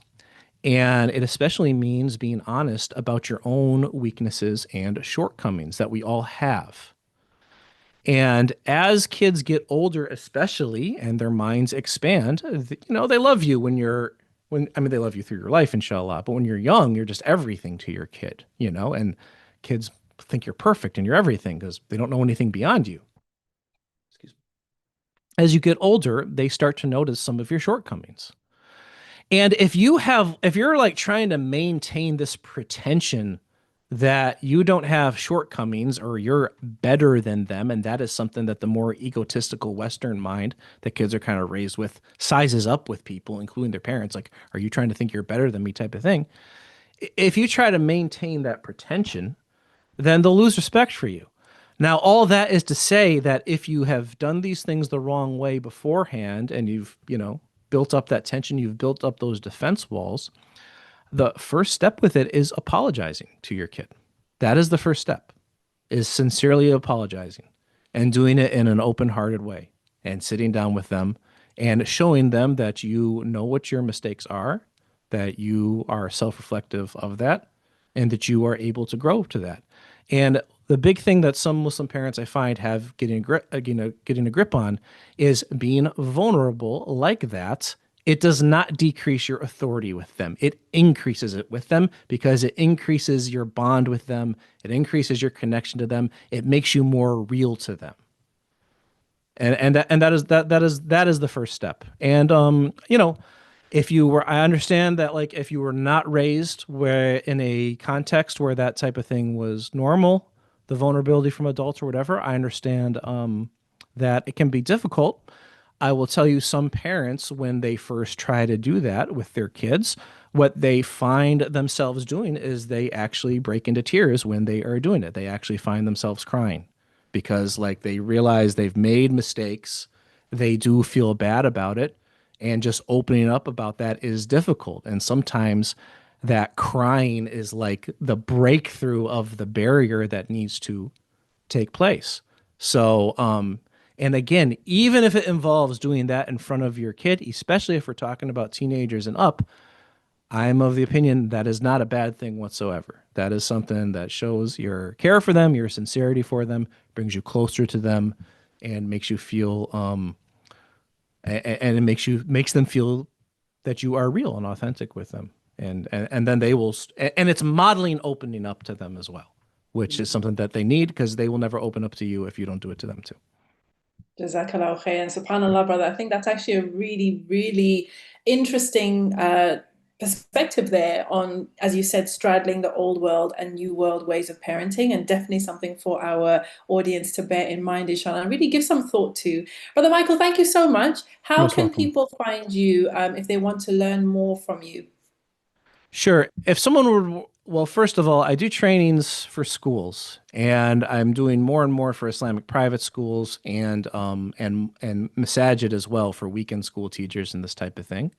and it especially means being honest about your own weaknesses and shortcomings that we all have. And as kids get older, especially, and their minds expand, you know, they love you they love you through your life, inshallah. But when you're young, you're just everything to your kid, you know, and kids think you're perfect and you're everything because they don't know anything beyond you. Excuse me. As you get older, they start to notice some of your shortcomings. And if you're like trying to maintain this pretension that you don't have shortcomings or you're better than them, and that is something that the more egotistical Western mind that kids are kind of raised with sizes up with people, including their parents, like, are you trying to think you're better than me type of thing? If you try to maintain that pretension, then they'll lose respect for you. Now, all that is to say that if you have done these things the wrong way beforehand and you've, you know, built up that tension, you've built up those defense walls, the first step with it is apologizing to your kid. That is the first step, is sincerely apologizing and doing it in an open-hearted way and sitting down with them and showing them that you know what your mistakes are, that you are self-reflective of that, and that you are able to grow to that. And the big thing that some Muslim parents I find have getting a grip on is being vulnerable like that. It does not decrease your authority with them. It increases it with them because it increases your bond with them. It increases your connection to them. It makes you more real to them. And that is the first step. And you know, I understand that, like, if you were not raised where in a context where that type of thing was normal, the vulnerability from adults or whatever, I understand that it can be difficult. I will tell you, some parents, when they first try to do that with their kids, what they find themselves doing is they actually break into tears when they are doing it. They actually find themselves crying because, like, they realize they've made mistakes they do feel bad about it. And just opening up about that is difficult. And sometimes that crying is like the breakthrough of the barrier that needs to take place. So, and again, even if it involves doing that in front of your kid, especially if we're talking about teenagers and up, I'm of the opinion that is not a bad thing whatsoever. That is something that shows your care for them, your sincerity for them, brings you closer to them, and makes you feel, and it makes them feel that you are real and authentic with them, and then they will, and it's modeling opening up to them as well, which is something that they need because they will never open up to you if you don't do it to them too. Jazakallah khair. And subhanAllah, brother, I think that's actually a really, really interesting perspective there on, as you said, straddling the old world and new world ways of parenting, and definitely something for our audience to bear in mind, inshallah, and really give some thought to. Brother Michael, thank you so much. How Most can welcome. people find you if they want to learn more from you? Sure. If someone would, well, first of all, I do trainings for schools, and I'm doing more and more for Islamic private schools and masajid as well for weekend school teachers and this type of thing.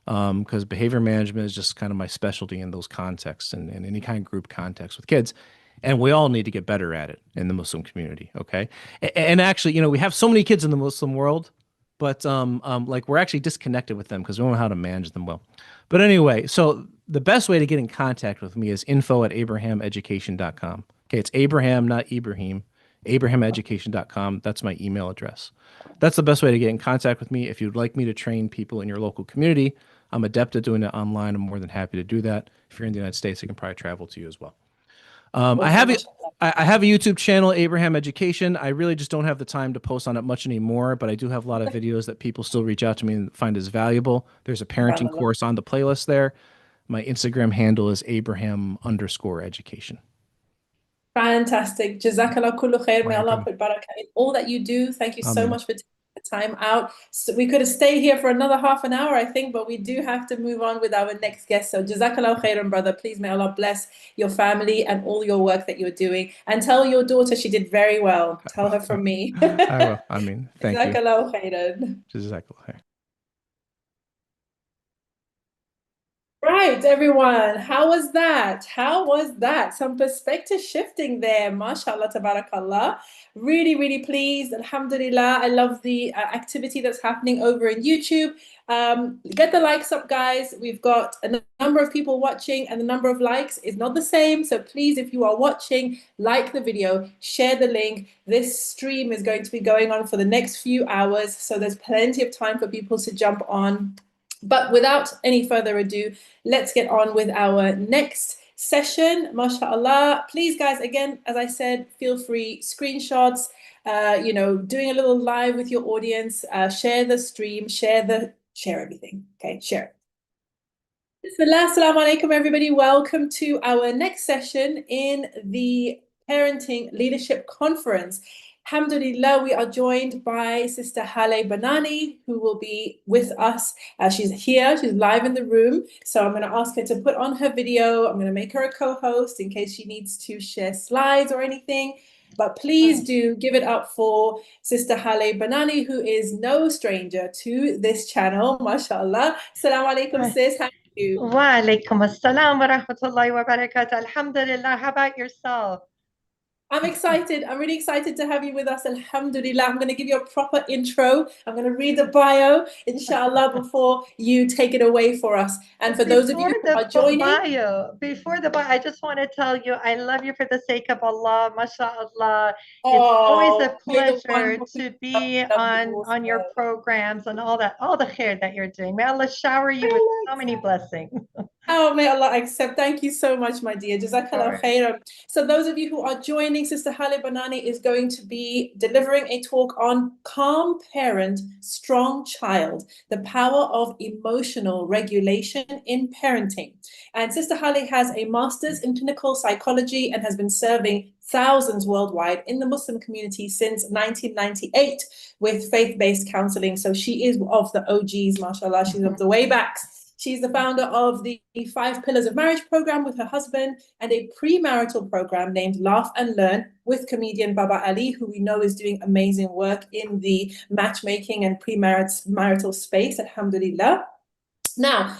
Because behavior management is just kind of my specialty in those contexts and in any kind of group context with kids. And we all need to get better at it in the Muslim community. Okay. And actually, we have so many kids in the Muslim world, but like we're actually disconnected with them because we don't know how to manage them well. But anyway, so the best way to get in contact with me is info@abrahameducation.com. Okay. It's Abraham, not Ibrahim. abrahameducation.com. That's my email address. That's the best way to get in contact with me. If you'd like me to train people in your local community, I'm adept at doing it online. I'm more than happy to do that. If you're in the United States, I can probably travel to you as well. I have a YouTube channel, Abraham Education. I really just don't have the time to post on it much anymore, but I do have a lot of videos that people still reach out to me and find as valuable. There's a parenting course on the playlist there. My Instagram handle is Abraham_education. Fantastic. Jazakallah kullu khair. May Allah put barakah in all that you do. Thank you so much for taking the time out. So we could have stayed here for another half an hour, I think, but we do have to move on with our next guest. So Jazakallah khairan, brother. Please may Allah bless your family and all your work that you're doing. And tell your daughter she did very well. Tell her from me. I will. I mean, thank you. Jazakallah khairan. Jazakallah khair. Right, everyone. How was that? How was that? Some perspective shifting there. MashaAllah, tabarakallah. Really, really pleased. Alhamdulillah. I love the activity that's happening over in YouTube. Get the likes up, guys. We've got a number of people watching, and the number of likes is not the same. So please, if you are watching, like the video, share the link. This stream is going to be going on for the next few hours. So there's plenty of time for people to jump on. But without any further ado, let's get on with our next session. MashaAllah. Please, guys, again, as I said, feel free, screenshots, doing a little live with your audience, share the stream, share everything. Okay, share it. Assalamu alaikum, everybody. Welcome to our next session in the Parenting Leadership Conference. Alhamdulillah, we are joined by Sister Hale Banani, who will be with us. She's here, she's live in the room. So I'm going to ask her to put on her video. I'm going to make her a co-host in case she needs to share slides or anything. But please do give it up for Sister Hale Banani, who is no stranger to this channel, mashallah. Assalamu alaikum, sis. How are you? Wa alaikum assalam wa rahmatullahi wa barakatuh. Alhamdulillah. How about yourself? I'm excited. I'm really excited to have you with us. Alhamdulillah. I'm going to give you a proper intro. I'm going to read the bio, inshallah, before you take it away for us. And for those of you who are joining. Before the bio, I just want to tell you, I love you for the sake of Allah, mashallah. It's always a pleasure to be on your programs and all the khair that you're doing. May Allah shower you with so many blessings. Oh, may Allah accept. Thank you so much, my dear. Jazakallah khairan. So those of you who are joining, Sister Hale Banani is going to be delivering a talk on Calm Parent, Strong Child, the power of emotional regulation in parenting. And Sister Hale has a master's in clinical psychology and has been serving thousands worldwide in the Muslim community since 1998 with faith-based counseling. So she is of the OGs, mashallah. She's of the way backs. She's the founder of the 5 Pillars of Marriage program with her husband and a premarital program named Laugh and Learn with comedian Baba Ali, who we know is doing amazing work in the matchmaking and premarital space, alhamdulillah. Now,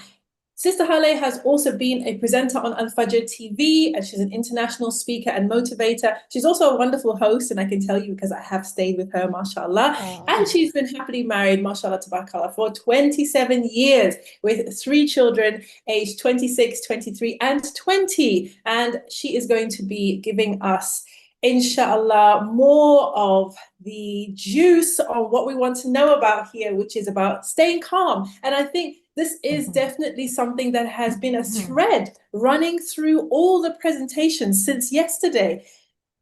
Sister Hale has also been a presenter on Al Fajr TV, and she's an international speaker and motivator. She's also a wonderful host, and I can tell you because I have stayed with her, mashallah. Oh. And she's been happily married, mashallah, tabarakallah, for 27 years with 3 children, aged 26, 23, and 20. And she is going to be giving us, inshallah, more of the juice on what we want to know about here, which is about staying calm. And I think this is definitely something that has been a thread running through all the presentations since yesterday.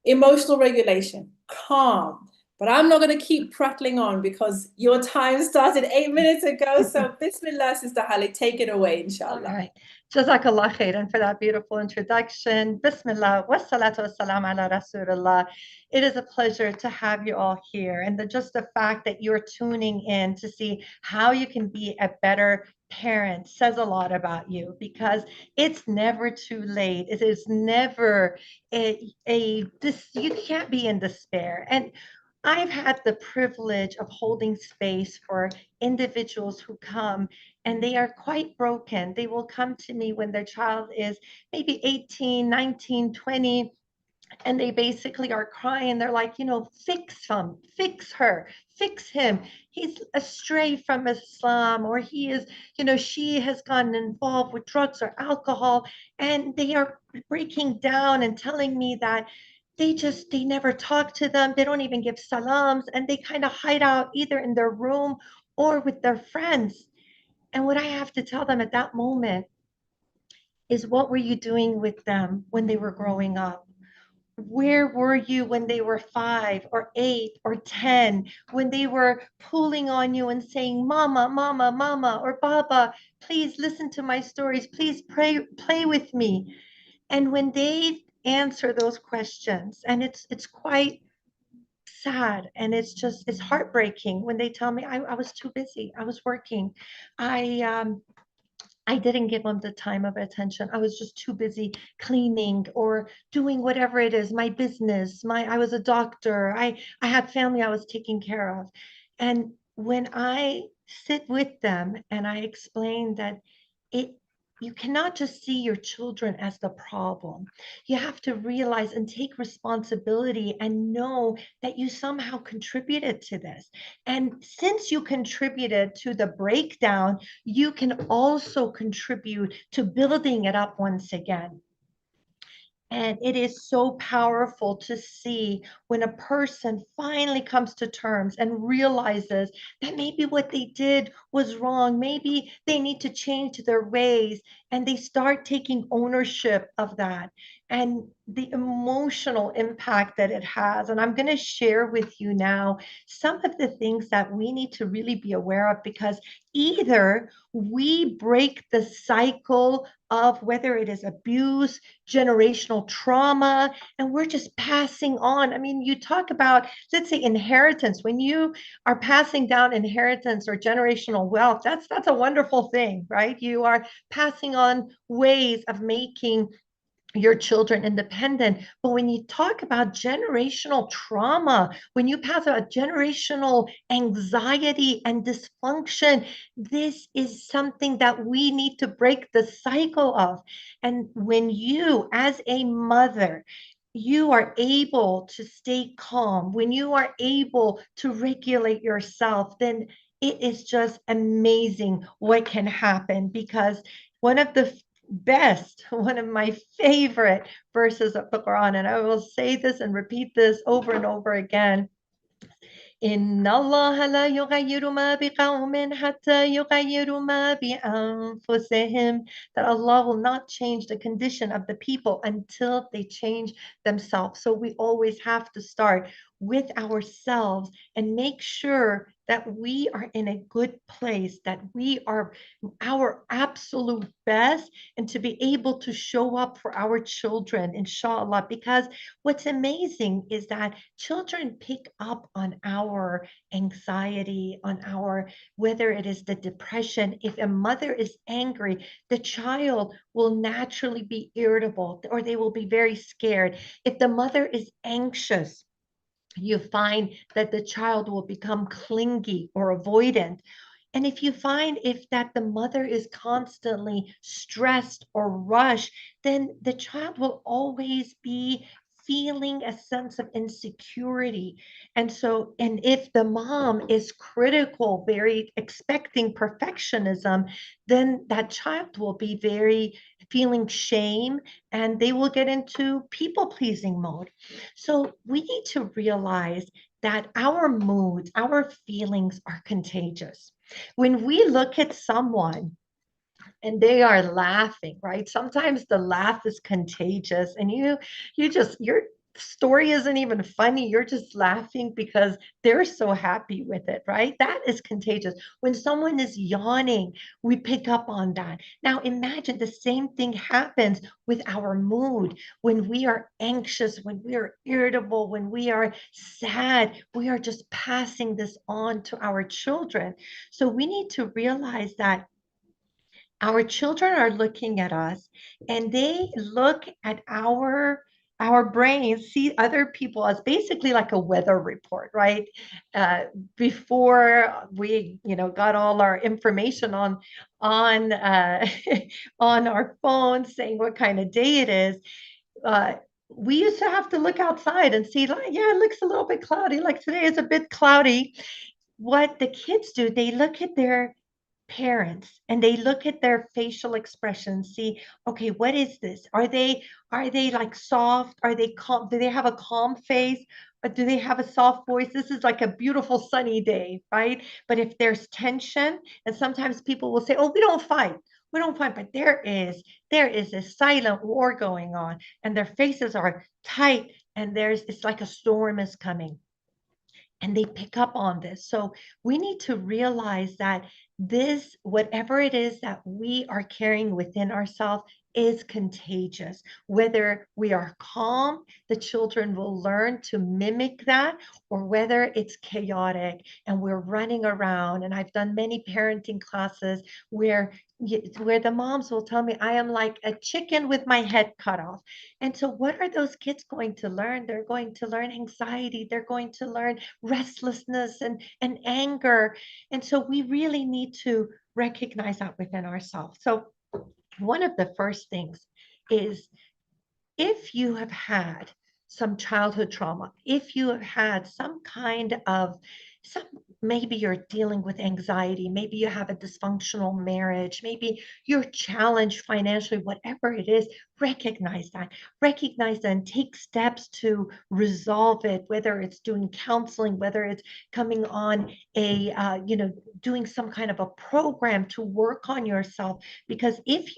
Emotional regulation, calm. But I'm not going to keep prattling on because your time started 8 minutes ago. So Bismillah, Sister Hale, take it away, inshallah. All right. Jazakallah khairan for that beautiful introduction. Bismillah, wassalatu wassalam ala Rasulullah. It is a pleasure to have you all here. And just the fact that you're tuning in to see how you can be a better parent says a lot about you, because it's never too late. It is never you can't be in despair. And I've had the privilege of holding space for individuals who come and they are quite broken. They will come to me when their child is maybe 18, 19, 20, and they basically are crying. They're like, fix him, fix her, fix him. He's astray from Islam, or he is, she has gotten involved with drugs or alcohol, and they are breaking down and telling me that they never talk to them. They don't even give salams, and they kind of hide out either in their room or with their friends. And what I have to tell them at that moment is, what were you doing with them when they were growing up? Where were you when they were 5 or 8 or 10, when they were pulling on you and saying, Mama, Mama, Mama, or Baba, please listen to my stories. Please play with me. And when they answer those questions, and it's quite sad, and it's heartbreaking when they tell me, I was too busy. I was working. I didn't give them the time of attention. I was just too busy cleaning or doing whatever it is, my business. I was a doctor. I had family I was taking care of. And when I sit with them and I explain that you cannot just see your children as the problem. You have to realize and take responsibility and know that you somehow contributed to this. And since you contributed to the breakdown, you can also contribute to building it up once again. And it is so powerful to see when a person finally comes to terms and realizes that maybe what they did was wrong. Maybe they need to change their ways, and they start taking ownership of that and the emotional impact that it has. And I'm going to share with you now some of the things that we need to really be aware of, because either we break the cycle of whether it is abuse, generational trauma, and we're just passing on. I mean, you talk about, let's say, inheritance. When you are passing down inheritance or generational wealth, that's a wonderful thing, right? You are passing on ways of making your children independent. But when you talk about generational trauma, when you pass out generational anxiety and dysfunction, this is something that we need to break the cycle of. And when you, as a mother, you are able to stay calm, when you are able to regulate yourself, then it is just amazing what can happen. Because one of my favorite verses of the Quran, and I will say this and repeat this over and over again. إِنَّ اللَّهَ لَا يُغَيِّرُ مَا بِقَوْمٍ حَتَّى يُغَيِّرُ مَا بِأَنفُسِهِمْ. That Allah will not change the condition of the people until they change themselves. So we always have to start with ourselves and make sure that we are in a good place, that we are our absolute best, and to be able to show up for our children, inshallah. Because what's amazing is that children pick up on our anxiety, on our, whether it is the depression. If a mother is angry, the child will naturally be irritable, or they will be very scared. If the mother is anxious, you find that the child will become clingy or avoidant. And if you find if that the mother is constantly stressed or rushed, then the child will always be feeling a sense of insecurity. And so, and if the mom is critical, very expecting perfectionism, then that child will be very feeling shame, and they will get into people pleasing mode. So we need to realize that our moods, our feelings are contagious. When we look at someone and they are laughing, right? Sometimes the laugh is contagious, and your story isn't even funny. You're just laughing because they're so happy with it, right? That is contagious. When someone is yawning, we pick up on that. Now imagine the same thing happens with our mood. When we are anxious, when we are irritable, when we are sad, we are just passing this on to our children. So we need to realize that our children are looking at us, and they look at our brains, see other people as basically like a weather report, right? Before we got all our information on on our phones saying what kind of day it is, uh, we used to have to look outside and see, like, yeah, it looks a little bit cloudy, like today is a bit cloudy. What the kids do, they look at their parents and they look at their facial expressions, see, okay, what is this? Are they like soft? Are they calm? Do they have a calm face? Or do they have a soft voice? This is like a beautiful sunny day, right? But if there's tension, and sometimes people will say, oh, we don't fight, but there is a silent war going on, and their faces are tight, and it's like a storm is coming, and they pick up on this. So we need to realize that this, whatever it is that we are carrying within ourselves, is contagious. Whether we are calm, the children will learn to mimic that, or whether it's chaotic and we're running around. And I've done many parenting classes where the moms will tell me, I am like a chicken with my head cut off. And so what are those kids going to learn? They're going to learn anxiety. They're going to learn restlessness and anger. And so we really need to recognize that within ourselves. So one of the first things is, if you have had some childhood trauma, if you have had some kind of maybe you're dealing with anxiety, maybe you have a dysfunctional marriage, maybe you're challenged financially, whatever it is, recognize that and take steps to resolve it, whether it's doing counseling, whether it's coming on doing some kind of a program to work on yourself. Because if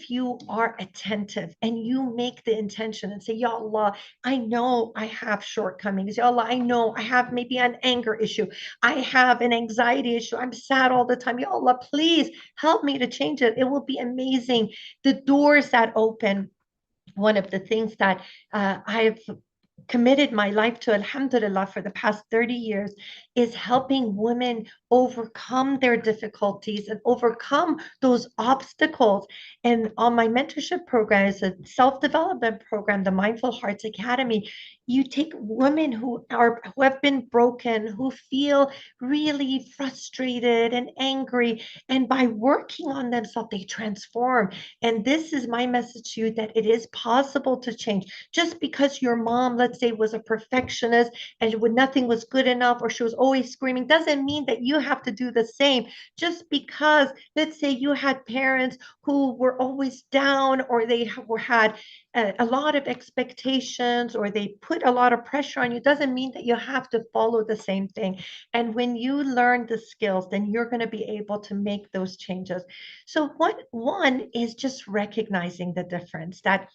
you are attentive and you make the intention and say, Ya Allah, I know I have shortcomings. Ya Allah, I know I have maybe an anger issue. I have an anxiety issue. I'm sad all the time. Ya Allah, please help me to change it. It will be amazing. The doors that open. One of the things that I've committed my life to, alhamdulillah, for the past 30 years, is helping women overcome their difficulties and overcome those obstacles. And on my mentorship program, is a self-development program, the Mindful Hearts Academy. You take women who have been broken, who feel really frustrated and angry, and by working on themselves, they transform. And this is my message to you, that it is possible to change. Just because your mom, let's say, was a perfectionist and when nothing was good enough, or she was always screaming, doesn't mean that you have to do the same. Just because, let's say, you had parents who were always down, or they had a lot of expectations, or they put a lot of pressure on you, doesn't mean that you have to follow the same thing. And when you learn the skills, then you're going to be able to make those changes. So one is just recognizing the difference, that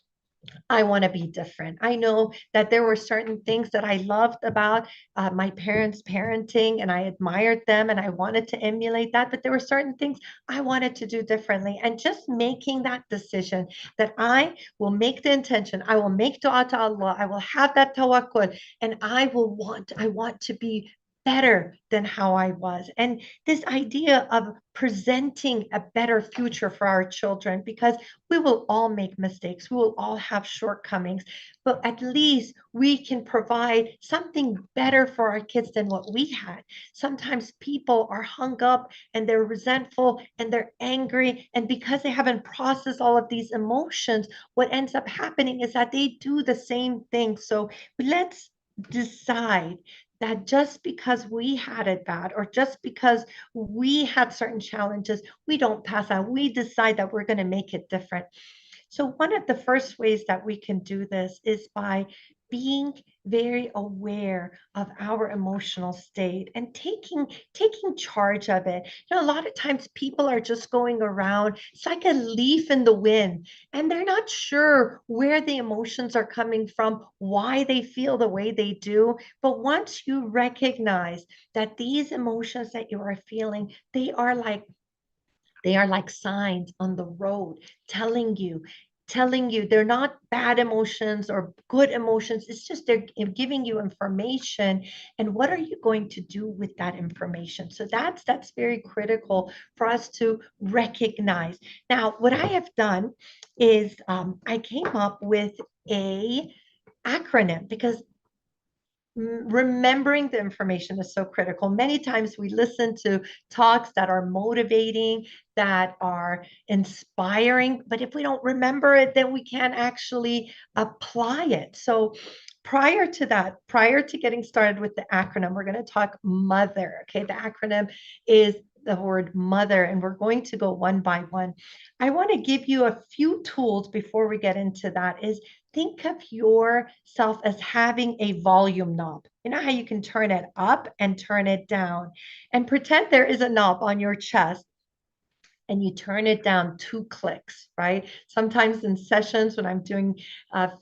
I want to be different. I know that there were certain things that I loved about my parents' parenting, and I admired them and I wanted to emulate that. But there were certain things I wanted to do differently. And just making that decision that I will make the intention, I will make dua to Allah, I will have that tawakkul, and I want to be better than how I was. And this idea of presenting a better future for our children, because we will all make mistakes, we will all have shortcomings, but at least we can provide something better for our kids than what we had. Sometimes people are hung up and they're resentful and they're angry, and because they haven't processed all of these emotions, what ends up happening is that they do the same thing. So let's decide that just because we had it bad, or just because we had certain challenges, we don't pass out. We decide that we're going to make it different. So one of the first ways that we can do this is by being very aware of our emotional state and taking charge of it. You know, a lot of times people are just going around, it's like a leaf in the wind, and they're not sure where the emotions are coming from, why they feel the way they do. But once you recognize that these emotions that you are feeling, they are like signs on the road telling you they're not bad emotions or good emotions. It's just they're giving you information, and what are you going to do with that information? So that's very critical for us to recognize. Now, what I have done is I came up with a acronym, because remembering the information is so critical. Many times we listen to talks that are motivating, that are inspiring, but if we don't remember it, then we can't actually apply it. So prior to getting started with the acronym, we're going to talk mother. Okay, the acronym is the word mother, and we're going to go one by one. I want to give you a few tools before we get into that. Is think of yourself as having a volume knob. You know how you can turn it up and turn it down, and pretend there is a knob on your chest and you turn it down 2 clicks, right? Sometimes in sessions when I'm doing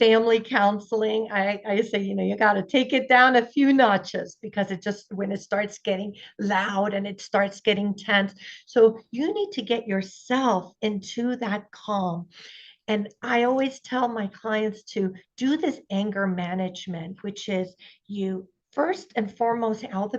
family counseling, I say, you know, you got to take it down a few notches, because it just, when it starts getting loud and it starts getting tense. So you need to get yourself into that calm. And I always tell my clients to do this anger management, which is you first and foremost, you want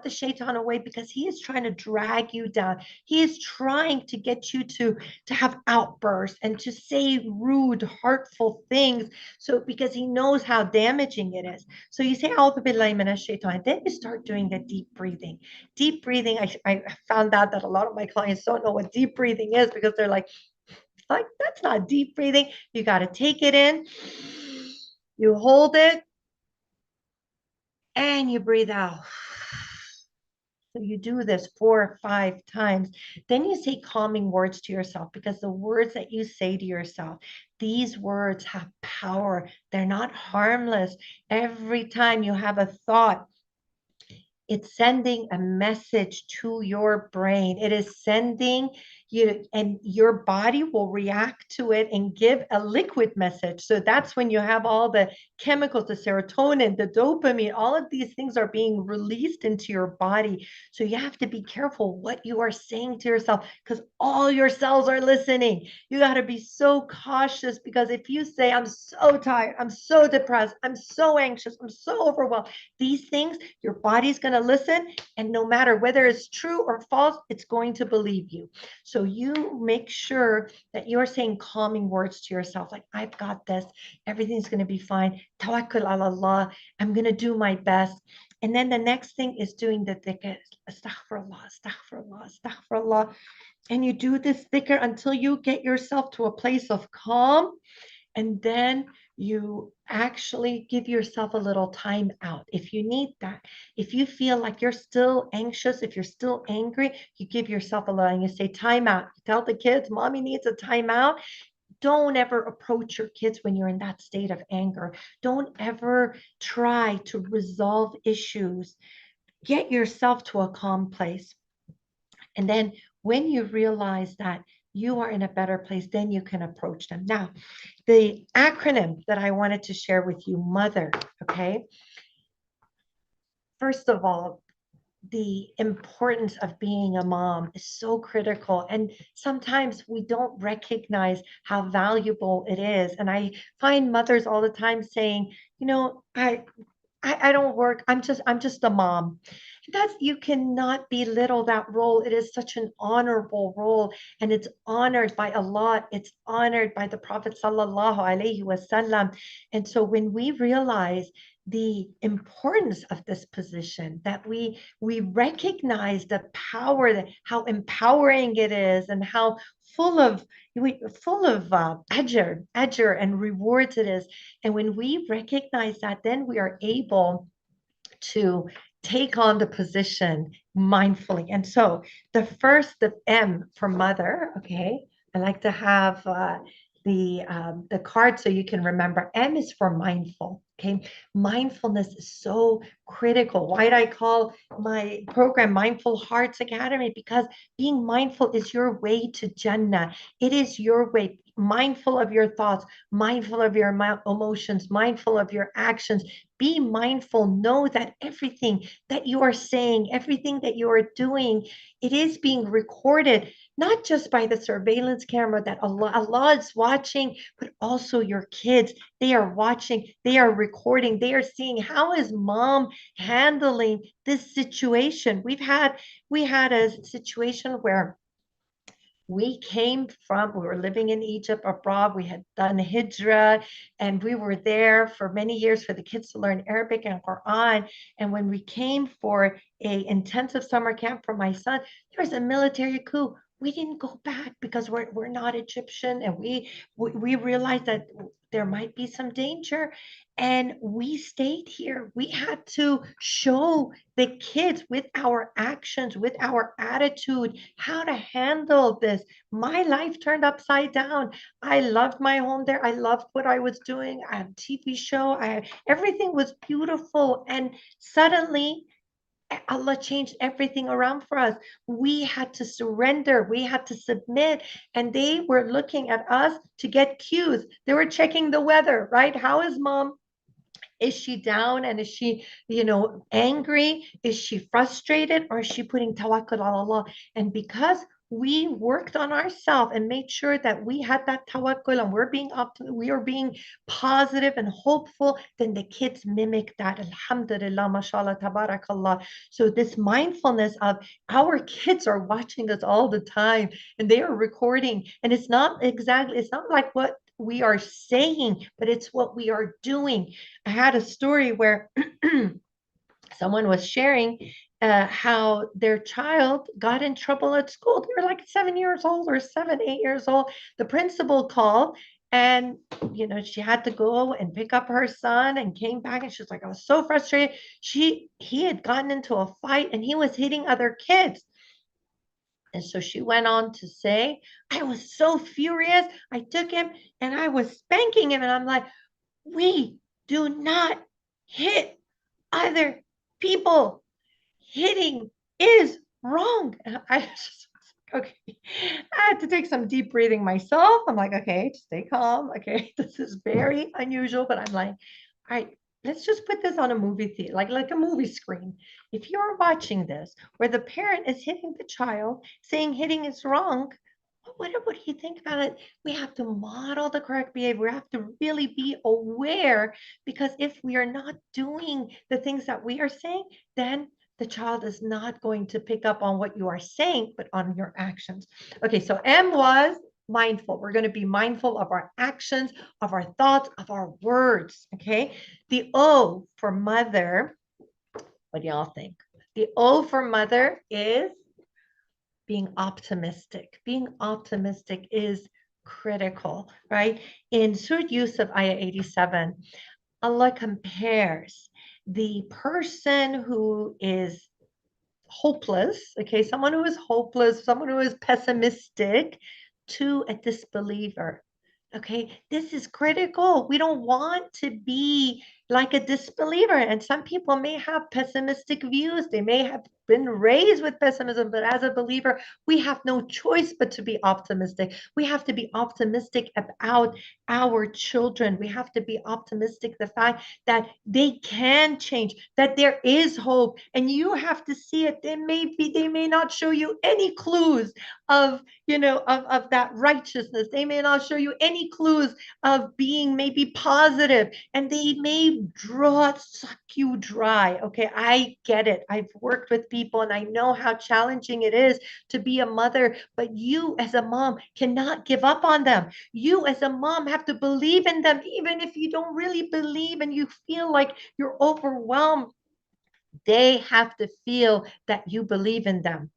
the shaitan away, because he is trying to drag you down. He is trying to get you to have outbursts and to say rude, hurtful things. So because he knows how damaging it is. So you say, then you start doing the deep breathing. Deep breathing, I found out that a lot of my clients don't know what deep breathing is, because they're like, that's not deep breathing. You got to take it in, you hold it, and you breathe out. So you do this 4 or 5 times. Then you say calming words to yourself, because the words that you say to yourself, these words have power. They're not harmless. Every time you have a thought, it's sending a message to your brain. It is sending you, and your body will react to it and give a liquid message. So that's when you have all the chemicals, the serotonin, the dopamine, all of these things are being released into your body. So you have to be careful what you are saying to yourself, because all your cells are listening. You got to be so cautious, because if you say, I'm so tired, I'm so depressed, I'm so anxious, I'm so overwhelmed, these things, your body's going to listen, and no matter whether it's true or false, it's going to believe you. So you make sure that you're saying calming words to yourself, like, I've got this, everything's going to be fine, tawakkul ala Allah, I'm going to do my best. And then the next thing is doing the dhikr, astaghfirullah, astaghfirullah, astaghfirullah. And you do this dhikr until you get yourself to a place of calm. And then you actually give yourself a little time out if you need that. If you feel like you're still anxious, if you're still angry, you give yourself a little, and you say time out. You tell the kids, mommy needs a time out. Don't ever approach your kids when you're in that state of anger. Don't ever try to resolve issues. Get yourself to a calm place. And then when you realize that you are in a better place. Then you can approach them. Now, the acronym that I wanted to share with you, mother, okay? First of all, the importance of being a mom is so critical. And sometimes we don't recognize how valuable it is. And I find mothers all the time saying, you know, I don't work. I'm just a mom. That's, you cannot belittle that role. It is such an honorable role, and it's honored by Allah. It's honored by the Prophet sallallahu alaihi wasallam. And so when we realize the importance of this position, that we recognize the power, that how empowering it is, and how full of ajr and rewards it is. And when we recognize that, then we are able to take on the position mindfully. And so the M for mother, okay, I like to have the card so you can remember. M is for mindful. Okay, mindfulness is so critical. Why did I call my program Mindful Hearts Academy? Because being mindful is your way to Jannah. It is your way. Mindful of your thoughts, mindful of your emotions, mindful of your actions. Be mindful. Know that everything that you are saying, everything that you are doing, it is being recorded, not just by the surveillance camera that Allah is watching, but also your kids. They are watching, they are recording, they are seeing, how is mom handling this situation? We had a situation where we were living in Egypt abroad. We had done Hijrah, and we were there for many years for the kids to learn Arabic and Quran. And when we came for a intensive summer camp for my son, there was a military coup. We didn't go back because we're not Egyptian, and we realized that there might be some danger, and we stayed here. We had to show the kids with our actions, with our attitude, how to handle this. My life turned upside down. I loved my home there. I loved what I was doing. I had a TV show. Everything was beautiful, and suddenly Allah changed everything around for us. We had to surrender. We had to submit. And they were looking at us to get cues. They were checking the weather, right? How is mom? Is she down, and is she, angry? Is she frustrated, or is she putting tawakkul on Allah? And because we worked on ourselves and made sure that we had that tawakkul, and we are being positive and hopeful, then the kids mimic that. Alhamdulillah, mashallah, tabarakallah. So this mindfulness of our kids are watching us all the time, and they are recording, and it's not like what we are saying, but it's what we are doing. I had a story where someone was sharing how their child got in trouble at school. They were like 7 years old or 7, 8 years old. The principal called, and she had to go and pick up her son, and came back, and she was like, I was so frustrated. He had gotten into a fight, and he was hitting other kids. And so she went on to say, I was so furious. I took him and I was spanking him. And I'm like, we do not hit other people. Hitting is wrong. And I just was like, okay. I had to take some deep breathing myself. I'm like, okay, stay calm. Okay, this is very unusual. But I'm like, all right, let's just put this on a movie theater, like a movie screen. If you're watching this where the parent is hitting the child, saying hitting is wrong, what do you think about it? We have to model the correct behavior. We have to really be aware, because if we are not doing the things that we are saying, then the child is not going to pick up on what you are saying, but on your actions. Okay, so M was mindful. We're going to be mindful of our actions, of our thoughts, of our words. Okay. The O for mother, what do y'all think? The O for mother is being optimistic. Being optimistic is critical, right? In Surah Yusuf, ayah 87, Allah compares the person who is hopeless, okay, someone who is hopeless, someone who is pessimistic, to a disbeliever. Okay, this is critical. We don't want to be like a disbeliever. And some people may have pessimistic views. They may have been raised with pessimism, but as a believer, we have no choice but to be optimistic. We have to be optimistic about our children. We have to be optimistic the fact that they can change, that there is hope, and you have to see it. They may not show you any clues of, of that righteousness. They may not show you any clues of being maybe positive, and they may suck you dry. Okay, I get it. I've worked with people and I know how challenging it is to be a mother, but you as a mom cannot give up on them. You as a mom have to believe in them, even if you don't really believe and you feel like you're overwhelmed. They have to feel that you believe in them.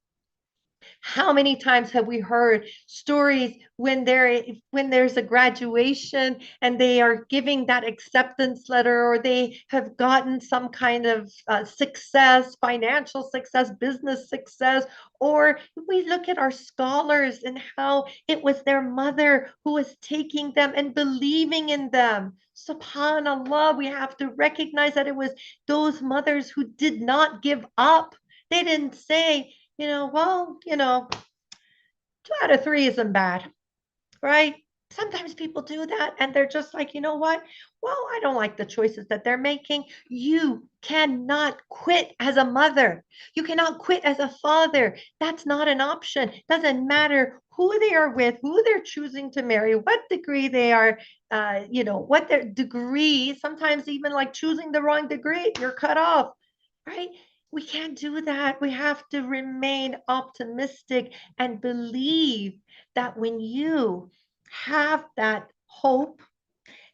How many times have we heard stories when there's a graduation and they are giving that acceptance letter, or they have gotten some kind of success, financial success, business success, or we look at our scholars and how it was their mother who was taking them and believing in them. SubhanAllah, we have to recognize that it was those mothers who did not give up. They didn't say, well, 2 out of 3 isn't bad, right? Sometimes people do that and they're just like, you know what? Well, I don't like the choices that they're making. You cannot quit as a mother. You cannot quit as a father. That's not an option. Doesn't matter who they are with, who they're choosing to marry, what degree they are, what their degree, sometimes even like choosing the wrong degree, you're cut off, right? We can't do that. We have to remain optimistic and believe that when you have that hope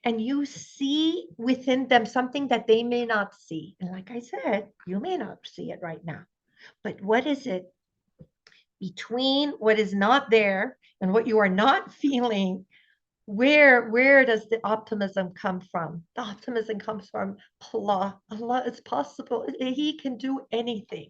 and you see within them something that they may not see, and like I said, you may not see it right now, but what is it between what is not there and what you are not feeling? Where does the optimism come from? The optimism comes from Allah. Allah is possible. He can do anything.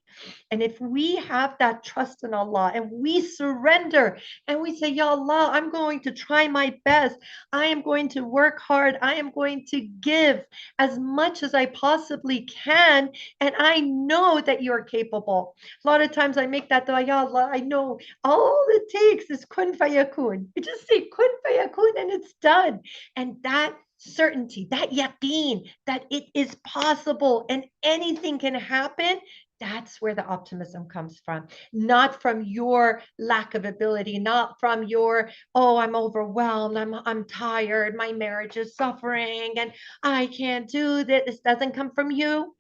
And if we have that trust in Allah and we surrender and we say, Ya Allah, I'm going to try my best. I am going to work hard. I am going to give as much as I possibly can. And I know that you're capable. A lot of times I make that dua, Ya Allah, I know all it takes is kun fayakun. You just say kun fayakun and it's done. And that certainty, that yaqeen, that it is possible and anything can happen, that's where the optimism comes from. Not from your lack of ability, not from your, oh, I'm overwhelmed, I'm tired, my marriage is suffering, and I can't do this. This doesn't come from you.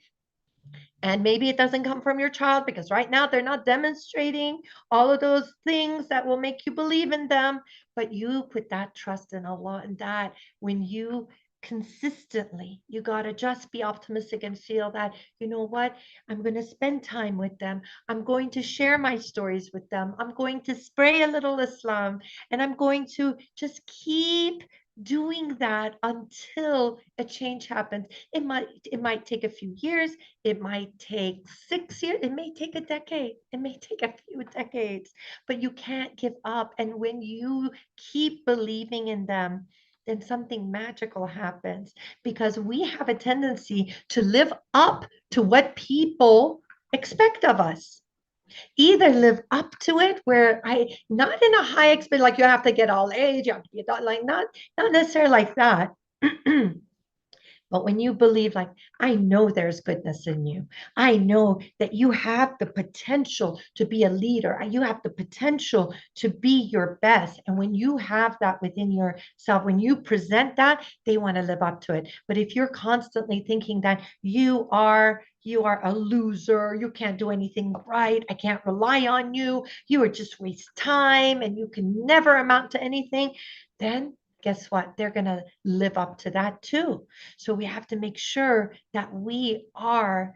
And maybe it doesn't come from your child because right now they're not demonstrating all of those things that will make you believe in them. But you put that trust in Allah, and that when you consistently, you got to just be optimistic and feel that, you know what, I'm going to spend time with them. I'm going to share my stories with them. I'm going to spray a little Islam, and I'm going to just keep doing that until a change happens. It might take a few years. It might take 6 years. It may take a decade. It may take a few decades, but you can't give up. And when you keep believing in them, then something magical happens, because we have a tendency to live up to what people expect of us. Either live up to it, where not in a high expect, like you have to get all A's, you have to be like, not necessarily like that. But when you believe, like, I know there's goodness in you. I know that you have the potential to be a leader. You have the potential to be your best. And when you have that within yourself, when you present that, they want to live up to it. But if you're constantly thinking that you are a loser, you can't do anything right, I can't rely on you, you are just waste time and you can never amount to anything, then guess what? They're going to live up to that too. So we have to make sure that we are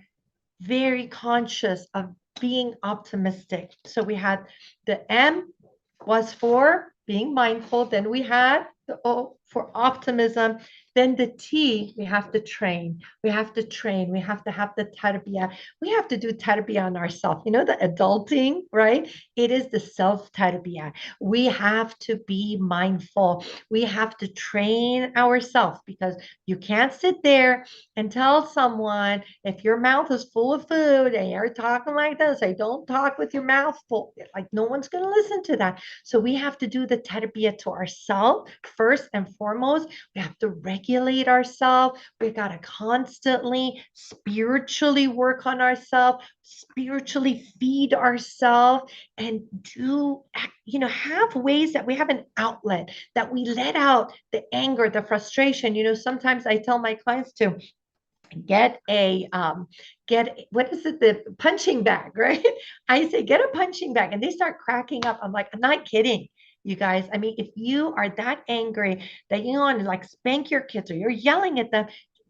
very conscious of being optimistic. So we had the M was for being mindful. Then we had the O for optimism. Then the T, we have to train. We have to train. We have to have the tarbiyah. We have to do tarbiyah on ourselves. You know, the adulting, right? It is the self-tarbiyah. We have to be mindful. We have to train ourselves, because you can't sit there and tell someone, if your mouth is full of food and you're talking like this, say, don't talk with your mouth full. Like, no one's going to listen to that. So we have to do the tarbiyah to ourselves first and foremost. We have to regulate ourselves. We got to constantly spiritually work on ourselves, spiritually feed ourselves, and do, you know, have ways that we have an outlet, that we let out the anger, the frustration. You know, sometimes I tell my clients to get what is it, the punching bag, right? I say, get a punching bag, and they start cracking up. I'm like, I'm not kidding, you guys. I mean, if you are that angry that you want to like spank your kids or you're yelling at them,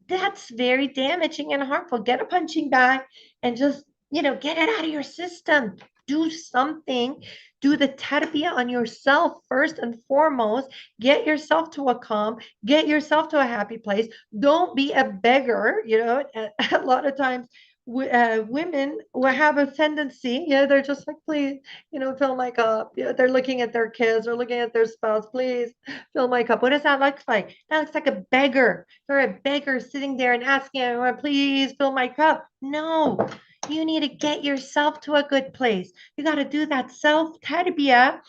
that's very damaging and harmful. Get a punching bag and just, you know, get it out of your system. Do something. Do the tarbiyah on yourself first and foremost. Get yourself to a calm, get yourself to a happy place. Don't be a beggar. You know, a lot of times women will have a tendency, yeah, they're just like, please, you know, fill my cup. Yeah, they're looking at their kids or looking at their spouse, please fill my cup. What does that look like? That looks like a beggar. You're a beggar sitting there and asking everyone, please fill my cup. No, you need to get yourself to a good place. You got to do that self-tarbiyah,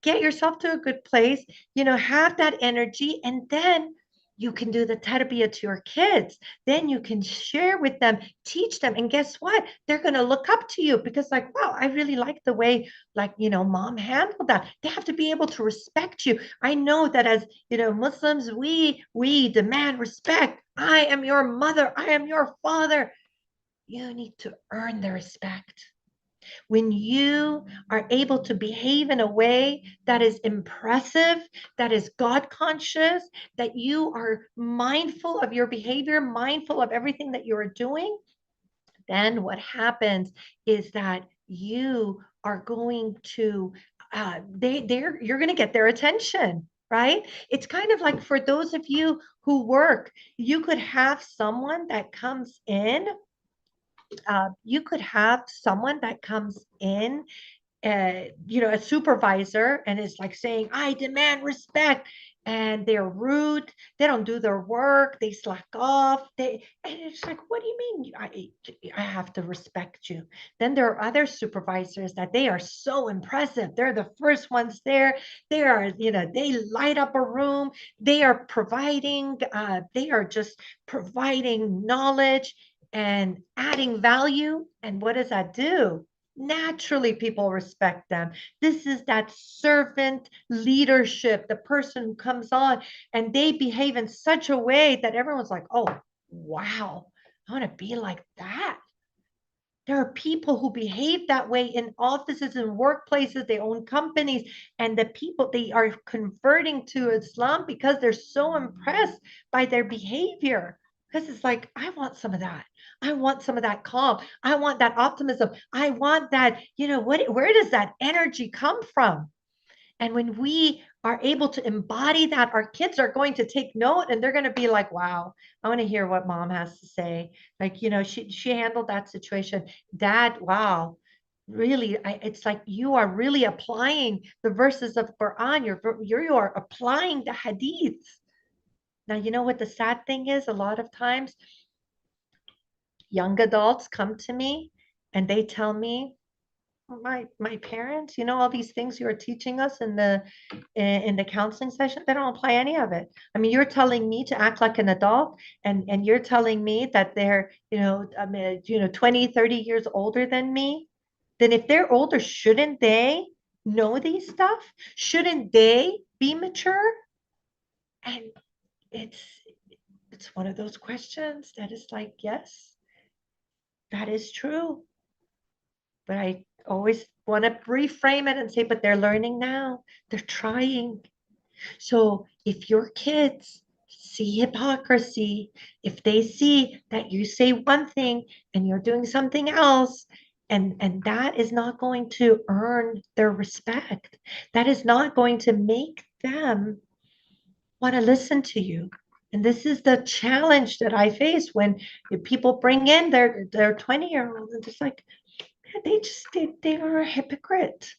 get yourself to a good place, you know, have that energy, and then you can do the tarbiyah to your kids. Then you can share with them, teach them. And guess what? They're going to look up to you, because like, wow, I really like the way, like, you know, mom handled that. They have to be able to respect you. I know that as, you know, Muslims, we demand respect. I am your mother. I am your father. You need to earn the respect. When you are able to behave in a way that is impressive, that is God conscious, that you are mindful of your behavior, mindful of everything that you're doing, then what happens is that you are going to, you're going to get their attention. Right? It's kind of like, for those of you who work, you could have someone that comes in, you could have someone that comes in, you know, a supervisor, and is like saying, I demand respect, and they're rude, they don't do their work, they slack off, and it's like, what do you mean I have to respect you? Then there are other supervisors that they are so impressive, they're the first ones there, they are, you know, they light up a room, they are providing, they are just providing knowledge and adding value. And what does that do? Naturally, people respect them. This is that servant leadership, the person who comes on and they behave in such a way that everyone's like, oh, wow, I want to be like that. There are people who behave that way in offices and workplaces, they own companies, and the people, they are converting to Islam because they're so impressed by their behavior. Because it's like, I want some of that. I want some of that calm. I want that optimism. I want that, you know, where does that energy come from? And when we are able to embody that, our kids are going to take note, and they're going to be like, wow, I want to hear what mom has to say. Like, you know, she handled that situation. Dad, wow, really, it's like you are really applying the verses of Quran. You are applying the hadiths. Now, you know what the sad thing is? A lot of times, young adults come to me and they tell me, my parents, you know, all these things you are teaching us in the counseling session, they don't apply any of it. I mean, you're telling me to act like an adult, and you're telling me that they're, you know, 20, 30 years older than me. Then if they're older, shouldn't they know these stuff? Shouldn't they be mature? And it's one of those questions that is like, yes, that is true. But I always want to reframe it and say, but they're learning now. They're trying. So if your kids see hypocrisy, if they see that you say one thing and you're doing something else, and that is not going to earn their respect, that is not going to make them want to listen to you. And this is the challenge that I face when people bring in their 20-year-olds and just like, they are a hypocrite.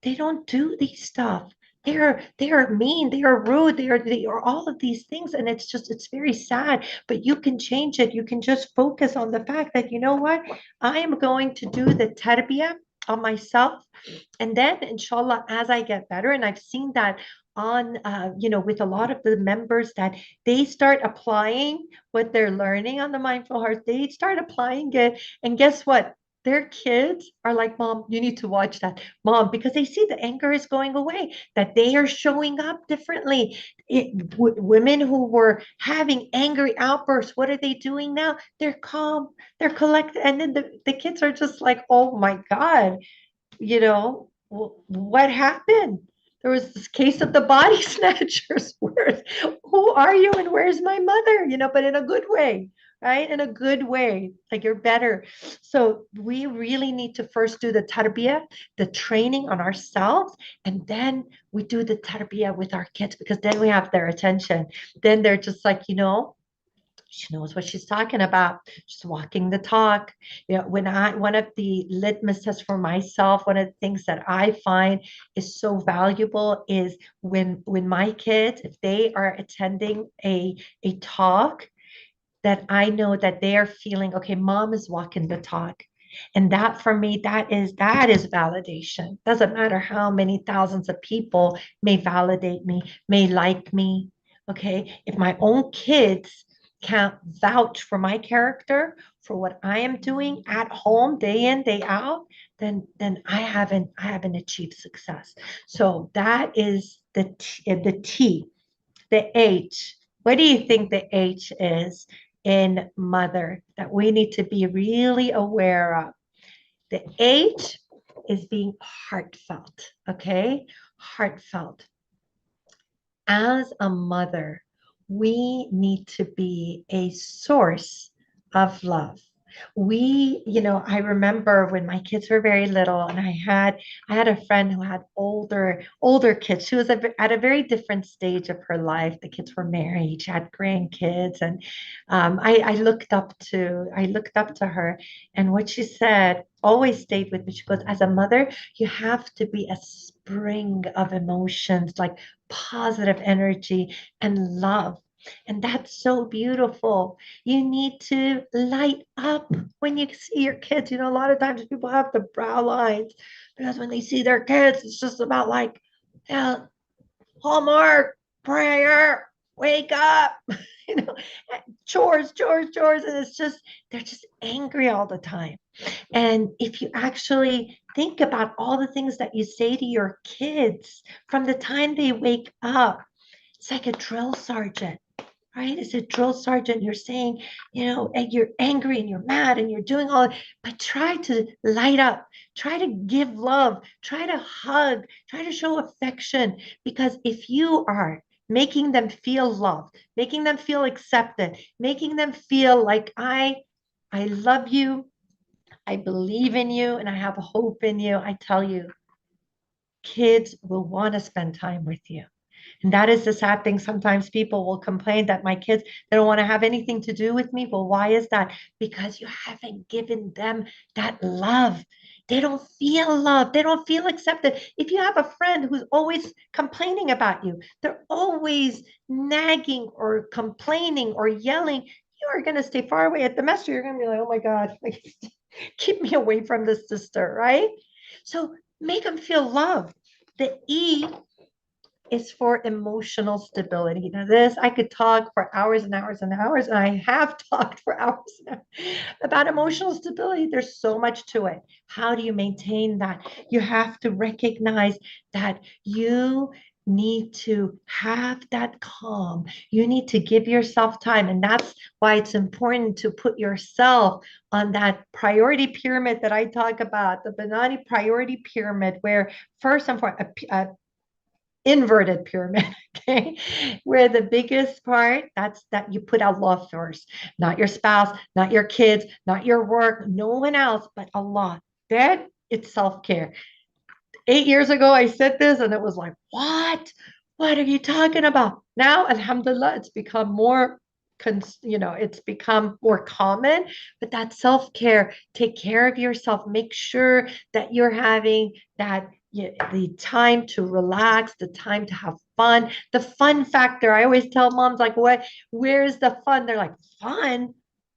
They don't do these stuff. They are mean, they are rude, they are all of these things. And it's very sad, but you can change it. You can just focus on the fact that, you know what, I am going to do the tarbiyah on myself. And then inshallah, as I get better, and I've seen that on, with a lot of the members, that they start applying what they're learning on the mindful heart, they start applying it. And guess what? Their kids are like, Mom, you need to watch that, Mom, because they see the anger is going away, that they are showing up differently. Women who were having angry outbursts, what are they doing now? They're calm, they're collected. And then the kids are just like, oh my God, what happened? There was this case of the body snatchers. Who are you and where's my mother? But in a good way, right? In a good way, like you're better. So we really need to first do the tarbiyah, the training on ourselves, and then we do the tarbiyah with our kids, because then we have their attention. Then they're just like, she knows what she's talking about. She's walking the talk. One of the litmus tests for myself, one of the things that I find is so valuable is when my kids, if they are attending a talk, that I know that they are feeling, okay, Mom is walking the talk. And that for me, that is validation. Doesn't matter how many thousands of people may validate me, may like me. Okay. If my own kids can't vouch for my character, for what I am doing at home, day in, day out, then I haven't achieved success. So that is the T, the H. What do you think the H is in mother that we need to be really aware of? The H is being heartfelt, okay? Heartfelt. As a mother, we need to be a source of love. I remember when my kids were very little, and I had a friend who had older kids. She was at a very different stage of her life. The kids were married, she had grandkids, and I looked up to her, and what she said always stayed with me. She goes, as a mother, you have to be a spring of emotions, like positive energy and love. And that's so beautiful. You need to light up when you see your kids. A lot of times people have the brow lines because when they see their kids, it's just about like, homework, prayer, wake up, chores. And they're just angry all the time. And if you actually think about all the things that you say to your kids from the time they wake up, it's like a drill sergeant. Right? As a drill sergeant, you're saying, and you're angry and you're mad and you're doing all, but try to light up, try to give love, try to hug, try to show affection. Because if you are making them feel loved, making them feel accepted, making them feel like I love you, I believe in you, and I have hope in you, I tell you, kids will want to spend time with you. And that is the sad thing. Sometimes people will complain that my kids, they don't want to have anything to do with me. Well, why is that? Because you haven't given them that love. They don't feel love. They don't feel accepted. If you have a friend who's always complaining about you, they're always nagging or complaining or yelling, you are going to stay far away. At the semester, you're going to be like, oh my God, keep me away from this sister, right? So make them feel loved. The E is for emotional stability. Now, this I could talk for hours and hours and hours, and I have talked for hours about emotional stability. There's so much to it. How do you maintain that? You have to recognize that you need to have that calm. You need to give yourself time. And that's why it's important to put yourself on that priority pyramid that I talk about, the Benani priority pyramid, where first and foremost, inverted pyramid, okay, where the biggest part, that's that you put Allah first, not your spouse, not your kids, not your work, no one else but Allah. Then it's self-care. 8 years ago I said this and it was like, what What are you talking about? Now, alhamdulillah, it's become more, it's become more common, but that self-care, take care of yourself, make sure that you're having that the time to relax, the time to have fun, the fun factor. I always tell moms, like, where's the fun? They're like, fun?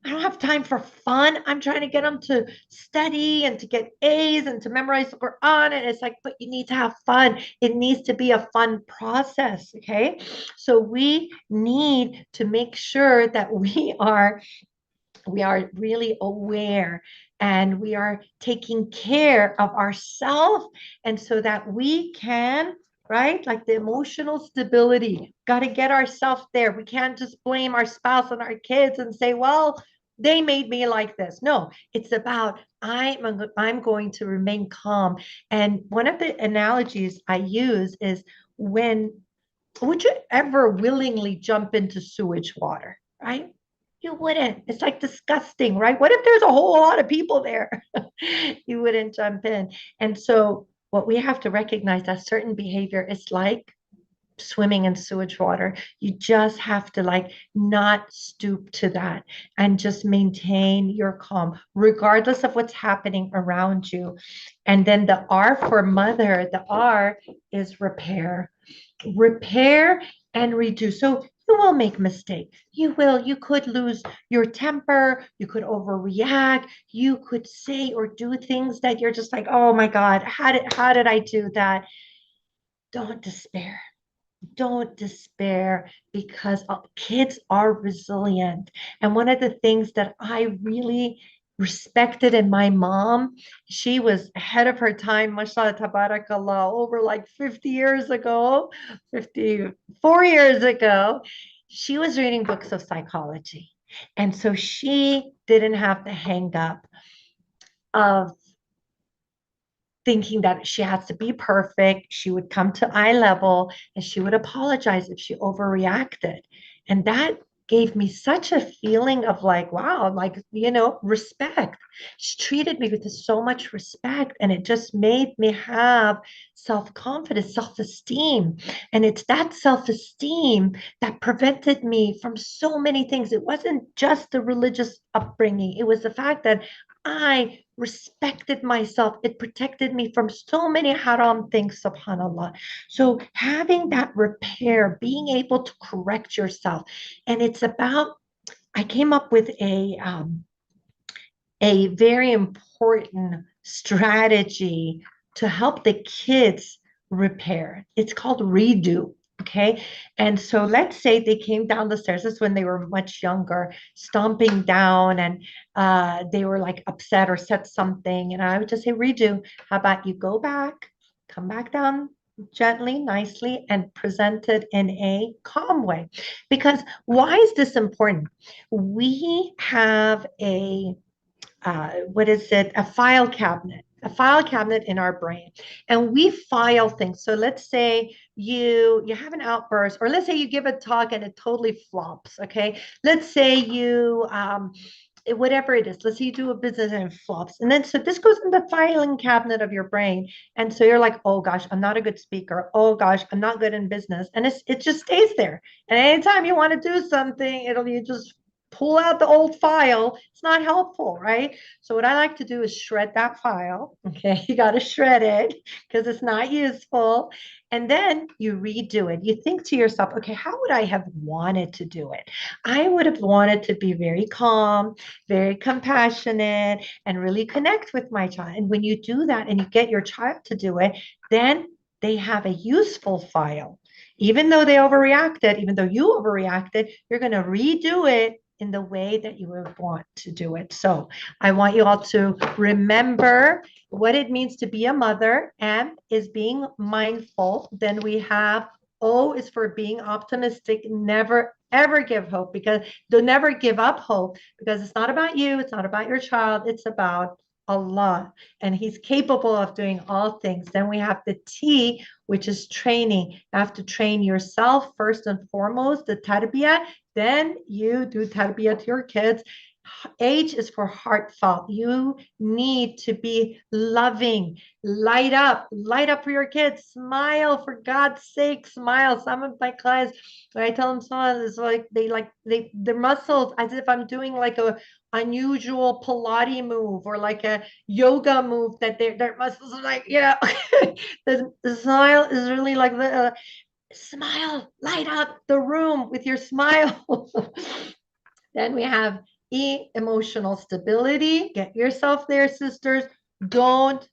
I don't have time for fun. I'm trying to get them to study and to get A's and to memorize the Quran. And it's like, but you need to have fun. It needs to be a fun process. Okay. So we need to make sure that we are really aware and we are taking care of ourselves, and so that we can, right, like the emotional stability, got to get ourselves there. We can't just blame our spouse and our kids and say, well, they made me like this. No, it's about I'm going to remain calm. And one of the analogies I use is, would you ever willingly jump into sewage water, right? You wouldn't. It's like disgusting, right? What if there's a whole lot of people there? You wouldn't jump in. And so what we have to recognize, that certain behavior is like swimming in sewage water. You just have to like not stoop to that and just maintain your calm, regardless of what's happening around you. And then the R for mother, the R is repair. Repair and reduce. So you will make mistakes. You could lose your temper. You could overreact. You could say or do things that you're just like, oh my God, how did I do that? Don't despair. Don't despair, because kids are resilient. And one of the things that I really respected in my mom, she was ahead of her time, mashallah, tabarakallah, over like 50 years ago, 54 years ago, she was reading books of psychology. And so she didn't have the hang up of thinking that she has to be perfect. She would come to eye level and she would apologize if she overreacted. And that gave me such a feeling of like, wow, like, respect. She treated me with so much respect, and it just made me have self-confidence, self-esteem. And it's that self-esteem that prevented me from so many things. It wasn't just the religious upbringing. It was the fact that I respected myself. It protected me from so many haram things, subhanAllah. So having that repair, being able to correct yourself. And it's about, I came up with a very important strategy to help the kids repair. It's called redo. Okay. And so let's say they came down the stairs. This is when they were much younger, stomping down, and they were like upset or said something. And I would just say, redo. How about you go back, come back down gently, nicely, and present it in a calm way? Because why is this important? We have a a file cabinet in our brain, and we file things. So let's say you have an outburst, or let's say you give a talk and it totally flops. Okay, let's say you whatever it is, let's say you do a business and it flops, and then so this goes in the filing cabinet of your brain, and so you're like, oh gosh, I'm not a good speaker, oh gosh, I'm not good in business, and it just stays there. And anytime you want to do something, you just pull out the old file. It's not helpful, right? So what I like to do is shred that file. Okay, you got to shred it because it's not useful. And then you redo it. You think to yourself, okay, how would I have wanted to do it? I would have wanted to be very calm, very compassionate, and really connect with my child. And when you do that and you get your child to do it, then they have a useful file. Even though they overreacted, even though you overreacted, you're going to redo it in the way that you would want to do it. So I want you all to remember what it means to be a mother. M is being mindful. Then we have O is for being optimistic. Never, ever give hope, because they'll never give up hope, because it's not about you. It's not about your child. It's about Allah, and He's capable of doing all things. Then we have the T, which is training. You have to train yourself first and foremost, the tarbiyah. Then you do tarbiyah to your kids. H is for heartfelt. You need to be loving. Light up for your kids. Smile, for God's sake, smile. Some of my clients, when I tell them smile, it's like their muscles, as if I'm doing like a unusual Pilates move or like a yoga move, that their muscles are like, the smile is really like the smile, light up the room with your smile. Then we have E, emotional stability. Get yourself there, sisters.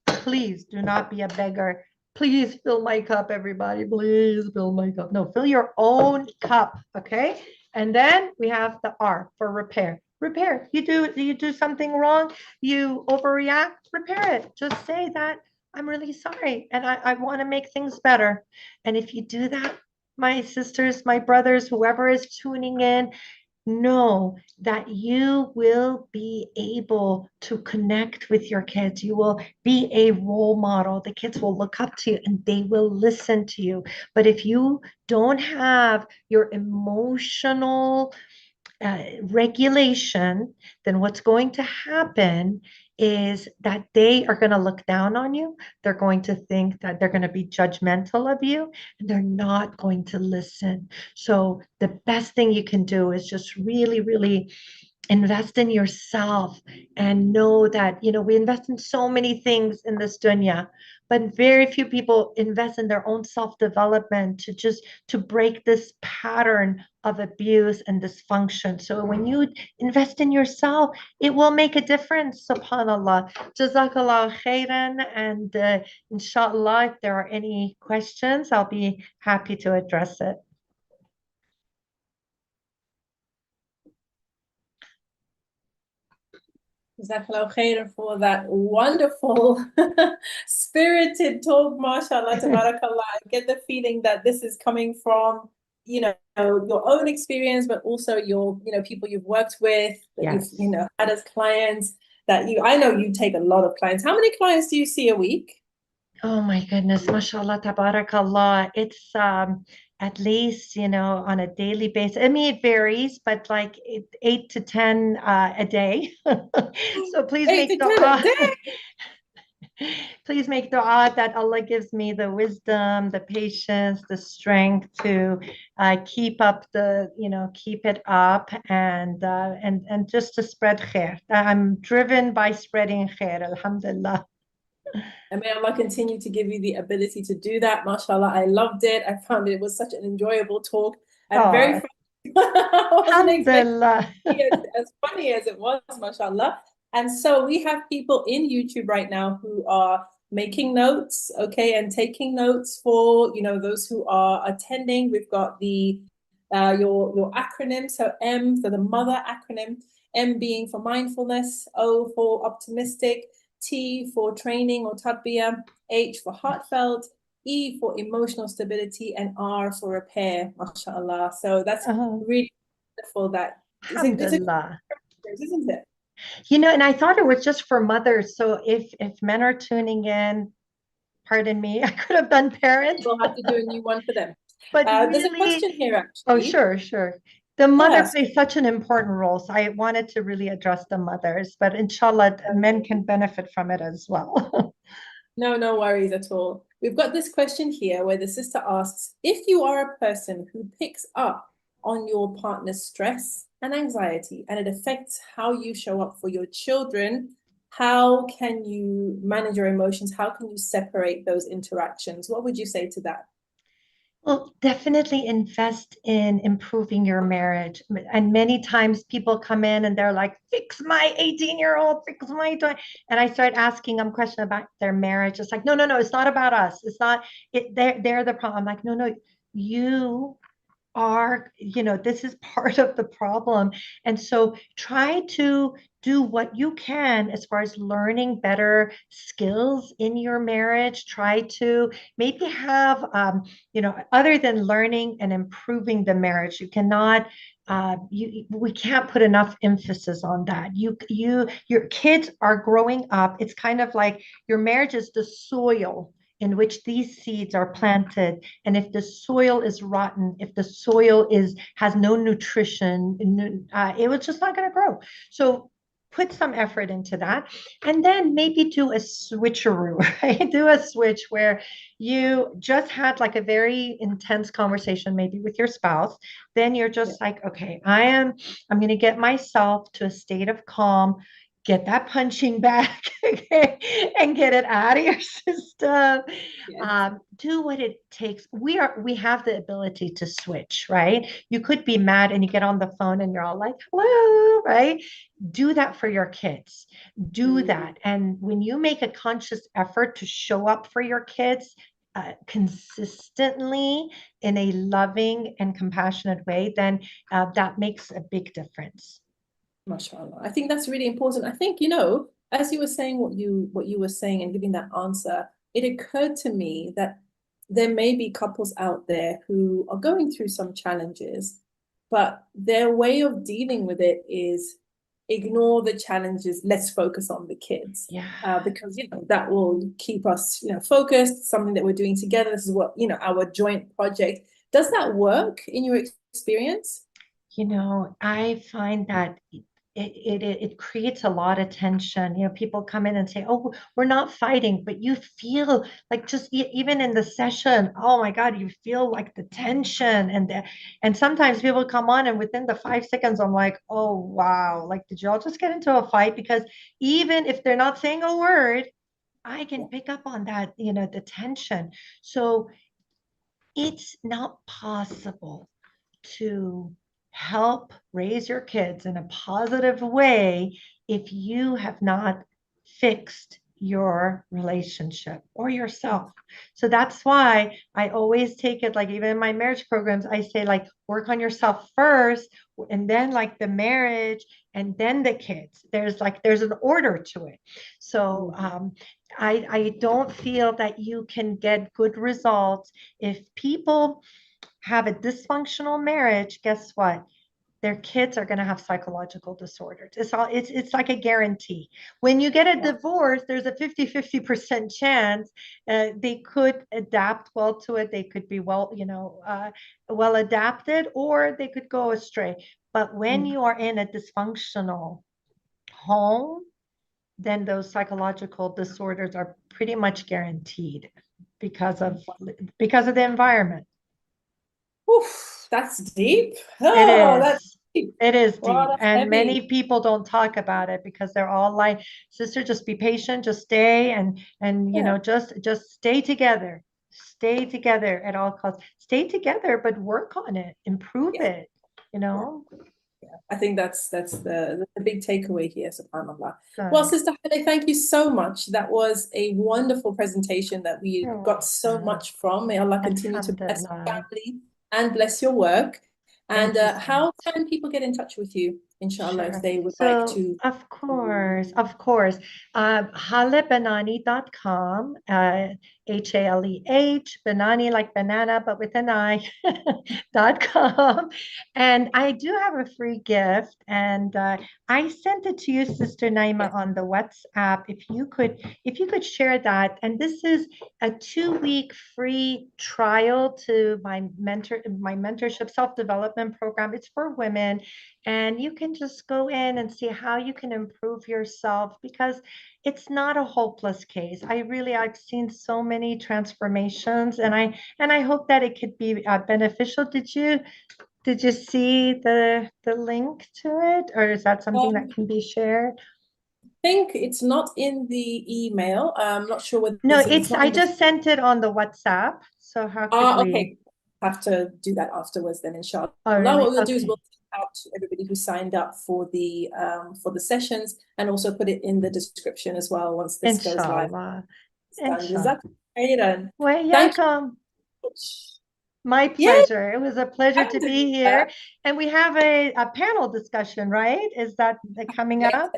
Please do not be a beggar. Please fill my cup, everybody. Please fill my cup. No, fill your own cup, okay? And then we have the R for repair. Repair. You do something wrong, you overreact, repair it. Just say that I'm really sorry and I want to make things better. And if you do that, my sisters, my brothers, whoever is tuning in, know that you will be able to connect with your kids. You will be a role model. The kids will look up to you and they will listen to you. But if you don't have your emotional regulation, then what's going to happen is that they are going to look down on you. They're going to think that they're going to be judgmental of you, and they're not going to listen. So the best thing you can do is just really, really invest in yourself and know that, we invest in so many things in this dunya, but very few people invest in their own self-development to break this pattern of abuse and dysfunction. So when you invest in yourself, it will make a difference, subhanallah. Jazakallah khairan. And inshallah, if there are any questions, I'll be happy to address it. Jazakallah khairan for that wonderful spirited talk, mashallah, tabarakallah. I get the feeling that this is coming from, your own experience, but also your, people you've worked with, that Yes. you've, had as clients, I know you take a lot of clients. How many clients do you see a week? Oh my goodness, mashallah, tabarakallah. It's at least, on a daily basis. I mean, it varies, but like 8 to 10 a day. So please 8 make to 10 a dua. day? Please make dua that Allah gives me the wisdom, the patience, the strength to keep it up and just to spread khair. I'm driven by spreading khair, alhamdulillah. And may Allah continue to give you the ability to do that. MashaAllah, I loved it. I found it was such an enjoyable talk and very funny. I wasn't expecting as funny as it was, MashaAllah. And so we have people in YouTube right now who are making notes, okay, and taking notes for, those who are attending. We've got the your acronym, so M for the mother acronym, M being for mindfulness, O for optimistic, T for training or tadbiyah, H for heartfelt, E for emotional stability, and R for repair, mashallah. So that's really wonderful. That Alhamdulillah. Isn't it? And I thought it was just for mothers. So if men are tuning in, pardon me, I could have done parents. We'll have to do a new one for them. But there's a question here, actually. Oh, sure. The mother plays such an important role. So I wanted to really address the mothers, but inshallah, men can benefit from it as well. No worries at all. We've got this question here where the sister asks, if you are a person who picks up on your partner's stress and anxiety, and it affects how you show up for your children, how can you manage your emotions? How can you separate those interactions? What would you say to that? Well, definitely invest in improving your marriage. And many times people come in and they're like, fix my 18-year-old, fix my 20. And I start asking them questions about their marriage. It's like, no, it's not about us. It's not, they're the problem. I'm like, no, you are, this is part of the problem. And so try to do what you can as far as learning better skills in your marriage. Try to maybe have, other than learning and improving the marriage, you cannot, we can't put enough emphasis on that. Your kids are growing up. It's kind of like your marriage is the soil. in which these seeds are planted, and if the soil is rotten, if the soil has no nutrition, it was just not going to grow. So put some effort into that, and then maybe do a switcheroo, right? Do a switch where you just had like a very intense conversation, maybe with your spouse. Then you're just like, okay, I'm going to get myself to a state of calm, get that punching bag, okay, and get it out of your system. Yes. Do what it takes. We have the ability to switch, right? You could be mad and you get on the phone and you're all like, hello, right? Do that for your kids. Do that. And when you make a conscious effort to show up for your kids consistently in a loving and compassionate way, then that makes a big difference. MashaAllah. I think that's really important. I think, you know, as you were saying what you were saying and giving that answer, it occurred to me that there may be couples out there who are going through some challenges, but their way of dealing with it is ignore the challenges. Let's focus on the kids. Yeah. Because, you know, that will keep us, you know, focused, something that we're doing together. This is what, you know, our joint project. Does that work in your experience? You know, I find that it creates a lot of tension. You know, people come in and say, oh, we're not fighting, but you feel like just even in the session, oh my God, you feel like the tension. And sometimes people come on and within the 5 seconds, I'm like, oh, wow, like, did y'all just get into a fight? Because even if they're not saying a word, I can pick up on that, you know, the tension. So it's not possible to help raise your kids in a positive way if you have not fixed your relationship or yourself. So that's why I always take it, like even in my marriage programs, I say like work on yourself first, and then like the marriage, and then the kids. There's an order to it. So I don't feel that you can get good results if people have a dysfunctional marriage. Guess what? Their kids are going to have psychological disorders. It's like a guarantee. When you get a divorce, there's a 50% chance they could adapt well to it. They could be well adapted, or they could go astray. But when you are in a dysfunctional home, then those psychological disorders are pretty much guaranteed because of the environment. Oof, that's deep. Oh, that's deep. It is deep. Well, and heavy. Many people don't talk about it because they're all like, sister, just be patient, just stay and you know, just stay together. Stay together at all costs. Stay together, but work on it, improve it, you know. I think that's the big takeaway here, subhanAllah. Well, Sister Hale, thank you so much. That was a wonderful presentation that we got so much from. May Allah continue to bless your family and bless your work. And how can people get in touch with you, inshallah, if they would like to? Of course. halebanani.com, HALEH, Banani like banana, but with an I, .com. And I do have a free gift, and I sent it to you, Sister Naima, on the WhatsApp. If you could share that. And this is a 2-week free trial to my mentorship self-development program. It's for women, and you can just go in and see how you can improve yourself, because it's not a hopeless case. I've seen so many transformations, and I hope that it could be beneficial. Did you see the link to it, or is that something that can be shared? I think it's not in the email. I'm not sure whether no, I just sent it on the WhatsApp. So how could we? Okay, have to do that afterwards then, inshallah. Oh, really? What we'll do is we'll send out to everybody who signed up for the sessions, and also put it in the description as well once this goes live. Inshallah. Well, welcome. My pleasure. It was a pleasure to be here. And we have a panel discussion, right? Is that coming up?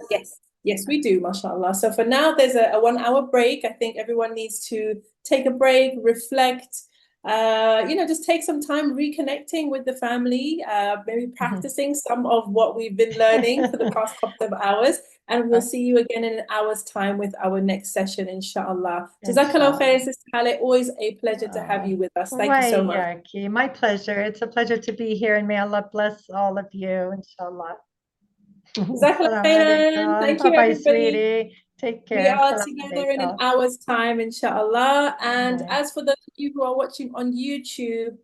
Yes, we do, mashallah. So for now, there's a 1-hour break. I think everyone needs to take a break, reflect, just take some time reconnecting with the family, maybe practicing some of what we've been learning for the past couple of hours. And we'll see you again in an hour's time with our next session, inshallah. Jazakallah khair, Sister Hale. Always a pleasure to have you with us. Thank you so much. My pleasure. It's a pleasure to be here, and may Allah bless all of you, inshallah. Jazakallah khairan. Thank you, Bye-bye, everybody. sweetie. Take care. We are together in an hour's time, inshallah. And as for those of you who are watching on YouTube,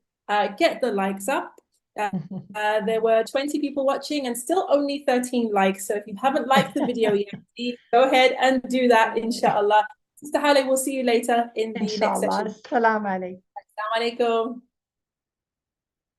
get the likes up. There were 20 people watching and still only 13 likes. So if you haven't liked the video yet, please go ahead and do that, inshallah. Sister Hale, we'll see you later in the next session. Assalamu alaikum. Assalamu alaikum.